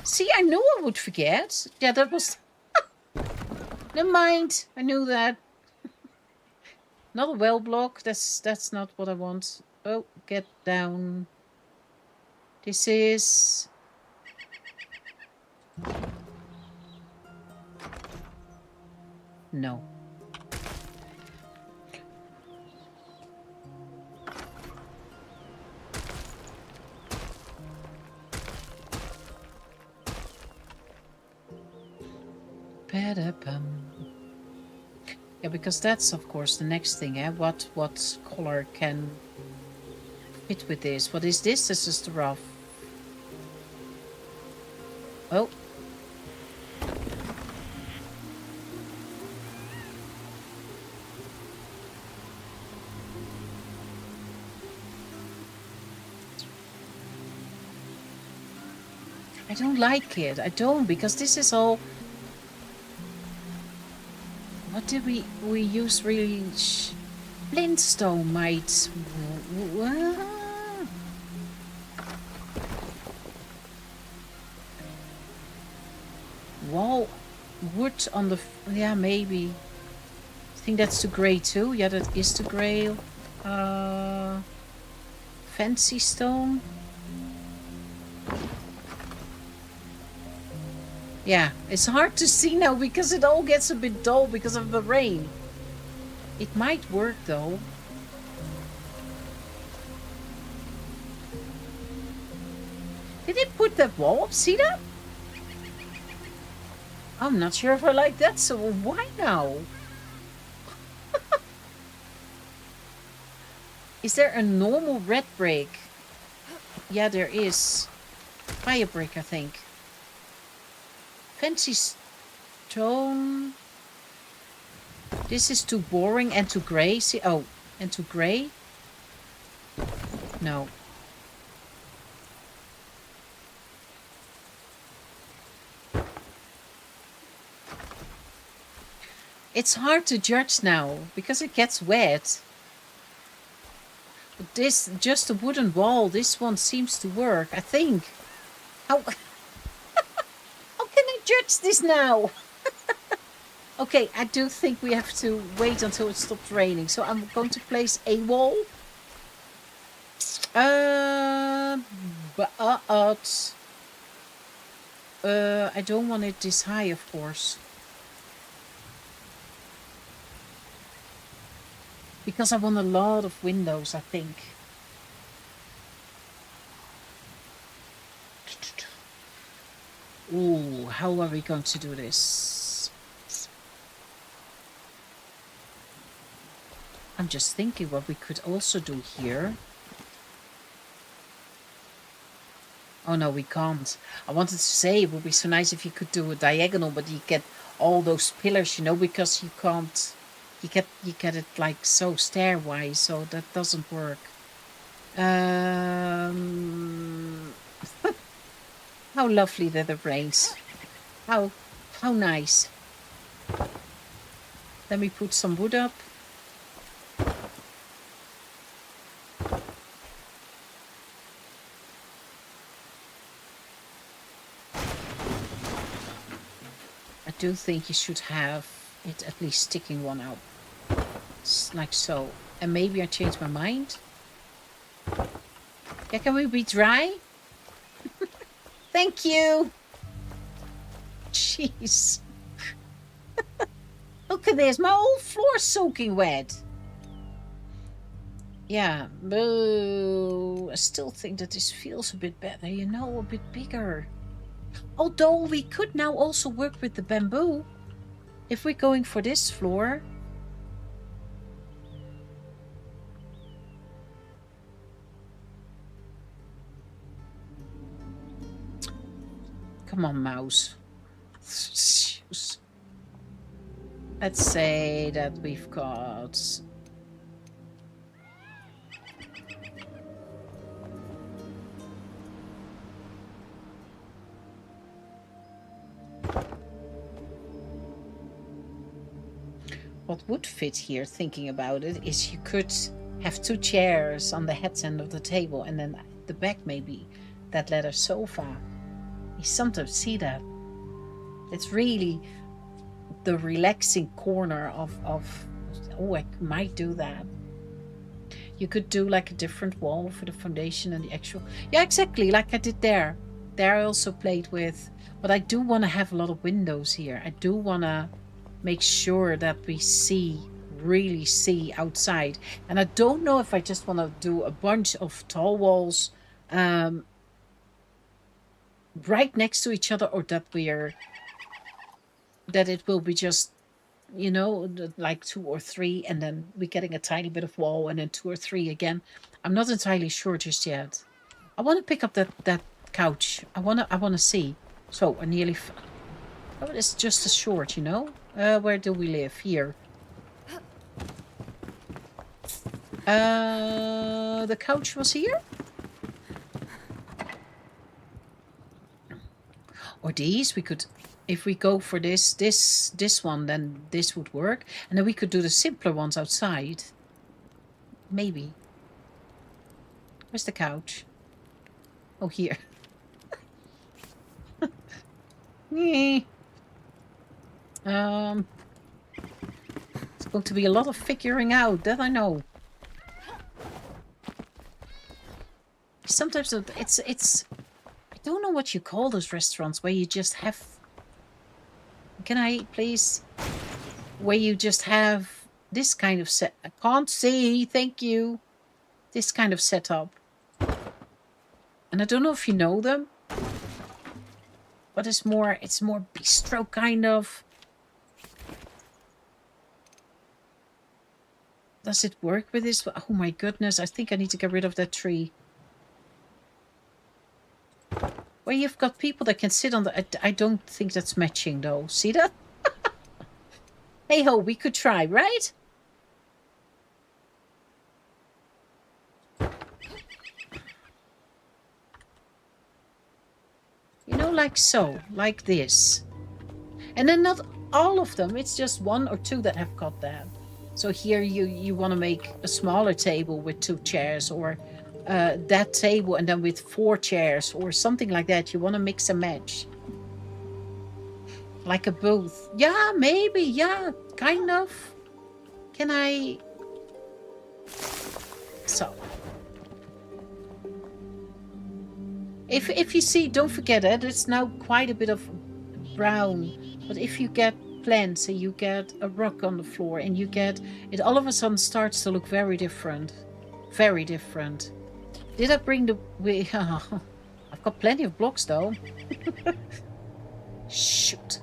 See, I knew I would forget. Yeah, that was... Never mind. I knew that. Not a well block. That's not what I want. Oh, get down. This is... No. Yeah, because that's of course the next thing, eh? What color can fit with this? What is this? This is the rough. Oh. I don't like it. I don't, because this is all... What did we use really? Flintstone might... Wall wood on the... Yeah, maybe. I think that's too grey too. Yeah, that is too grey. Fancy stone. Yeah, it's hard to see now because it all gets a bit dull because of the rain. It might work though. Did it put that wall up? See that? I'm not sure if I like that, so why now? Is there a normal red brick? Yeah, there is. Fire brick, I think. Fancy stone. This is too boring and too grey. See, oh, and too grey. No. It's hard to judge now because it gets wet. But this, just a wooden wall, this one seems to work, I think. How can I judge this now? Okay, I do think we have to wait until it stops raining. So I'm going to place a wall. But I don't want it this high, of course. Because I want a lot of windows, I think. Ooh, how are we going to do this? I'm just thinking what we could also do here. Oh no, we can't. I wanted to say it would be so nice if you could do a diagonal, but you get all those pillars, you know, because you can't... You get it like so stairwise, so that doesn't work. How lovely that it rains. How nice. Let me put some wood up. I do think you should have it at least sticking one out. Like so. And maybe I changed my mind. Yeah, can we be dry? Thank you. Jeez. Look at this. My whole floor's soaking wet. Yeah, boo. I still think that this feels a bit better, you know, a bit bigger. Although we could now also work with the bamboo. If we're going for this floor. Come on, mouse. Let's say that we've got... What would fit here, thinking about it, is you could have 2 chairs on the head end of the table, and then at the back maybe that leather sofa. You sometimes see that. It's really the relaxing corner of oh, I might do that. You could do like a different wall for the foundation and the actual... Yeah, exactly, like I did there. There I also played with... But I do want to have a lot of windows here. I do want to make sure that we really see outside. And I don't know if I just want to do a bunch of tall walls right next to each other, or that it will be just, you know, like 2 or 3, and then we're getting a tiny bit of wall, and then 2 or 3 again. I'm not entirely sure just yet. I want to pick up that couch. I want to see. So I nearly... Oh, it's just a short, you know. Where do we live? Here. The couch was here. Or these, we could, if we go for this one, then this would work. And then we could do the simpler ones outside. Maybe. Where's the couch? Oh, here. It's going to be a lot of figuring out, that I know. Sometimes it's I don't know what you call those restaurants where you just have... Can I please? Where you just have this kind of set... I can't see, thank you. This kind of setup. And I don't know if you know them. But it's more bistro kind of. Does it work with this? Oh my goodness, I think I need to get rid of that tree. Where you've got people that can sit on the... I don't think that's matching though. See that? Hey ho, we could try, right? You know, like so. Like this. And then not all of them. It's just 1 or 2 that have got that. So here you want to make a smaller table with 2 chairs, or that table and then with 4 chairs or something like that. You want to mix and match. Like a booth. Yeah, maybe. Yeah, kind of. Can I... So. If you see, don't forget it. It's now quite a bit of brown. But if you get plants and you get a rock on the floor and you get... It all of a sudden starts to look very different. Very different. Did I bring the... I've got plenty of blocks though. Shoot.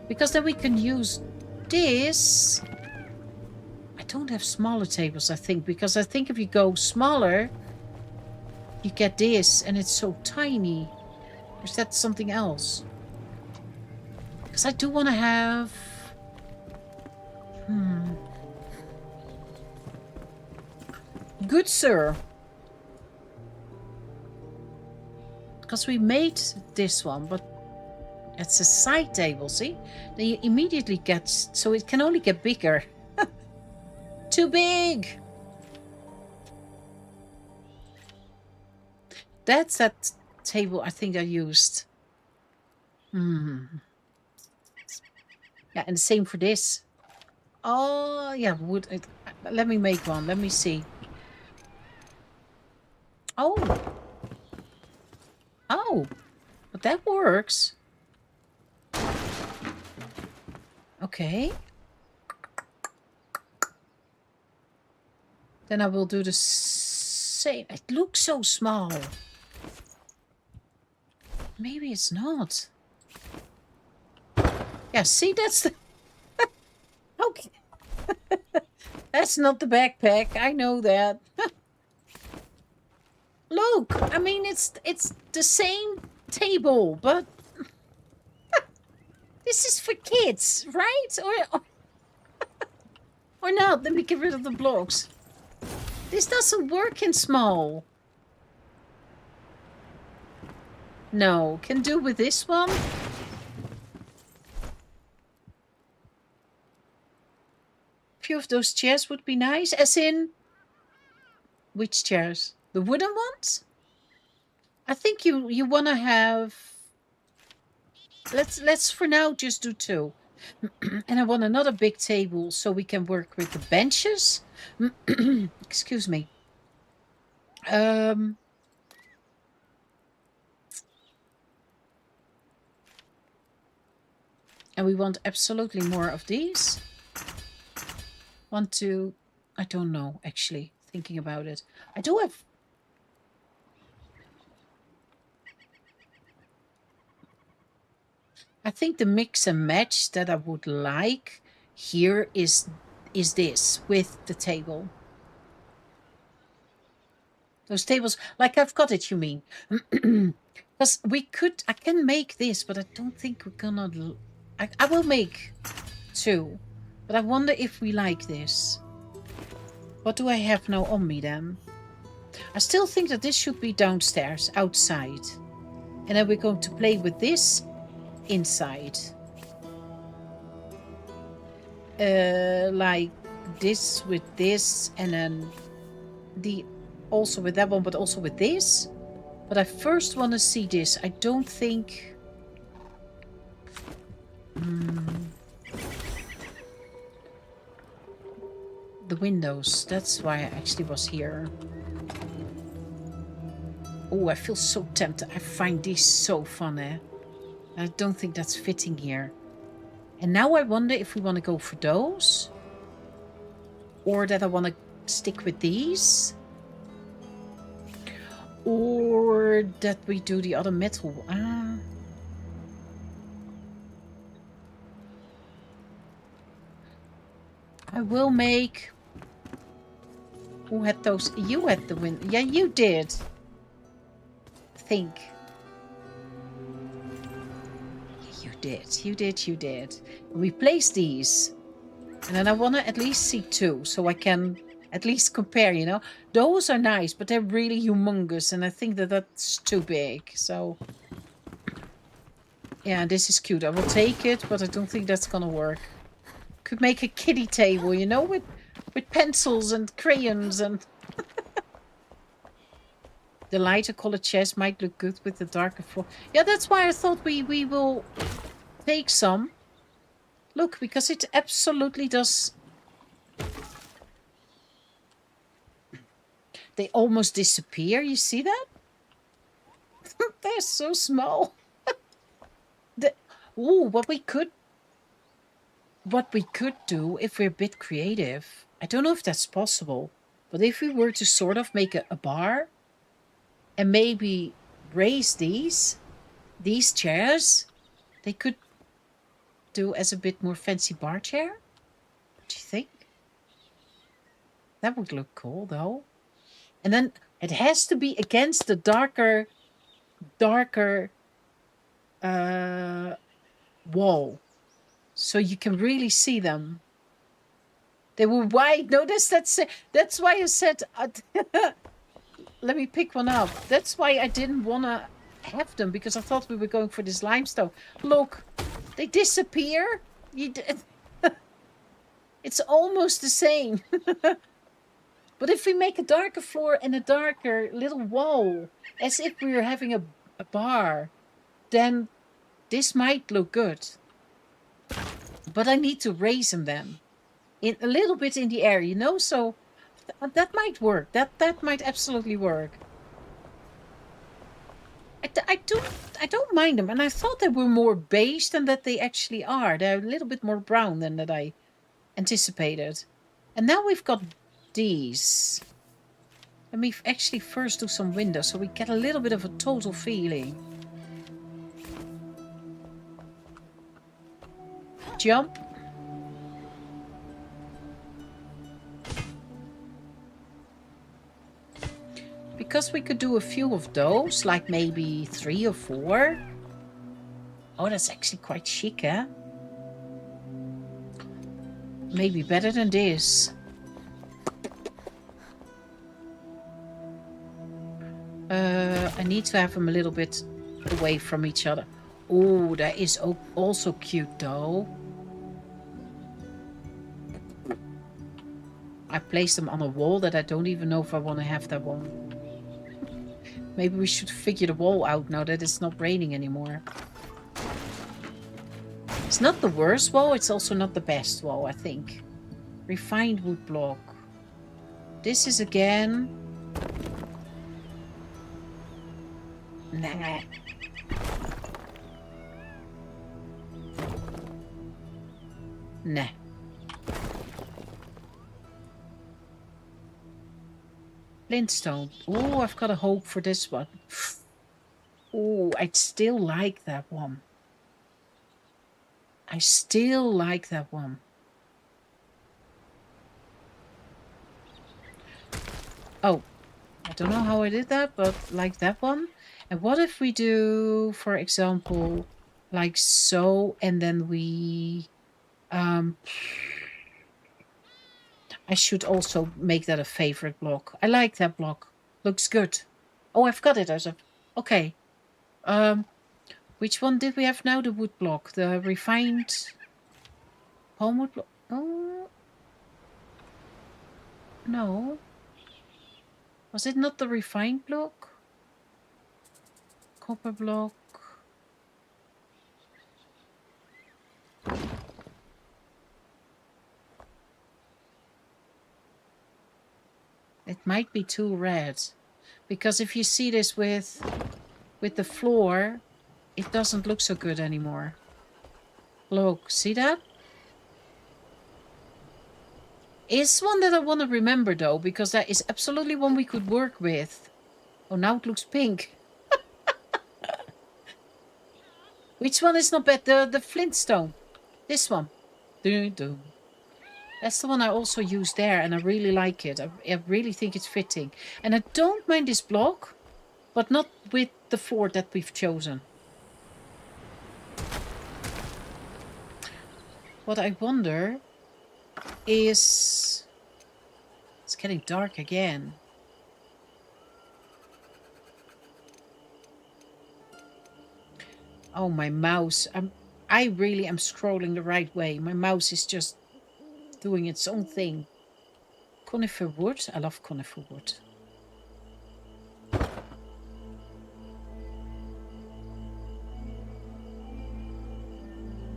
Because then we can use this. I don't have smaller tables, I think. Because I think if you go smaller, you get this. And it's so tiny. Or is that something else? Because I do want to have... Good sir. Because we made this one, but it's a side table, see? Then you immediately get... So it can only get bigger. Too big! That's that table I think I used. Yeah, and the same for this. Oh, yeah, wood. Let me make one. Let me see. Oh. Oh. But that works. Okay. Then I will do the same. It looks so small. Maybe it's not. Yeah, see, that's the... Okay. That's not the backpack. I know that. Look, I mean, it's the same table, but this is for kids, right? Or not? Let me get rid of the blocks. This doesn't work in small. No, can do with this one. A few of those chairs would be nice, as in... Which chairs? The wooden ones? I think you want to have... Let's for now just do 2. And I want another big table so we can work with the benches. Excuse me. And we want absolutely more of these. 1, 2... I don't know, actually, thinking about it. I do have... I think the mix and match that I would like here is this with the table. Those tables, like I've got it, you mean? Because I can make this, but I don't think we're gonna... I will make 2, but I wonder if we like this. What do I have now on me then? I still think that this should be downstairs, outside. And then we're going to play with this inside. Like this with this, and then also with that one, but also with this. But I first want to see this. I don't think... The windows. That's why I actually was here. Oh, I feel so tempted. I find these so funny. I don't think that's fitting here. And now I wonder if we want to go for those. Or that I want to stick with these. Or that we do the other metal. I will make... Who had those? You had the win. Yeah, you did. Think. You did. We place these. And then I want to at least see 2. So I can at least compare, you know. Those are nice, but they're really humongous. And I think that that's too big. So... Yeah, this is cute. I will take it, but I don't think that's going to work. Could make a kiddie table, you know, with pencils and crayons and... The lighter colored chairs might look good with the darker floor. Yeah, that's why I thought we will take some. Look, because it absolutely does... They almost disappear, you see that? They're so small. What we could do if we're a bit creative, I don't know if that's possible, but if we were to sort of make a bar and maybe raise these chairs, they could do as a bit more fancy bar chair. What do you think? That would look cool though. And then it has to be against the darker wall. So you can really see them. They were wide. No, that's why I said... let me pick one up. That's why I didn't want to have them, because I thought we were going for this limestone. Look, they disappear. It's almost the same. But if we make a darker floor and a darker little wall, as if we were having a bar, then this might look good. But I need to raise them then. in a little bit in the air, you know. So that might work. That might absolutely work. I don't mind them, and I thought they were more beige than that they actually are. They're a little bit more brown than that I anticipated. And now we've got these. Let me actually first do some windows so we get a little bit of a total feeling. Jump. Because we could do a few of those, like maybe 3 or 4. Oh, that's actually quite chic, eh? Maybe better than this. I need to have them a little bit away from each other. Oh, that is also cute, though. I placed them on a wall that I don't even know if I want to have that one. Maybe we should figure the wall out now that it's not raining anymore. It's not the worst wall, it's also not the best wall, I think. Refined wood block. This is again... Nah. Nah. Flintstone. Oh, I've got a hope for this one. Oh, I'd still like that one. I still like that one. Oh, I don't know how I did that, but like that one. And what if we do, for example, like so, and then we... I should also make that a favorite block. I like that block. Looks good. Oh, I've got it as a... Okay. Which one did we have now? The wood block. The refined palm wood block. Oh. No. Was it not the refined block? Copper block. It might be too red. Because if you see this with the floor, it doesn't look so good anymore. Look, see that? It's one that I want to remember though, because that is absolutely one we could work with. Oh, now it looks pink. Which one is not bad? The Flintstone. This one. Dun, dun. That's the one I also use there, and I really like it. I really think it's fitting. And I don't mind this block, but not with the 4 that we've chosen. What I wonder is... It's getting dark again. Oh, my mouse. I really am scrolling the right way. My mouse is just doing its own thing. Conifer wood. I love conifer wood.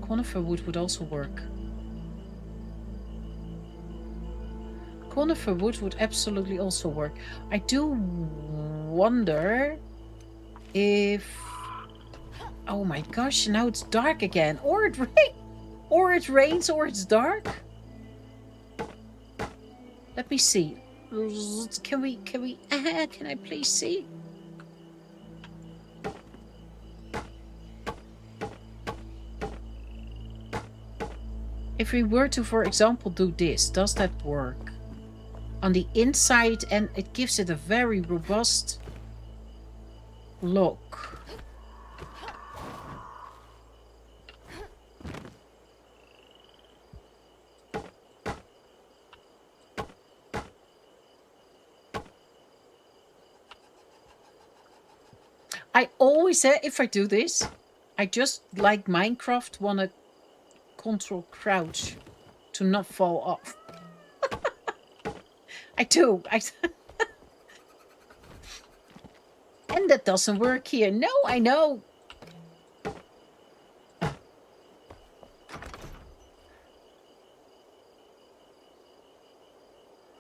Conifer wood would also work. Conifer wood would absolutely also work. I do wonder if... Oh my gosh, now it's dark again. Or it rains or it's dark. Let me see. Can I please see? If we were to, for example, do this, does that work? On the inside, and it gives it a very robust look. I always say, if I do this, I just, like Minecraft, want to control crouch to not fall off. I do. And that doesn't work here. No, I know.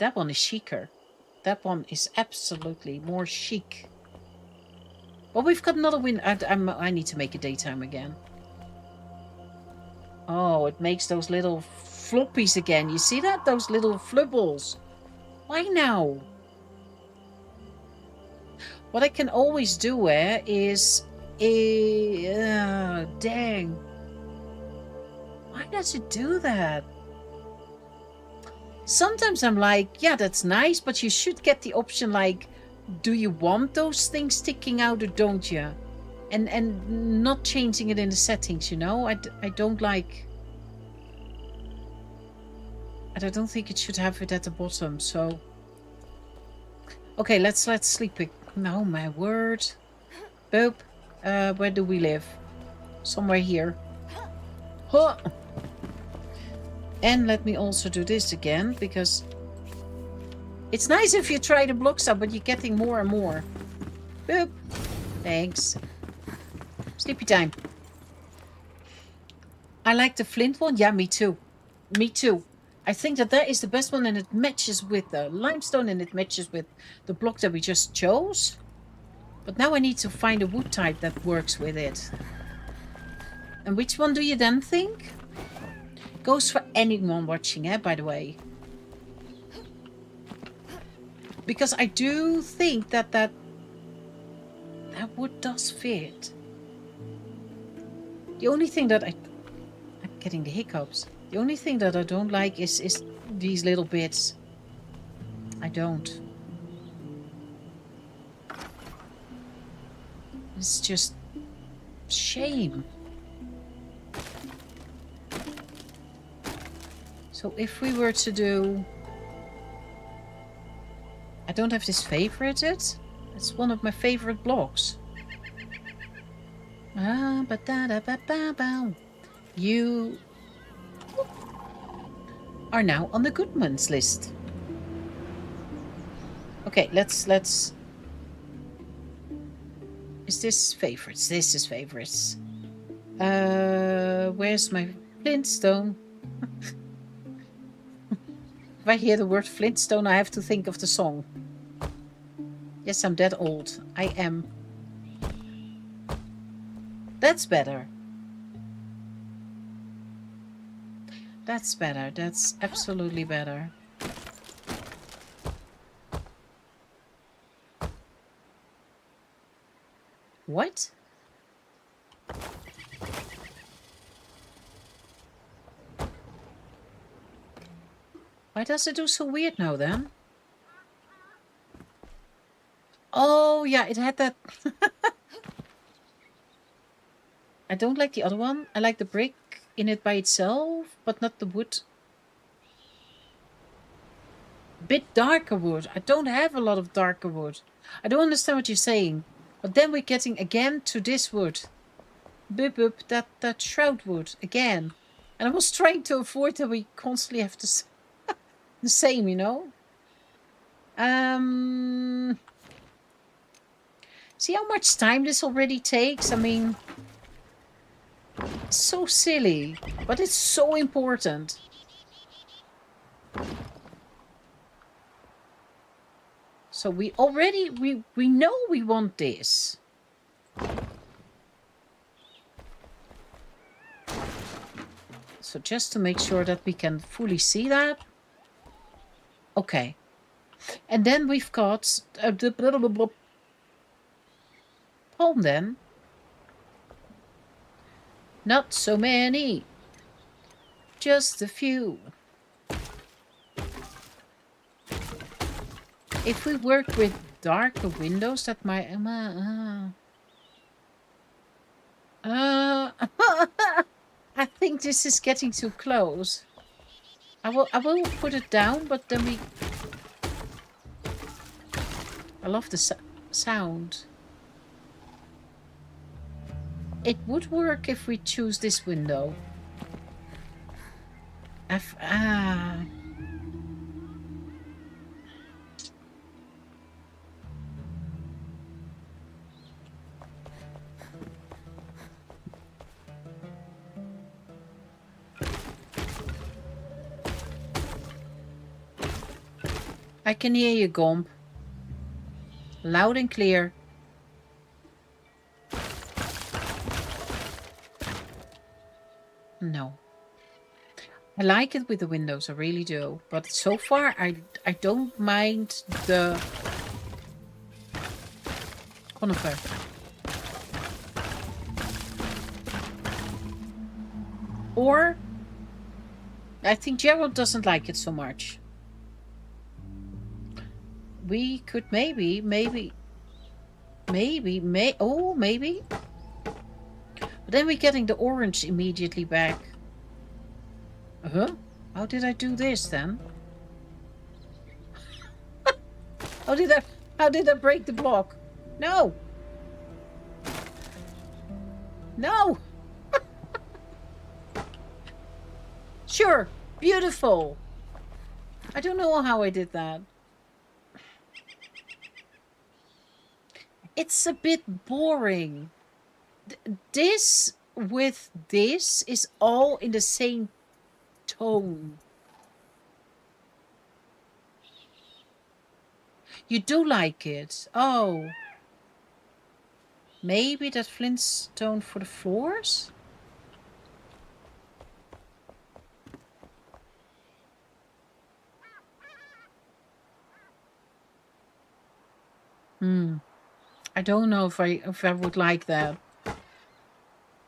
That one is chicer. That one is absolutely more chic. Well, we've got another window. I need to make it daytime again. Oh, it makes those little floppies again. You see that? Those little flubbles. Why now? What I can always do is... dang. Why does it do that? Sometimes I'm like, yeah, that's nice, but you should get the option like, do you want those things sticking out or don't you? And not changing it in the settings, you know? I don't like... And I don't think it should have it at the bottom, so... Okay, let's sleep it. No, my word. Boop. Where do we live? Somewhere here. Huh. And let me also do this again, because... It's nice if you try the blocks up, but you're getting more and more. Boop. Thanks. Sleepy time. I like the flint one. Yeah, me too. Me too. I think that is the best one, and it matches with the limestone, and it matches with the block that we just chose. But now I need to find a wood type that works with it. And which one do you then think? Goes for anyone watching, by the way. Because I do think that wood does fit. The only thing that I'm getting the hiccups. The only thing that I don't like is these little bits. I don't. It's just shame. So if we were to do... I don't have this favorited. It's one of my favorite blocks. You are now on the Goodman's list. Okay, let's... Is this favorites? This is favorites. Where's my flintstone? If I hear the word flintstone, I have to think of the song. Yes, I'm that old. I am. That's better. That's better. That's absolutely better. What? Why does it do so weird now then? Oh, yeah, it had that... I don't like the other one. I like the brick in it by itself, but not the wood. Bit darker wood. I don't have a lot of darker wood. I don't understand what you're saying. But then we're getting again to this wood. Boop, boop, that shroud wood again. And I was trying to avoid that we constantly have to... the same, you know? See how much time this already takes? I mean... It's so silly. But it's so important. So we already... We know we want this. So just to make sure that we can fully see that. Okay. And then we've got the palm then. Not so many. Just a few. If we work with darker windows, that might... I think this is getting too close. I will put it down, but then we... I love the sound. It would work if we choose this window. I can hear you, Gomp. Loud and clear. No. I like it with the windows, I really do. But so far, I don't mind the conifer. Or, I think Gerald doesn't like it so much. We could maybe. Oh, maybe. But then we're getting the orange immediately back. Huh? How did I do this then? How did I break the block? No! No! Sure, beautiful. I don't know how I did that. It's a bit boring. This with this is all in the same tone. You do like it? Oh. Maybe that flintstone for the floors? I don't know if I would like that.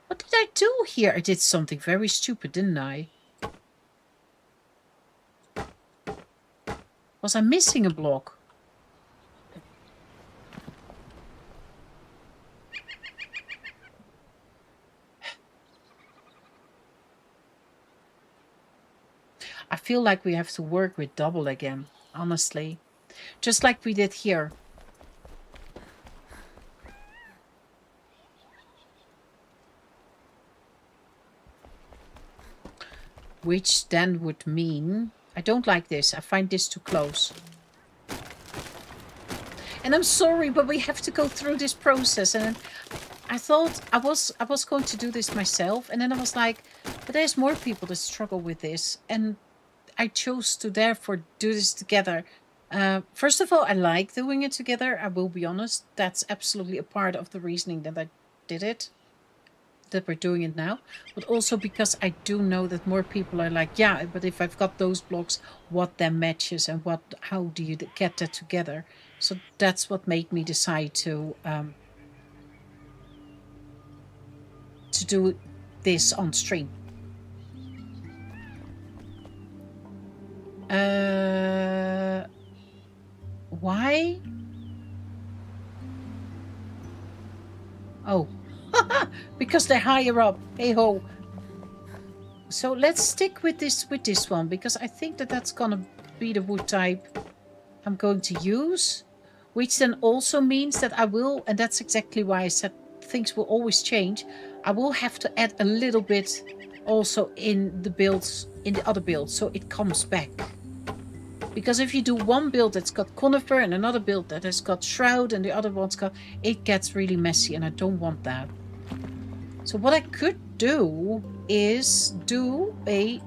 What did I do here? I did something very stupid, didn't I? Was I missing a block? I feel like we have to work with double again, honestly. Just like we did here. Which then would mean... I don't like this. I find this too close. And I'm sorry, but we have to go through this process. And I thought I was going to do this myself. And then I was like, but there's more people that struggle with this. And I chose to therefore do this together. First of all, I like doing it together. I will be honest. That's absolutely a part of the reasoning that I did it. That we're doing it now, but also because I do know that more people are like, yeah, but if I've got those blocks, what then matches and how do you get that together? So that's what made me decide to do this on stream. Why? Oh. Because they're higher up. Hey ho. So let's stick with this one, because I think that's gonna be the wood type I'm going to use, which then also means that I will, and that's exactly why I said things will always change. I will have to add a little bit also in the builds, in the other builds, so it comes back. Because if you do one build that's got conifer and another build that has got shroud and the other one's got, it gets really messy, and I don't want that. So what I could do is do a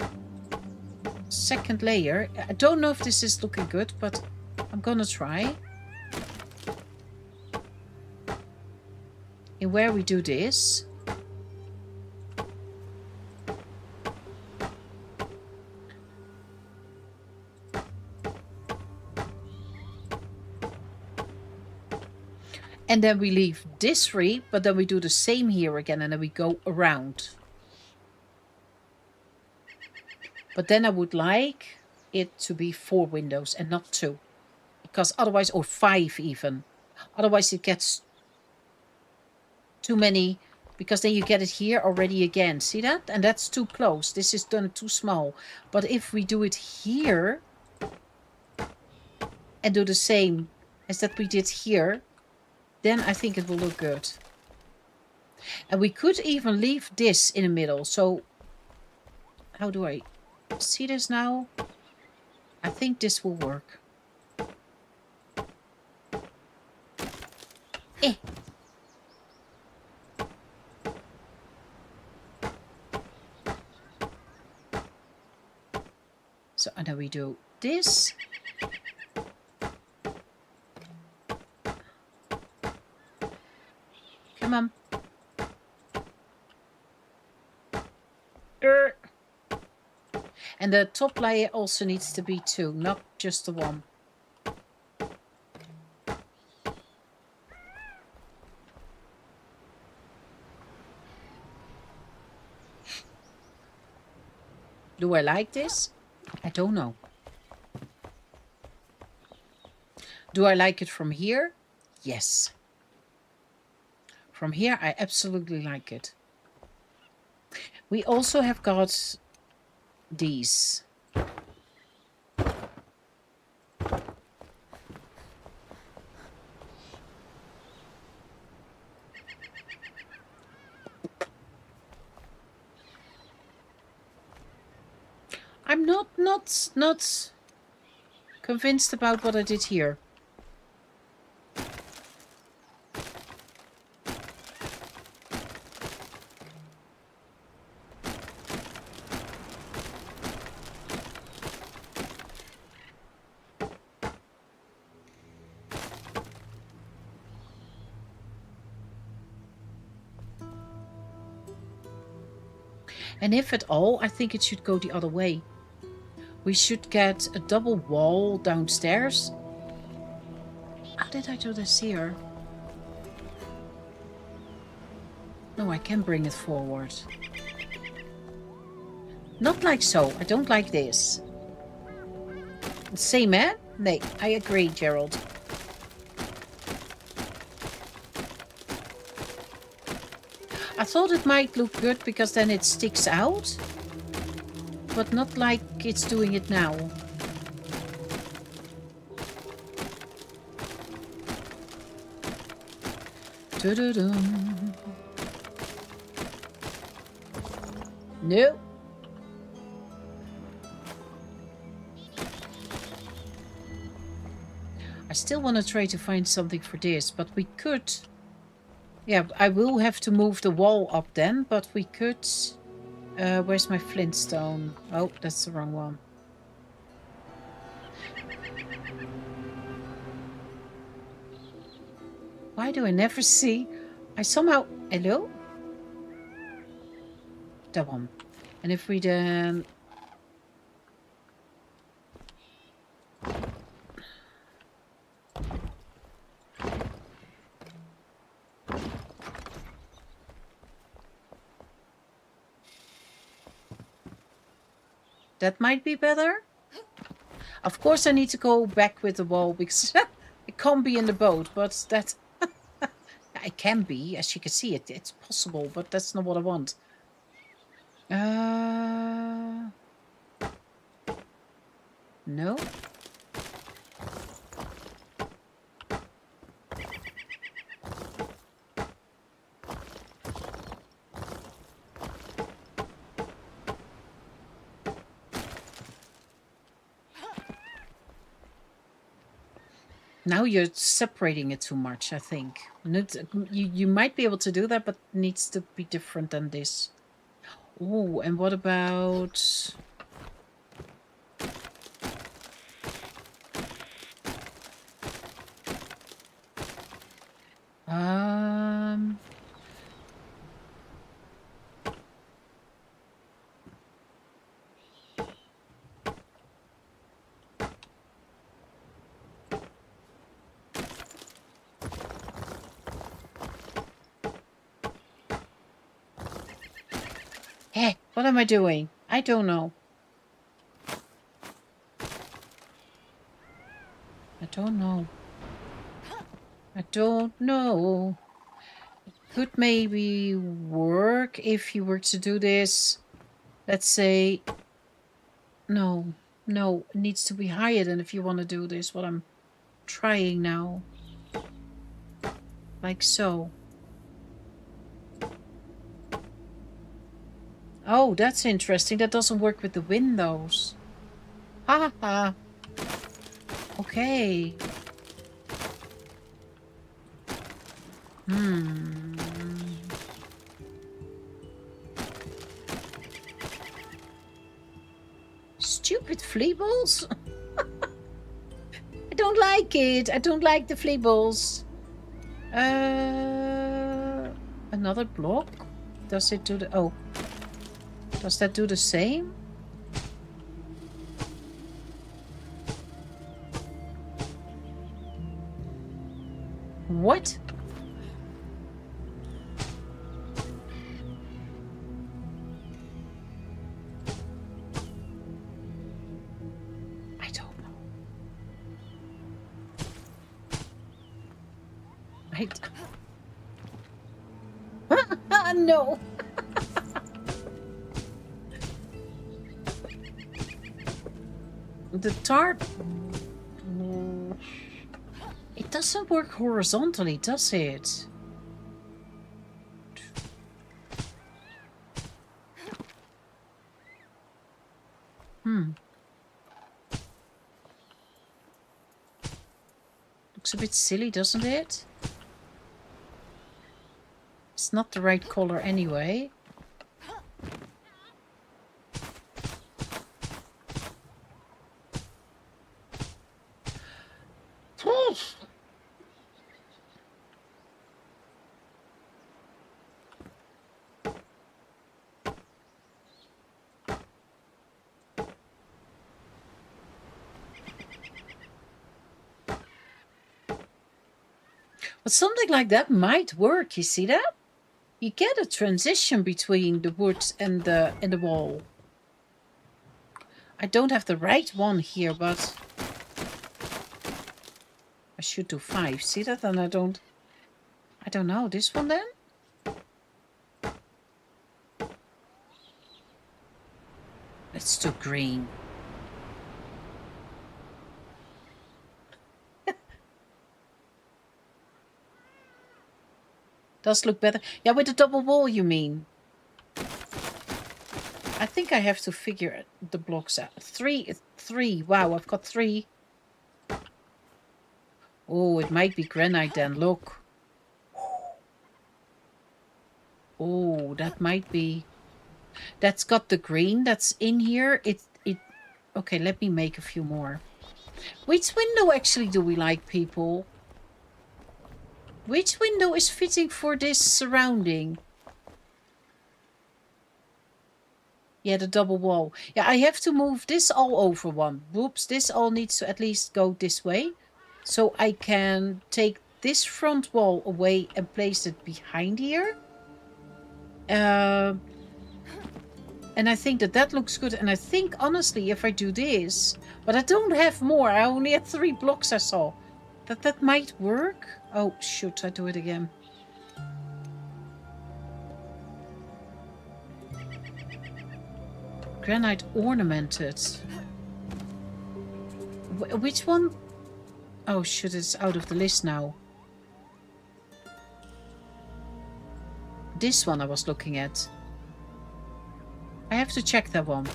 second layer. I don't know if this is looking good, but I'm gonna try. And where we do this, and then we leave this free, but then we do the same here again, and then we go around. But then I would like it to be 4 windows and not 2. Because otherwise, or 5 even. Otherwise it gets too many, because then you get it here already again. See that? And that's too close. This is done too small. But if we do it here and do the same as that we did here, then I think it will look good. And we could even leave this in the middle. So how do I see this now? I think this will work. So, and then we do this. And the top layer also needs to be 2, not just the 1. Do I like this? I don't know. Do I like it from here? Yes. From here, I absolutely like it. We also have got these. I'm not convinced about what I did here. And if at all, I think it should go the other way. We should get a double wall downstairs. How did I do this here? No, I can bring it forward. Not like so. I don't like this. Same, eh? Nee, I agree, Gerald. I thought it might look good because then it sticks out. But not like it's doing it now. No. I still want to try to find something for this, but we could... Yeah, I will have to move the wall up then, but we could... where's my flintstone? Oh, that's the wrong one. Why do I never see? I somehow... Hello? That one. And if we then... That might be better. Of course I need to go back with the wall because it can't be in the boat, but that... It can be, as you can see it. It's possible, but that's not what I want. No. Now you're separating it too much, I think. You might be able to do that, but it needs to be different than this. Oh, and what about... Hey, what am I doing? I don't know. I don't know. I don't know. It could maybe work if you were to do this. Let's say... No, it needs to be higher than if you want to do this, what I'm trying now. Like so. Oh, that's interesting. That doesn't work with the windows. Ha ha. Okay. Stupid flea balls? I don't like it. I don't like the flea balls. Another block? Does it do the... Oh. Does that do the same? What? I don't know. No. The tarp. It doesn't work horizontally, does it? Looks a bit silly, doesn't it? It's not the right color anyway. But something like that might work, you see that? You get a transition between the wood and the wall. I don't have the right one here, but I should do 5. See that? And I don't know. This one then? Let's do green. Does look better. Yeah, with the double wall, you mean? I think I have to figure the blocks out. 3. Wow, I've got 3. Oh, it might be granite then. Look. Oh, that might be. That's got the green that's in here. Okay, let me make a few more. Which window actually do we like, people? Which window is fitting for this surrounding? Yeah, the double wall. Yeah, I have to move this all over one. Whoops, this all needs to at least go this way. So I can take this front wall away and place it behind here. And I think that looks good. And I think, honestly, if I do this... But I don't have more. I only had 3 blocks I saw. That might work. Oh, shoot, I do it again. Granite ornamented. Which one? Oh, shoot, it's out of the list now. This one I was looking at. I have to check that one.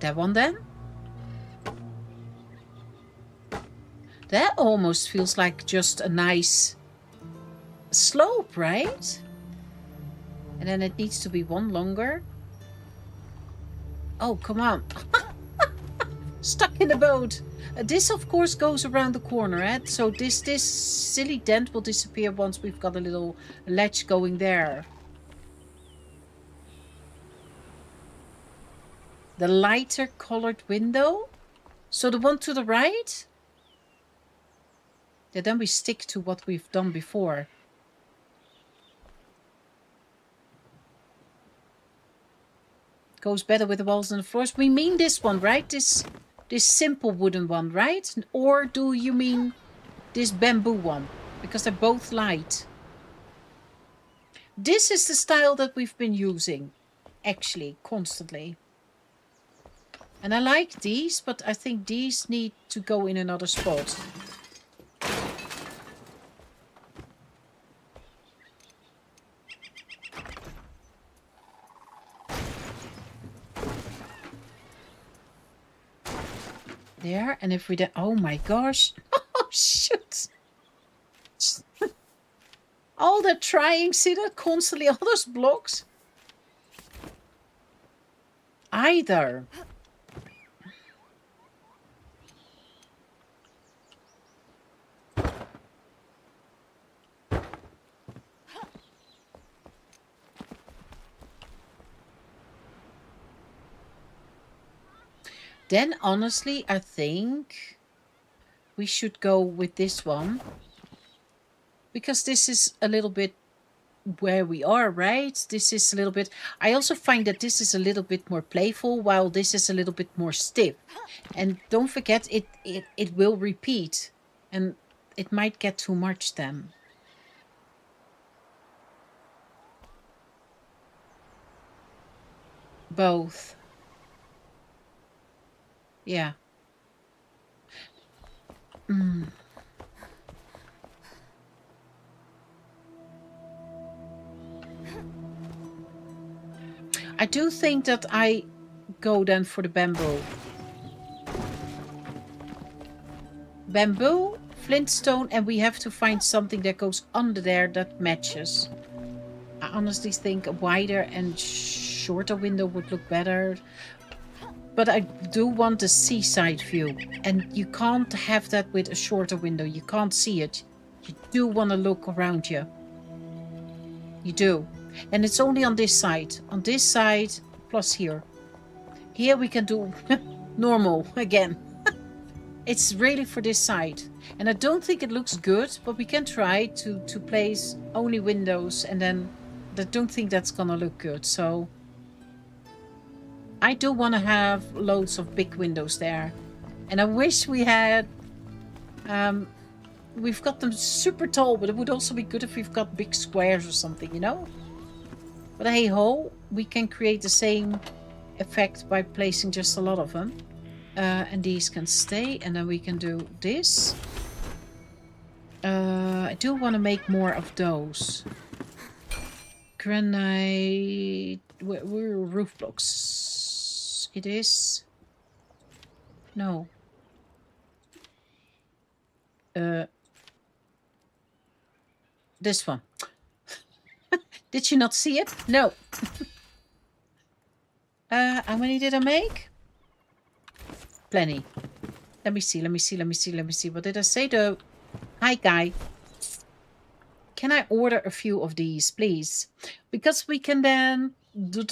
That one then? That almost feels like just a nice slope, right? And then it needs to be one longer. Oh, come on. Stuck in the boat. This, of course, goes around the corner, right? So this silly dent will disappear once we've got a little ledge going there. The lighter colored window. So the one to the right? Yeah, then we stick to what we've done before. Goes better with the walls and the floors. We mean this one, right? This simple wooden one, right? Or do you mean this bamboo one? Because they're both light. This is the style that we've been using, actually, constantly. And I like these, but I think these need to go in another spot. There, and if we then... Oh my gosh. Oh, shoot. All that trying, see that constantly, all those blocks. Then honestly, I think we should go with this one. Because this is a little bit where we are, right? This is a little bit... I also find that this is a little bit more playful, while this is a little bit more stiff. And don't forget, it will repeat. And it might get too much then. Both. Yeah. I do think that I go then for the bamboo. Bamboo, flintstone, and we have to find something that goes under there that matches. I honestly think a wider and shorter window would look better. But I do want a seaside view. And you can't have that with a shorter window. You can't see it. You do want to look around you. You do. And it's only on this side. On this side, plus here. Here we can do normal again. It's really for this side. And I don't think it looks good, but we can try to place only windows, and then I don't think that's gonna look good. So I do want to have loads of big windows there. And I wish we had... we've got them super tall, but it would also be good if we've got big squares or something, you know? But hey ho, we can create the same effect by placing just a lot of them. And these can stay, and then we can do this. I do want to make more of those. Granite... We're roof blocks. It is... No. This one. Did you not see it? No. How many did I make? Plenty. Let me see. What did I say though? Hi, guy. Can I order a few of these, please? Because we can then... We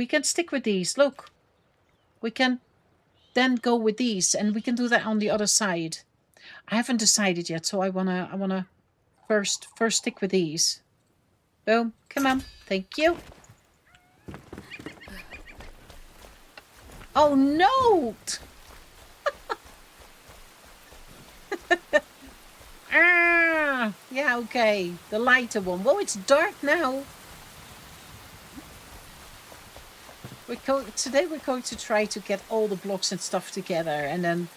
can stick with these. Look. We can then go with these, and we can do that on the other side. I haven't decided yet, so I wanna first stick with these. Boom. Come on. Thank you. Oh no! Ah, yeah, okay. The lighter one. Well, it's dark now. Today we're going to try to get all the blocks and stuff together, and then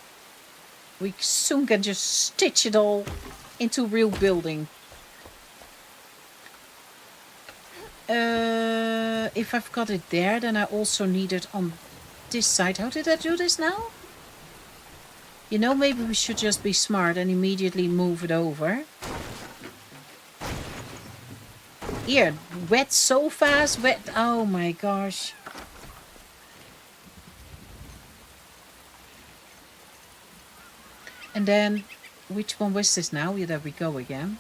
we soon can just stitch it all into real building. If I've got it there, then I also need it on this side. How did I do this now? You know, maybe we should just be smart and immediately move it over. Here, wet so fast, wet. Oh my gosh. And then, which one was this now? Yeah, there we go again.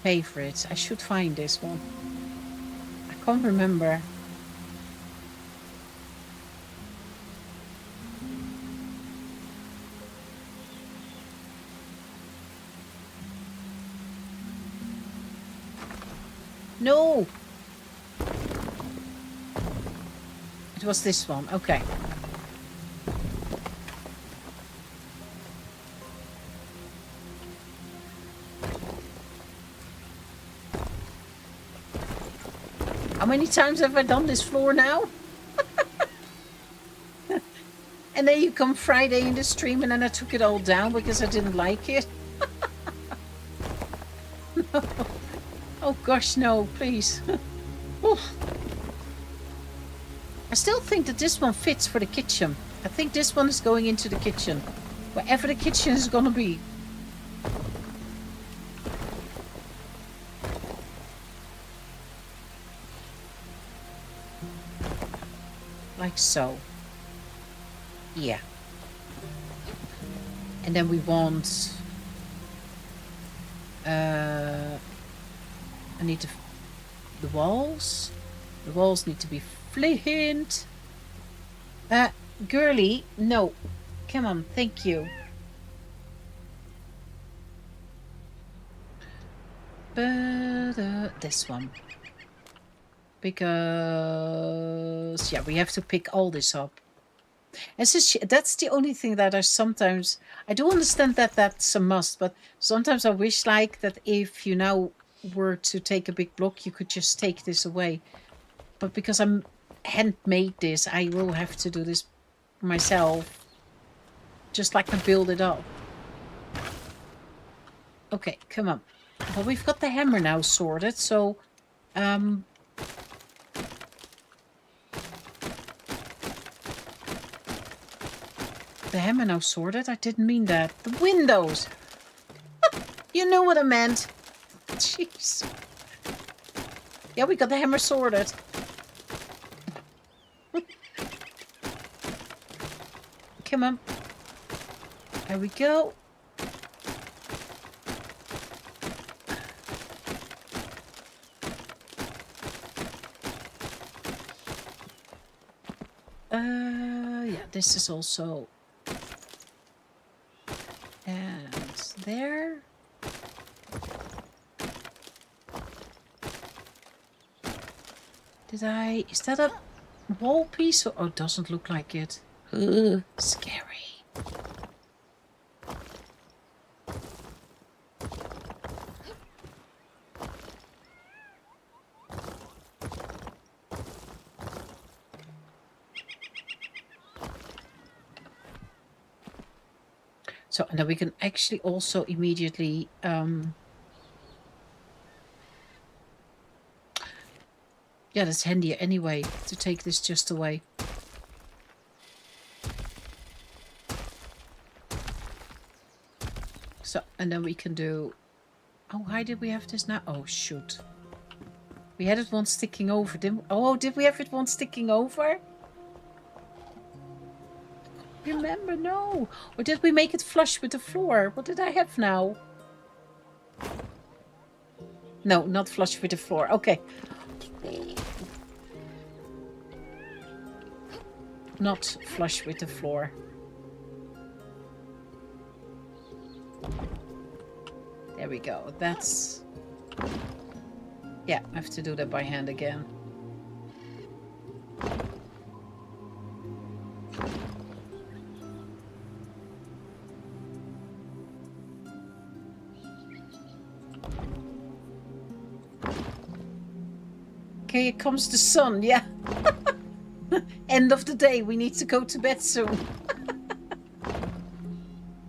Favorites. I should find this one. I can't remember. No! It was this one. Okay. How many times have I done this floor now? And then you come Friday in the stream, and then I took it all down because I didn't like it. No. Oh gosh, no, please. I still think that this one fits for the kitchen. I think this one is going into the kitchen. Wherever the kitchen is gonna be. Like so. Yeah. And then we want... I need to... The walls? The walls need to be flint. Girly, no. Come on, thank you. But this one. Because, yeah, we have to pick all this up. And so that's the only thing that I sometimes... I do understand that that's a must, but sometimes I wish like that if you now were to take a big block, you could just take this away. But because I'm handmade this, I will have to do this myself. Just like I build it up. Okay, come on. Well, we've got the hammer now sorted, so... the hammer now sorted? I didn't mean that. The windows! You know what I meant. Jeez. Yeah, we got the hammer sorted. Come on. There we go. Yeah, this is also... And there. Did I... Is that a wall piece? Oh, it doesn't look like it. Ugh, scary. So, and then we can actually also immediately... yeah, that's handier anyway, to take this just away. So, and then we can do... Oh, why did we have this now? Oh, shoot. We had it once sticking over, didn't we? Oh, did we have it once sticking over? Remember, no. Or did we make it flush with the floor? What did I have now? No, not flush with the floor. Okay. Not flush with the floor. There we go. That's... Yeah, I have to do that by hand again. Okay, here comes the sun, yeah. End of the day, we need to go to bed soon.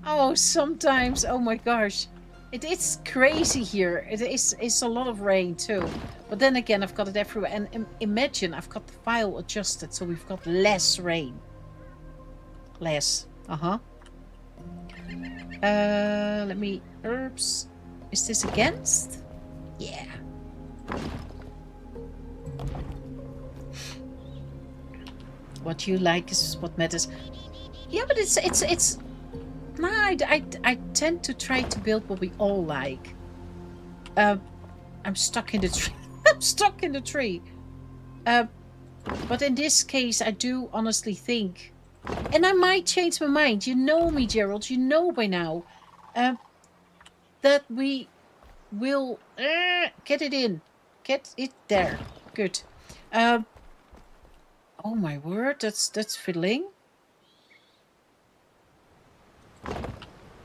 Oh, sometimes, oh my gosh. It's crazy here. It's a lot of rain too. But then again, I've got it everywhere. And imagine, I've got the file adjusted, so we've got less rain. Less. Uh-huh. Let me... Herbs. Is this against? Yeah. What you like is what matters. Yeah, but it's... No, I tend to try to build what we all like. I'm stuck in the tree. I'm stuck in the tree. But in this case, I do honestly think... And I might change my mind. You know me, Gerald. You know by now. That we will... get it in. Get it there. Good. Oh my word, that's fiddling.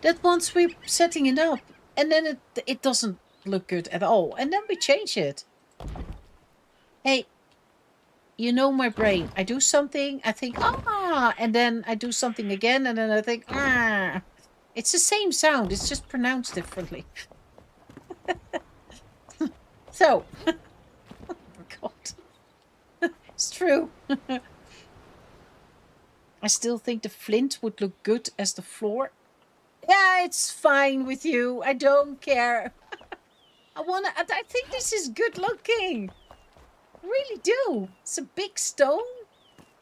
That once we're setting it up, and then it doesn't look good at all, and then we change it. Hey, you know my brain. I do something, I think, ah, and then I do something again, and then I think, ah. It's the same sound, it's just pronounced differently. So, oh God. It's true. I still think the flint would look good as the floor. Yeah, it's fine with you. I don't care. I think this is good looking. I really do. It's a big stone.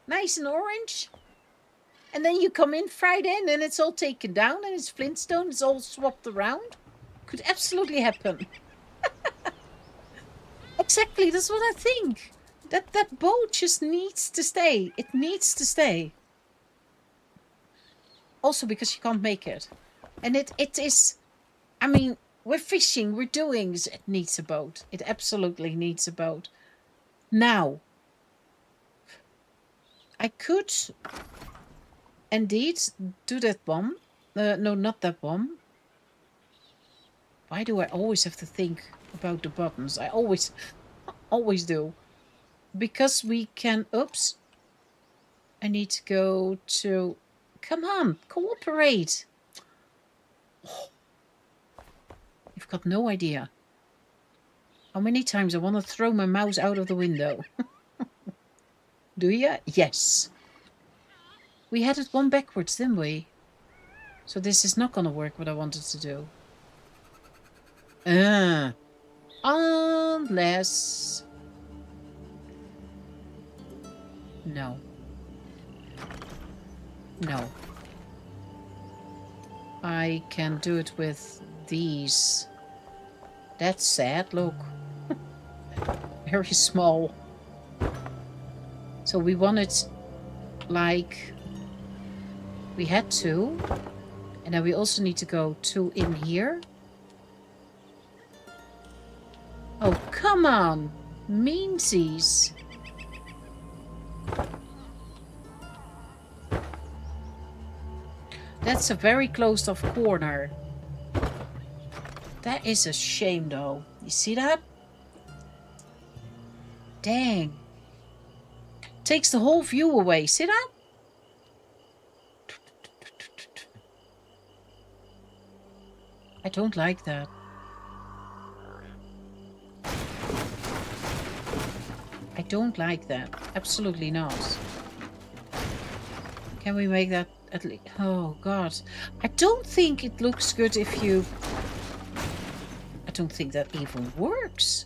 Nice and orange. And then you come in Friday and then it's all taken down and it's flintstone. It's all swapped around. Could absolutely happen. Exactly, that's what I think. That boat just needs to stay. It needs to stay. Also because you can't make it. And it is, I mean, we're fishing, we're doing, it needs a boat. It absolutely needs a boat. Now, I could indeed do that bomb. No, not that bomb. Why do I always have to think about the buttons? I always do. Because we can, oops. I need to go to, come on, cooperate. Oh, you've got no idea how many times I want to throw my mouse out of the window. Do you? Yes. We had it one backwards, didn't we? So this is not going to work what I wanted to do. Unless... No. No. I can do it with these. That's sad, look. Very small. So we want it like... We had two. And then we also need to go two in here. Oh, come on. Meansies. That's a very closed off corner. That is a shame though. You see that? Dang. Takes the whole view away. See that? I don't like that. I don't like that. Absolutely not. Can we make that at least? Oh god. I don't think it looks good if you... I don't think that even works.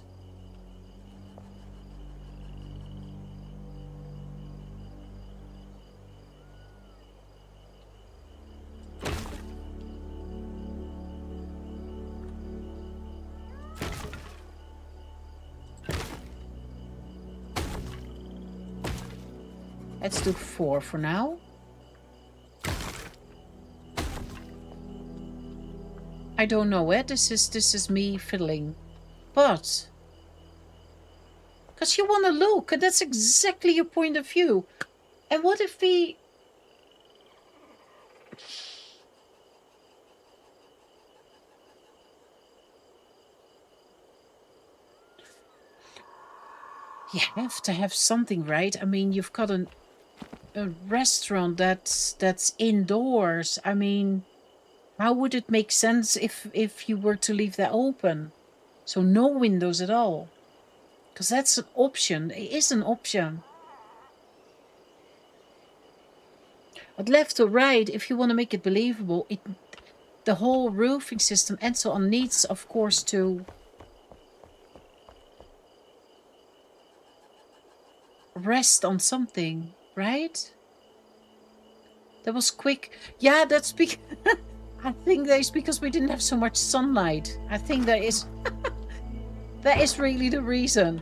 Let's do 4 for now. I don't know where this is me fiddling. But because you want to look, and that's exactly your point of view. And what if we... You have to have something, right? I mean, you've got a restaurant that's indoors. I mean, how would it make sense if you were to leave that open? So no windows at all. Because that's an option. It is an option. But left or right, if you want to make it believable, the whole roofing system and so on needs, of course, to rest on something, right? That was quick. Yeah, that's because... I think that is because we didn't have so much sunlight. I think that is... that is really the reason.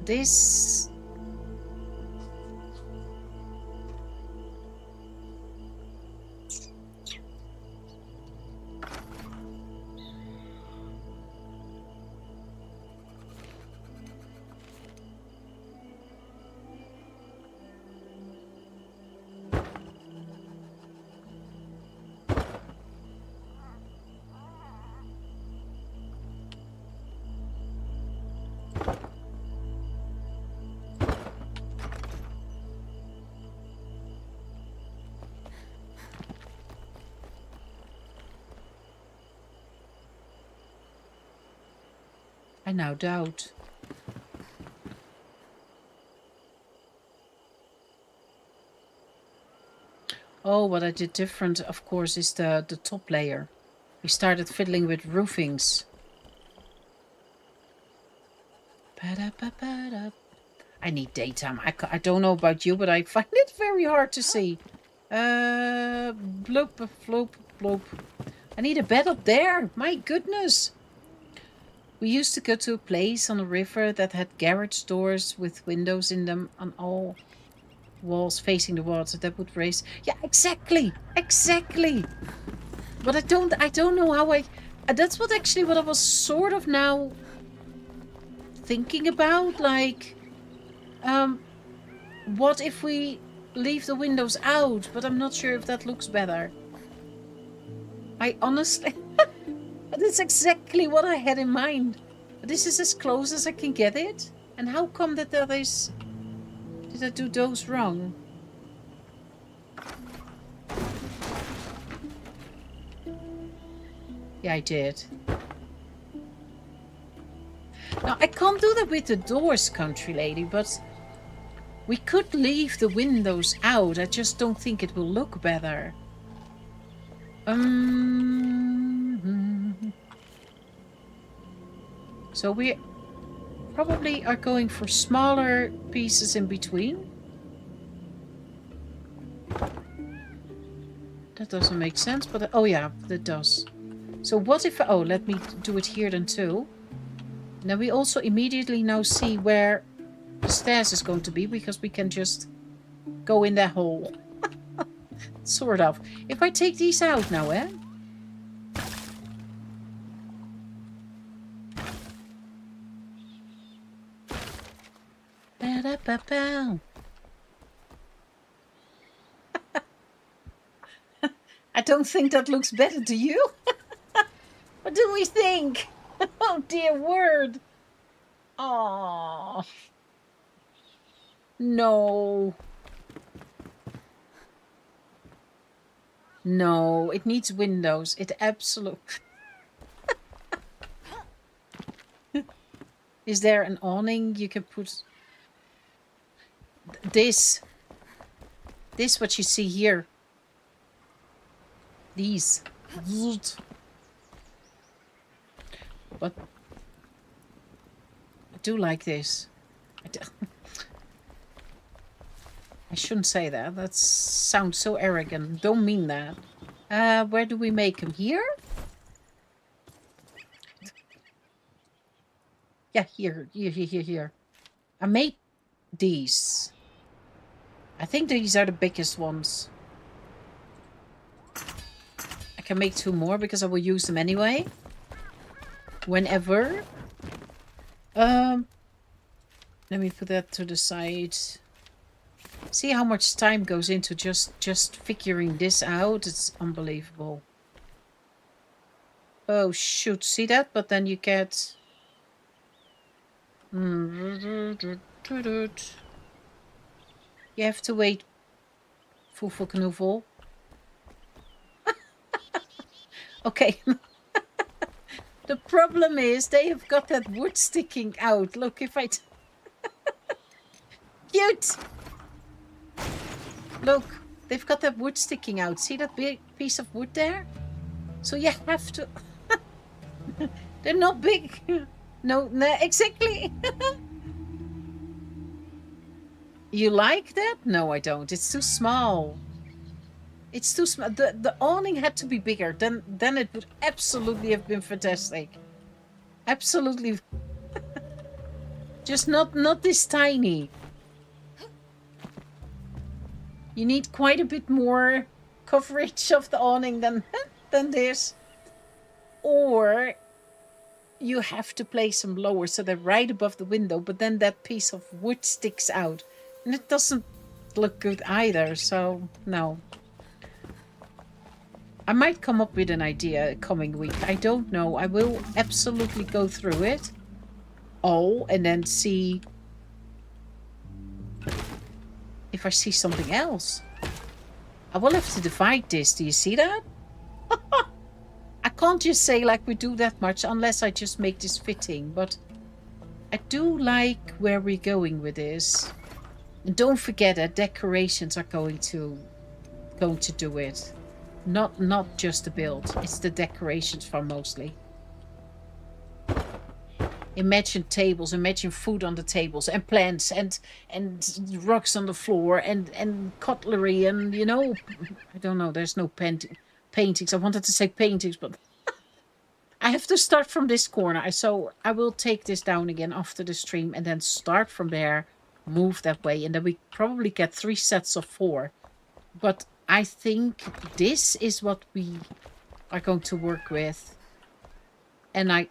This... I now doubt. Oh, what I did different, of course, is the top layer. We started fiddling with roofings. I need daytime. I don't know about you, but I find it very hard to see. Bloop, bloop, bloop. I need a bed up there. My goodness. We used to go to a place on a river that had garage doors with windows in them on all walls facing the water that would raise. Yeah, exactly. But I don't know how that's what I was sort of now thinking about. Like, what if we leave the windows out? But I'm not sure if that looks better. I honestly, that's exactly what I had in mind. This is as close as I can get it. And how come that is... Did I do those wrong? Yeah, I did. Now, I can't do that with the doors, country lady, but we could leave the windows out. I just don't think it will look better. So we probably are going for smaller pieces in between. That doesn't make sense, but oh yeah, that does. So what if... Oh, let me do it here then too. Now we also immediately now see where the stairs is going to be, because we can just go in that hole. Sort of. If I take these out now, eh? I don't think that looks better to you. What do we think? Oh dear word. Oh. No. No, it needs windows. It absolutely... Is there an awning you can put... This what you see here. These. But I do like this. I shouldn't say that. That sounds so arrogant. Don't mean that. Where do we make them? Here? Yeah, here. I made these. I think these are the biggest ones. I can make 2 more because I will use them anyway. Whenever. Let me put that to the side. See how much time goes into just figuring this out. It's unbelievable. Oh shoot, see that? But then you get... You have to wait. Voevelknoevel. Okay. The problem is they have got that wood sticking out. Look, if I... Cute! Look, they've got that wood sticking out. See that big piece of wood there? So you have to... They're not big. No, exactly. You like that? No, I don't. It's too small. It's too small. The awning had to be bigger. Then it would absolutely have been fantastic. Absolutely. Just not this tiny. You need quite a bit more coverage of the awning than this. Or you have to place them lower so they're right above the window, but then that piece of wood sticks out. And it doesn't look good either, so no. I might come up with an idea coming week. I don't know. I will absolutely go through it all and then see if I see something else. I will have to divide this. Do you see that? I can't just say like we do that much unless I just make this fitting. But I do like where we're going with this. And don't forget that decorations are going to do it. Not just the build. It's the decorations for mostly. Imagine tables, imagine food on the tables, and plants, and rugs on the floor, and cutlery, and you know, I don't know. There's no paintings. I wanted to say paintings, but I have to start from this corner. So I will take this down again after the stream and then start from there, move that way, and then we probably get 3 sets of 4. But I think this is what we are going to work with. And I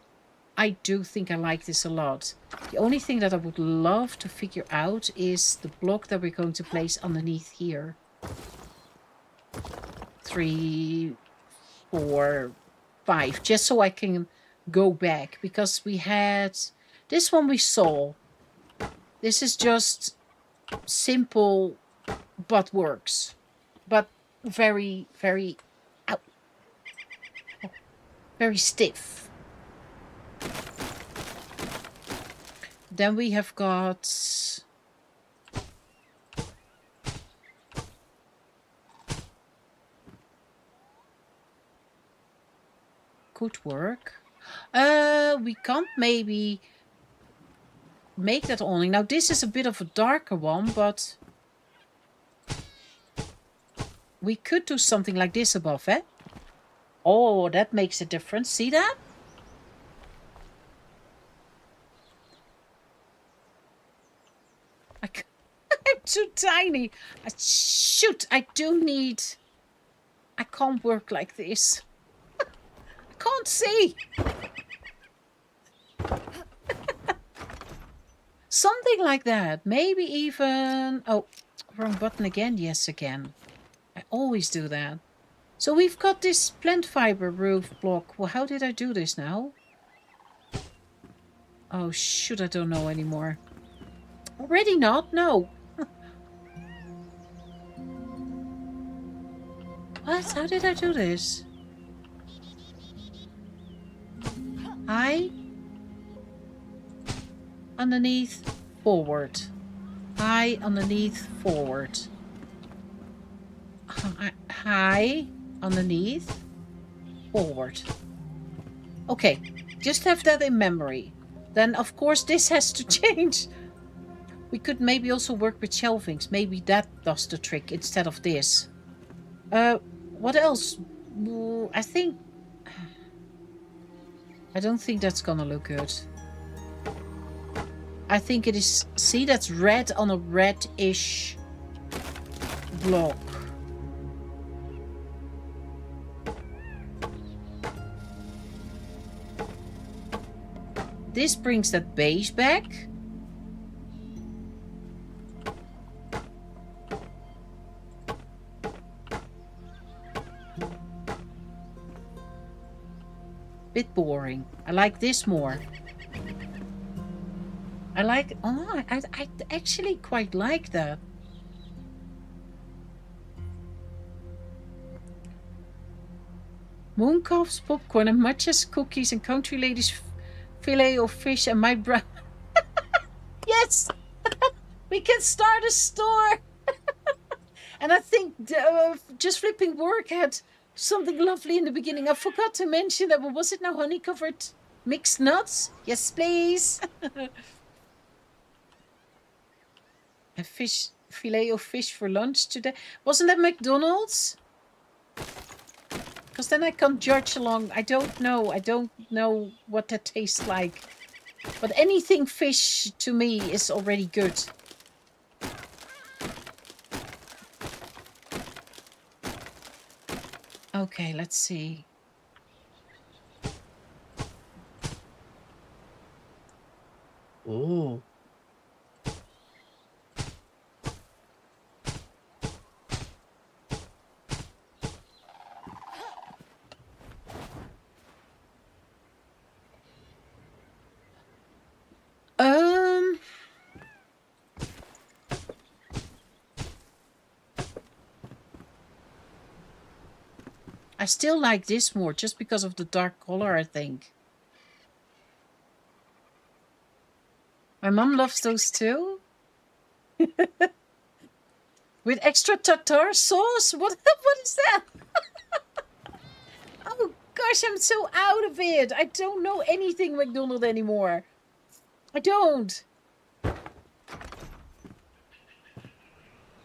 do think I like this a lot. The only thing that I would love to figure out is the block that we're going to place underneath here. 3, 4, 5, just so I can go back, because we had this one we saw. This is just simple but works, but very, very, ow, very stiff. Then we have got could work. We can't maybe make that awning. Now this is a bit of a darker one, but we could do something like this above, eh? Oh, that makes a difference. See that? I'm too tiny. Shoot, I do need... I can't work like this. I can't see. Something like that. Maybe even... Oh, wrong button again. Yes, again. I always do that. So we've got this plant fiber roof block. Well, how did I do this now? Oh, shoot, I don't know anymore. Already not? No. What? How did I do this? High. Underneath, forward. High, underneath, forward. High, underneath, forward. Okay, just have that in memory. Then, of course, this has to change. We could maybe also work with shelvings. Maybe that does the trick instead of this. What else? I think... I don't think that's gonna look good. I think it is... See, that's red on a red-ish block. This brings that beige back. Bit boring. I like this more. I like... Oh, I actually quite like that. Mooncalf's popcorn and matcha's cookies and country ladies fillet of fish and my brown... Yes! We can start a store! And I think Just Flipping Work had something lovely in the beginning. I forgot to mention that. Was it now honey-covered mixed nuts? Yes, please. A fillet of fish for lunch today. Wasn't that McDonald's? Because then I can't judge along. I don't know. I don't know what that tastes like. But anything fish to me is already good. Okay, let's see. Ooh. I still like this more, just because of the dark color, I think. My mom loves those too. With extra tartar sauce? What is that? Oh gosh, I'm so out of it. I don't know anything McDonald's anymore. I don't.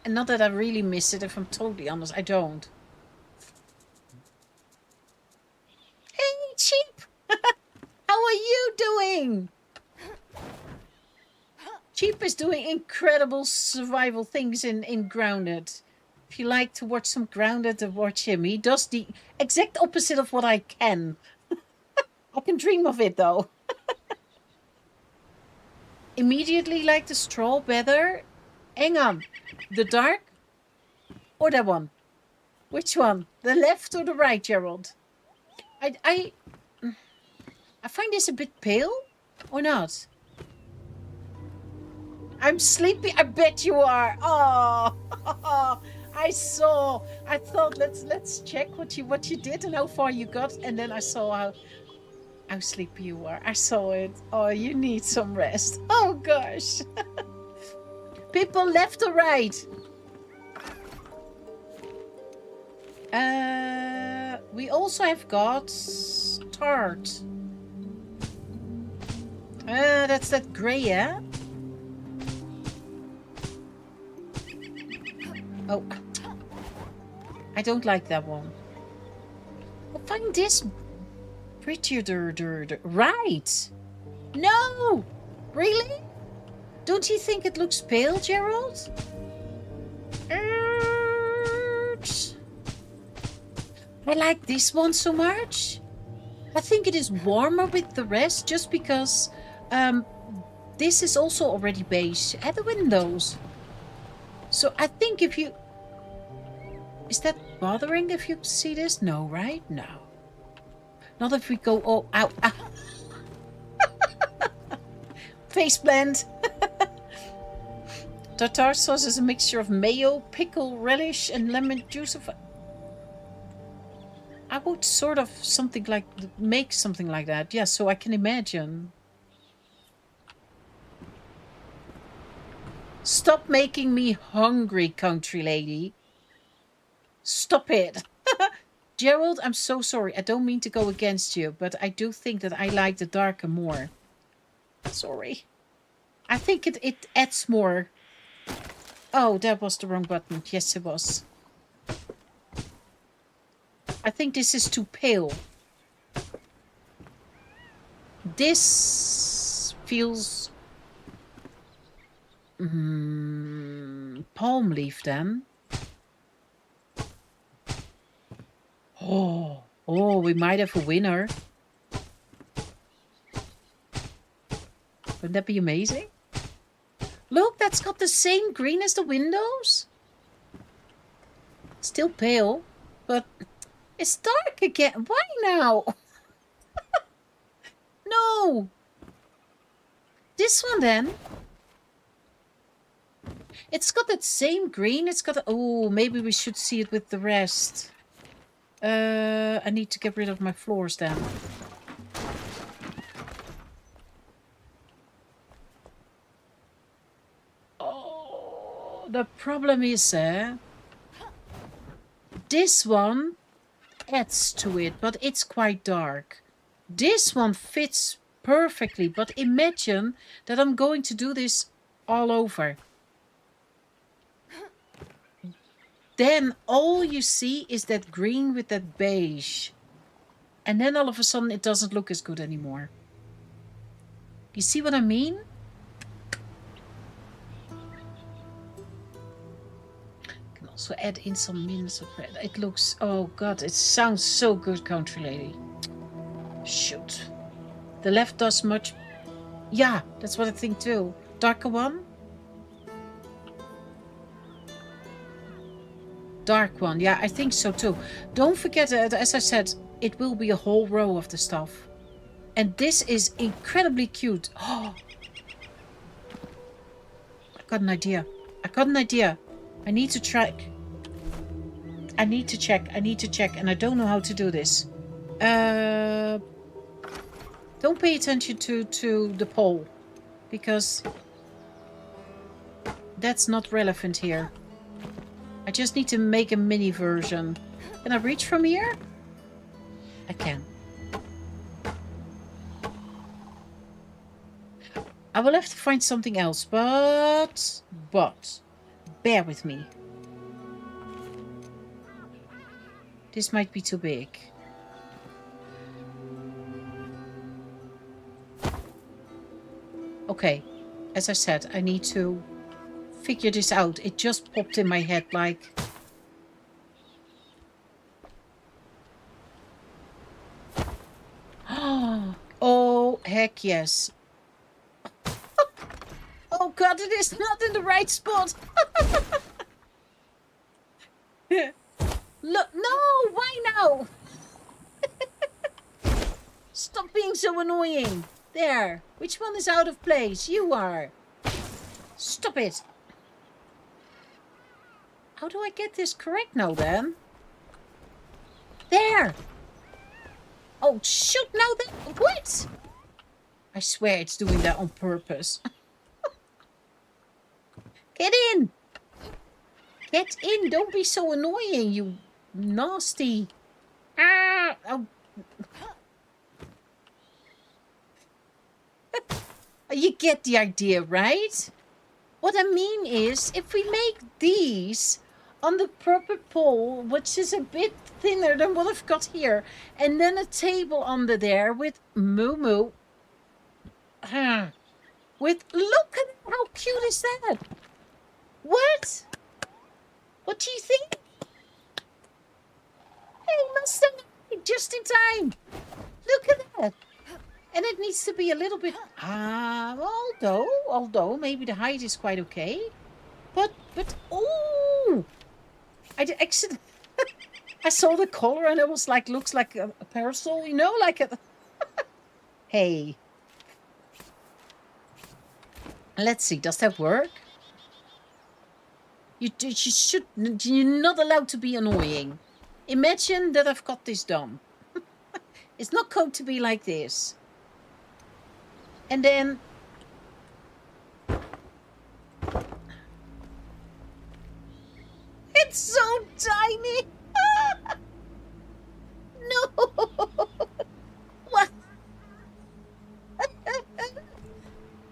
And not that I really miss it, if I'm totally honest, I don't. Hey, cheap! are you doing? Cheap is doing incredible survival things in Grounded. If you like to watch some Grounded, watch him. He does the exact opposite of what I can. I can dream of it, though. Immediately like the straw better. Hang on. The dark or that one? Which one? The left or the right, Gerald? I find this a bit pale or not? I'm sleepy. I bet you are. Oh, I saw. I thought let's check what you did and how far you got, and then I saw how sleepy you are. I saw it. Oh, you need some rest. Oh gosh. People left or right? We also have got tart. That's that gray, yeah? Oh, I don't like that one. I find this prettier. Right. No! Really? Don't you think it looks pale, Gerald? I like this one so much. I think it is warmer with the rest just because this is also already beige at the windows. So I think if you... Is that bothering if you see this? No, right? No. Not if we go... Oh, ow, ow. Face blend. Tartar sauce is a mixture of mayo, pickle, relish, and lemon juice. I would sort of make something like that. Yeah, so I can imagine. Stop making me hungry, country lady. Stop it. Gerald, I'm so sorry. I don't mean to go against you, but I do think that I like the darker more. Sorry. I think it adds more. Oh, that was the wrong button. Yes, it was. I think this is too pale. This feels... palm leaf then. Oh, we might have a winner. Wouldn't that be amazing? Look, that's got the same green as the windows. Still pale, but it's dark again. Why now? No. This one then. It's got that same green. It's got... Oh, maybe we should see it with the rest. I need to get rid of my floors then. Oh, the problem is, this one adds to it, but it's quite dark. This one fits perfectly, but imagine that I'm going to do this all over. Then all you see is that green with that beige. And then all of a sudden it doesn't look as good anymore. You see what I mean? Can also add in some mints of red. It looks... Oh god, it sounds so good, country lady. Shoot. The left does much... Yeah, that's what I think too. Darker one? Dark one, yeah, I think so too. Don't forget, as I said, it will be a whole row of the stuff. And this is incredibly cute. Oh, I got an idea. I need to check. I need to check, and I don't know how to do this. Don't pay attention to the poll, because that's not relevant here. I just need to make a mini version. Can I reach from here? I can. I will have to find something else, but bear with me. This might be too big. Okay, as I said, I need to figure this out. It just popped in my head like... Oh, heck yes. Oh god, it is not in the right spot. Look, no, why now? Stop being so annoying. There, which one is out of place? You are. Stop it. How do I get this correct now then? There. Oh, shoot, now that... What? I swear it's doing that on purpose. Get in. Get in. Don't be so annoying, you nasty... Ah! Oh. You get the idea, right? What I mean is, if we make these on the purple pole, which is a bit thinner than what I've got here, and then a table under there with Moo Moo. With, look at how cute is that? What? What do you think? Hey, must have made just in time. Look at that. And it needs to be a little bit, although maybe the height is quite okay. But, oh, actually, I saw the color and it was like, looks like a parasol, you know, like a, hey. Let's see, does that work? You're not allowed to be annoying. Imagine that I've got this done. It's not going to be like this. And then... It's so tiny! No! What?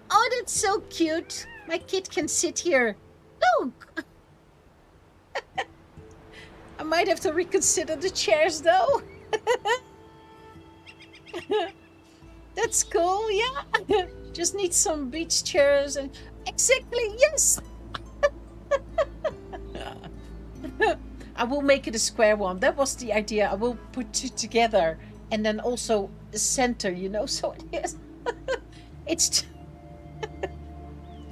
Oh, that's so cute. My kid can sit here. Look! I might have to reconsider the chairs, though. That's cool, yeah. Just need some beach chairs and... Exactly, yes! I will make it a square one. That was the idea. I will put it together and then also a center, you know, so it is. It's...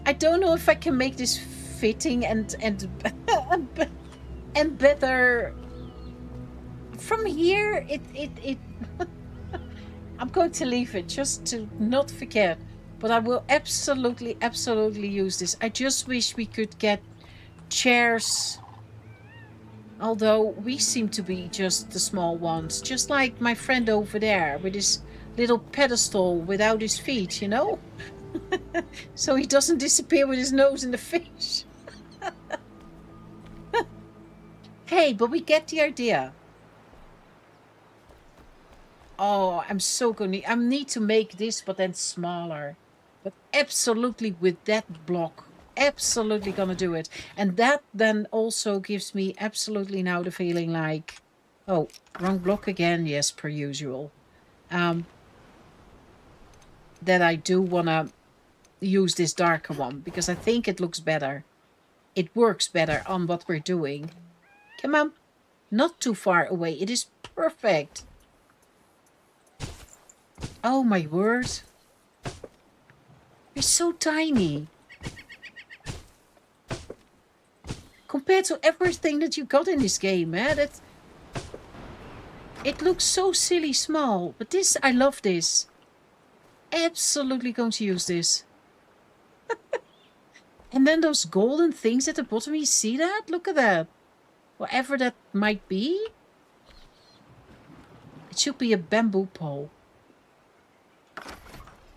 I don't know if I can make this fitting and better... From here, it I'm going to leave it just to not forget. But I will absolutely use this. I just wish we could get chairs. Although we seem to be just the small ones. Just like my friend over there with his little pedestal without his feet, you know? So he doesn't disappear with his nose in the fish. Hey, but we get the idea. Oh, I'm so gonna... I need to make this, but then smaller. But absolutely with that block. Absolutely gonna do it. And that then also gives me absolutely now the feeling like... Oh, wrong block again. Yes, per usual. That I do want to use this darker one. Because I think it looks better. It works better on what we're doing. Come on. Not too far away. It is perfect. Oh my word. You're so tiny. Compared to everything that you got in this game, eh? It looks so silly small. But this, I love this. Absolutely going to use this. And then those golden things at the bottom, you see that? Look at that. Whatever that might be. It should be a bamboo pole.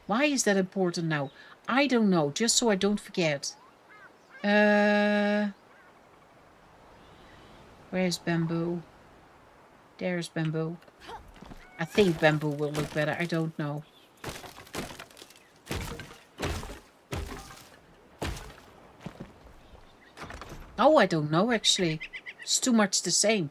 Why is that important now? I don't know. Just so I don't forget. Where's bamboo? There's bamboo. I think bamboo will look better. I don't know. Oh, I don't know actually. It's too much the same.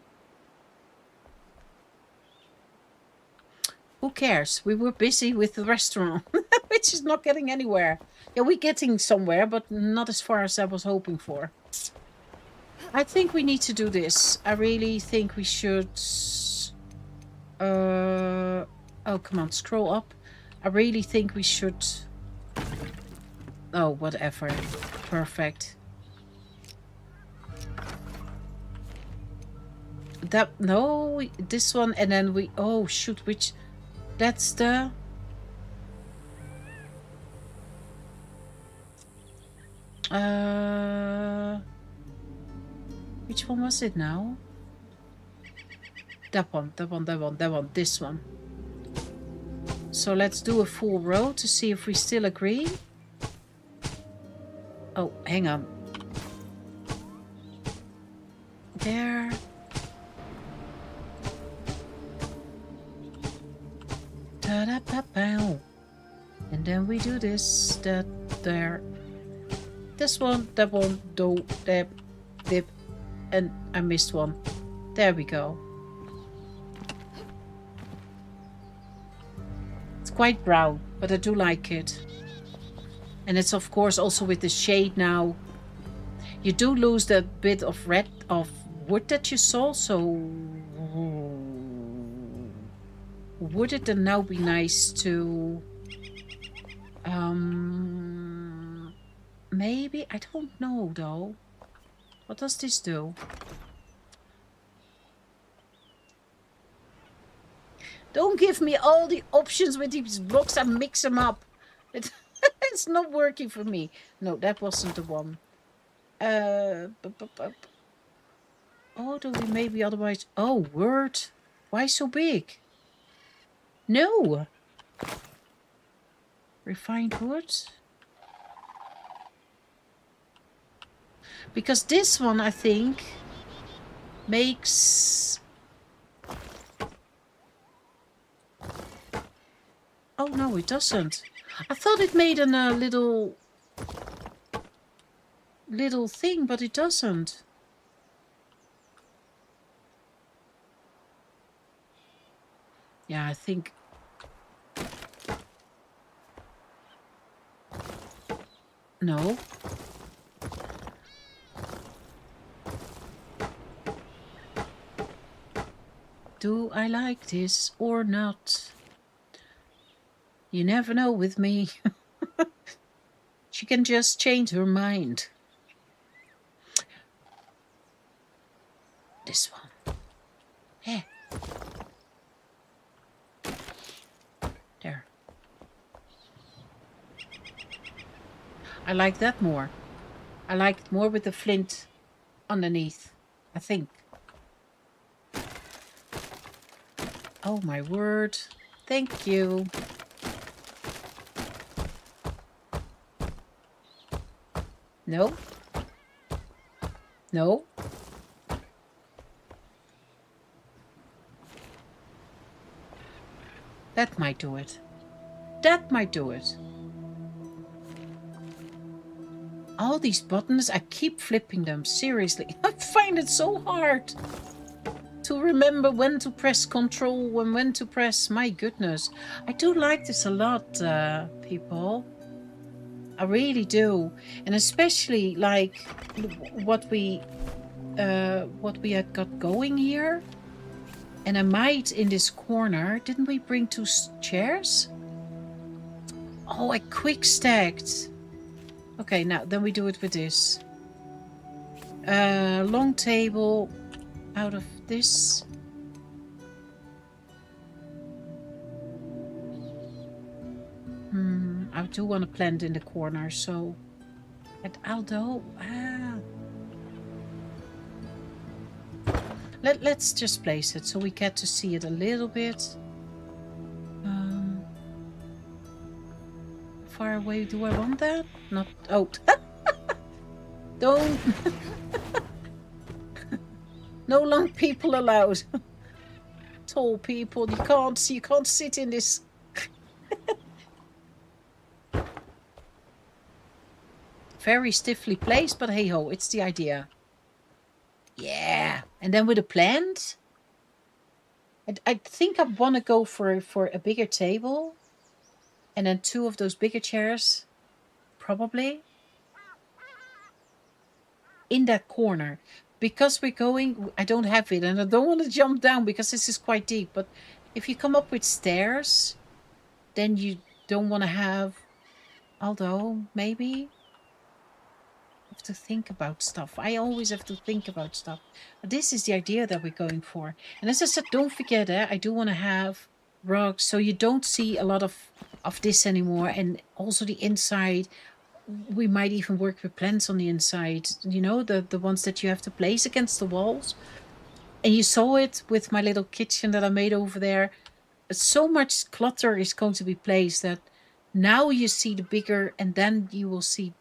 Who cares? We were busy with the restaurant. which is not getting anywhere. Yeah, we're getting somewhere, but not as far as I was hoping for. I think we need to do this. I really think we should... oh, come on, scroll up. I really think we should... Oh, whatever. Perfect. That... No, this one, and then we... Oh, shoot, which... That's the... Which one was it now? That one, this one. So let's do a full row to see if we still agree. Oh, hang on. There. Ta-da-pa-pow. And then we do this, that, there. This one, that one, do, dip, dip. And I missed one. There we go. It's quite brown, but I do like it. And it's of course also with the shade now. You do lose that bit of red of wood that you saw, so would it then now be nice to maybe, I don't know though. What does this do? Don't give me all the options with these blocks and mix them up. It's not working for me. No, that wasn't the one. Oh, do we maybe otherwise... Oh, word. Why so big? No. Refined wood. Because this one, I think, makes... Oh, no, it doesn't. I thought it made a little thing, but it doesn't. Yeah, I think... No. Do I like this or not? You never know with me. She can just change her mind. This one. Yeah. There. I like that more. I like it more with the flint underneath, I think. Oh my word. Thank you. No. No. That might do it. That might do it. All these buttons, I keep flipping them. Seriously. I find it so hard to remember when to press control and when to press. My goodness. I do like this a lot, people. I really do. And especially like what we had got going here. And I might in this corner. Didn't we bring 2 chairs? Oh, I quick stacked. Okay, now then we do it with this. Long table out of this. I do want to plant in the corner, so although let's just place it so we get to see it a little bit. Far away do I want that? Not... Oh. Don't. No long people allowed. Tall people, you can't sit in this. Very stiffly placed, but hey ho, it's the idea. Yeah. And then with a plant, I think I want to go for a bigger table. And then 2 of those bigger chairs, probably in that corner. Because we're going, I don't have it, and I don't want to jump down because this is quite deep. But if you come up with stairs, then you don't want to have, although maybe have to think about stuff. I always have to think about stuff. But this is the idea that we're going for. And as I said, don't forget, I do want to have rugs so you don't see a lot of this anymore. And also the inside, we might even work with plants on the inside, you know, the ones that you have to place against the walls. And you saw it with my little kitchen that I made over there. So much clutter is going to be placed that now you see the bigger, and then you will see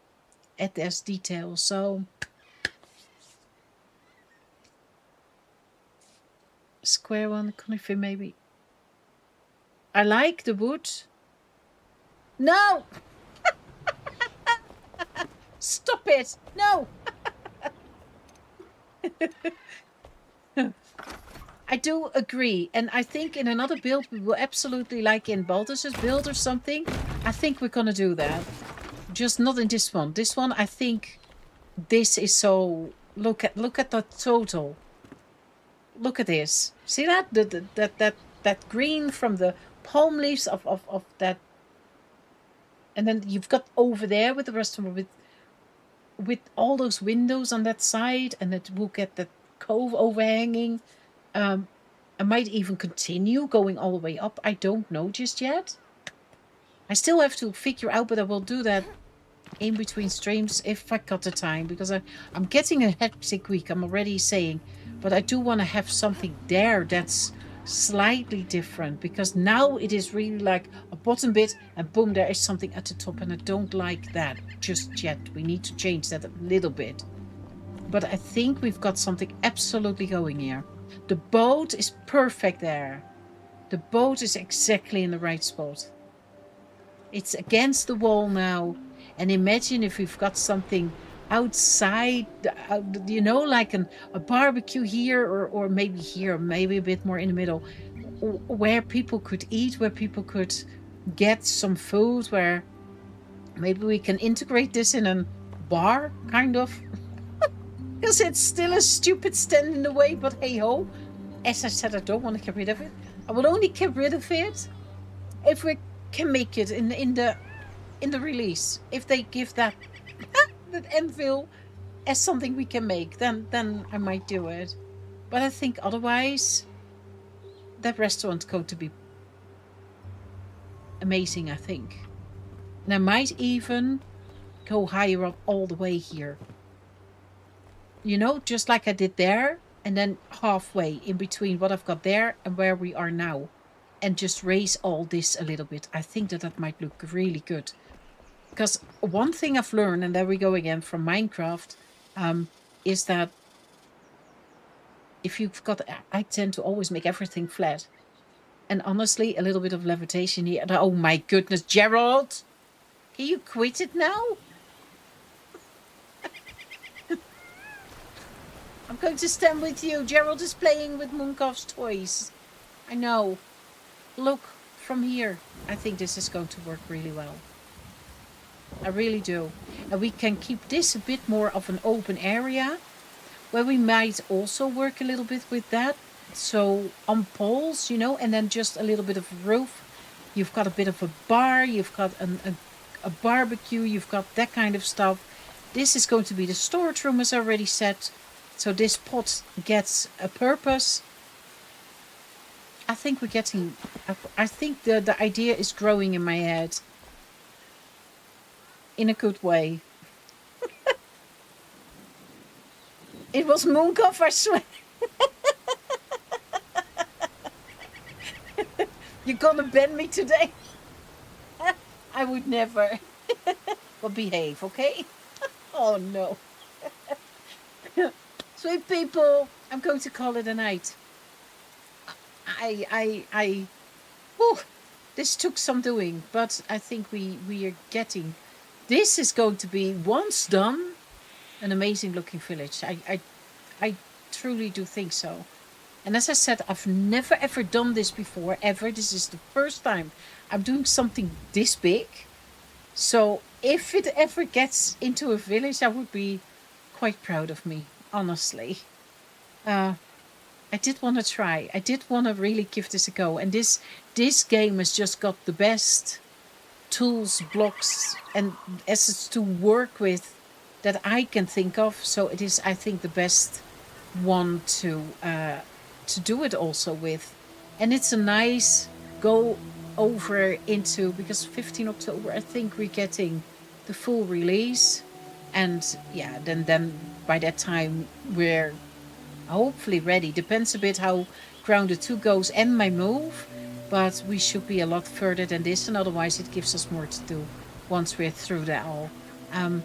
it as detail. So square one, conifer maybe. I like the wood. No! Stop it! No! I do agree. And I think in another build, we will absolutely, like in Balthus's build or something, I think we're going to do that. Just not in this one. This one, I think this is so... Look at the total. Look at this. See that? That green from the palm leaves of that. And then you've got over there with the restaurant with all those windows on that side, and it will get that cove overhanging. I might even continue going all the way up. I don't know just yet. I still have to figure out, but I will do that in between streams if I got the time, because I'm getting a hectic week, I'm already saying. But I do want to have something there that's slightly different, because now it is really like a bottom bit and boom, there is something at the top, and I don't like that just yet. We need to change that a little bit. But I think we've got something absolutely going here. The boat is perfect there. The boat is exactly in the right spot. It's against the wall now. And imagine if we've got something outside, you know, like a barbecue here, or maybe here, maybe a bit more in the middle, where people could eat, where people could get some food, where maybe we can integrate this in a bar, kind of. Because it's still a stupid stand in the way, but hey ho. As I said, I don't want to get rid of it. I will only get rid of it if we can make it in the release. If they give that anvil as something we can make, then I might do it. But I think otherwise, that restaurant's going to be amazing, I think. And I might even go higher up all the way here. You know, just like I did there, and then halfway in between what I've got there and where we are now. And just raise all this a little bit. I think that might look really good. Because one thing I've learned, and there we go again from Minecraft, is that if you've got... I tend to always make everything flat. And honestly, a little bit of levitation here. Oh my goodness, Gerald! Can you quit it now? I'm going to stand with you. Gerald is playing with Munkov's toys. I know. Look, from here, I think this is going to work really well. I really do. And we can keep this a bit more of an open area, where we might also work a little bit with that. So on poles, you know, and then just a little bit of a roof. You've got a bit of a bar, you've got a barbecue, you've got that kind of stuff. This is going to be the storage room, as I already said. So this pot gets a purpose. I think we're getting... I think the idea is growing in my head. In a good way. It was Moonkov, I swear. You're gonna ban me today? I would never. Well, behave, okay? Oh, no. Sweet people, I'm going to call it a night. This took some doing, but I think we are getting... This is going to be, once done, an amazing looking village. I truly do think so. And as I said, I've never ever done this before, ever. This is the first time I'm doing something this big. So if it ever gets into a village, I would be quite proud of me, honestly. Uh, I did want to try. I did want to really give this a go. And this game has just got the best tools, blocks, and assets to work with that I can think of. So it is, I think, the best one to do it also with. And it's a nice go over into, because 15 October, I think we're getting the full release. And yeah, then by that time we're hopefully ready. Depends a bit how Grounded 2 goes and my move, but we should be a lot further than this, and otherwise it gives us more to do once we're through that all. I'm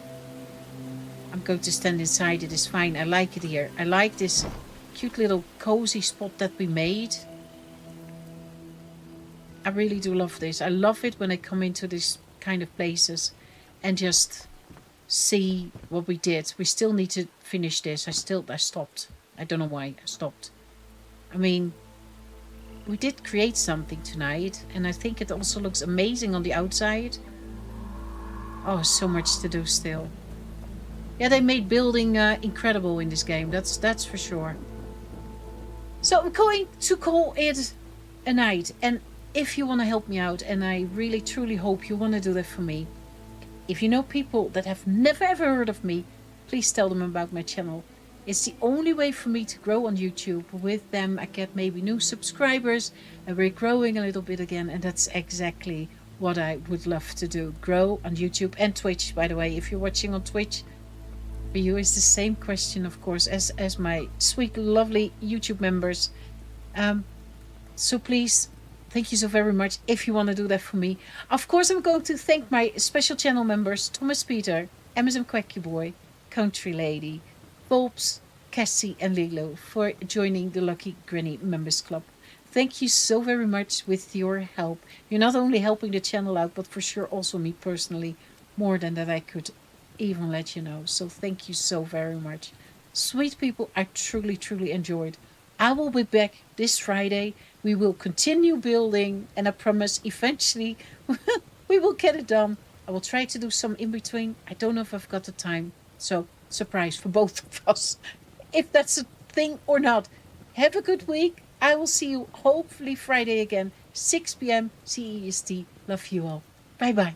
going to stand inside. It is fine. I like it here. I like this cute little cozy spot that we made. I really do love this. I love it when I come into this kind of places and just see what we did. We still need to finish this. I stopped. I don't know why I stopped. I mean, we did create something tonight, and I think it also looks amazing on the outside. Oh, so much to do still. Yeah, they made building incredible in this game. That's for sure. So I'm going to call it a night. And if you want to help me out, and I really truly hope you want to do that for me, if you know people that have never ever heard of me, please tell them about my channel. It's the only way for me to grow on YouTube. With them, I get maybe new subscribers, and we're growing a little bit again. And that's exactly what I would love to do. Grow on YouTube and Twitch, by the way. If you're watching on Twitch, for you is the same question, of course, as my sweet, lovely YouTube members. So please, thank you so very much if you want to do that for me. Of course, I'm going to thank my special channel members, Thomas Peter, Amazon Quacky Boy, Country Lady, Bulbs, Cassie, and Lilo, for joining the Lucky Granny Members Club. Thank you so very much with your help. You're not only helping the channel out, but for sure also me personally, more than that I could even let you know. So thank you so very much. Sweet people, I truly, truly enjoyed. I will be back this Friday. We will continue building, and I promise eventually we will get it done. I will try to do some in between. I don't know if I've got the time. So, surprise for both of us, if that's a thing or not. Have a good week. I will see you hopefully Friday again, 6 p.m. CEST. Love you all. Bye bye.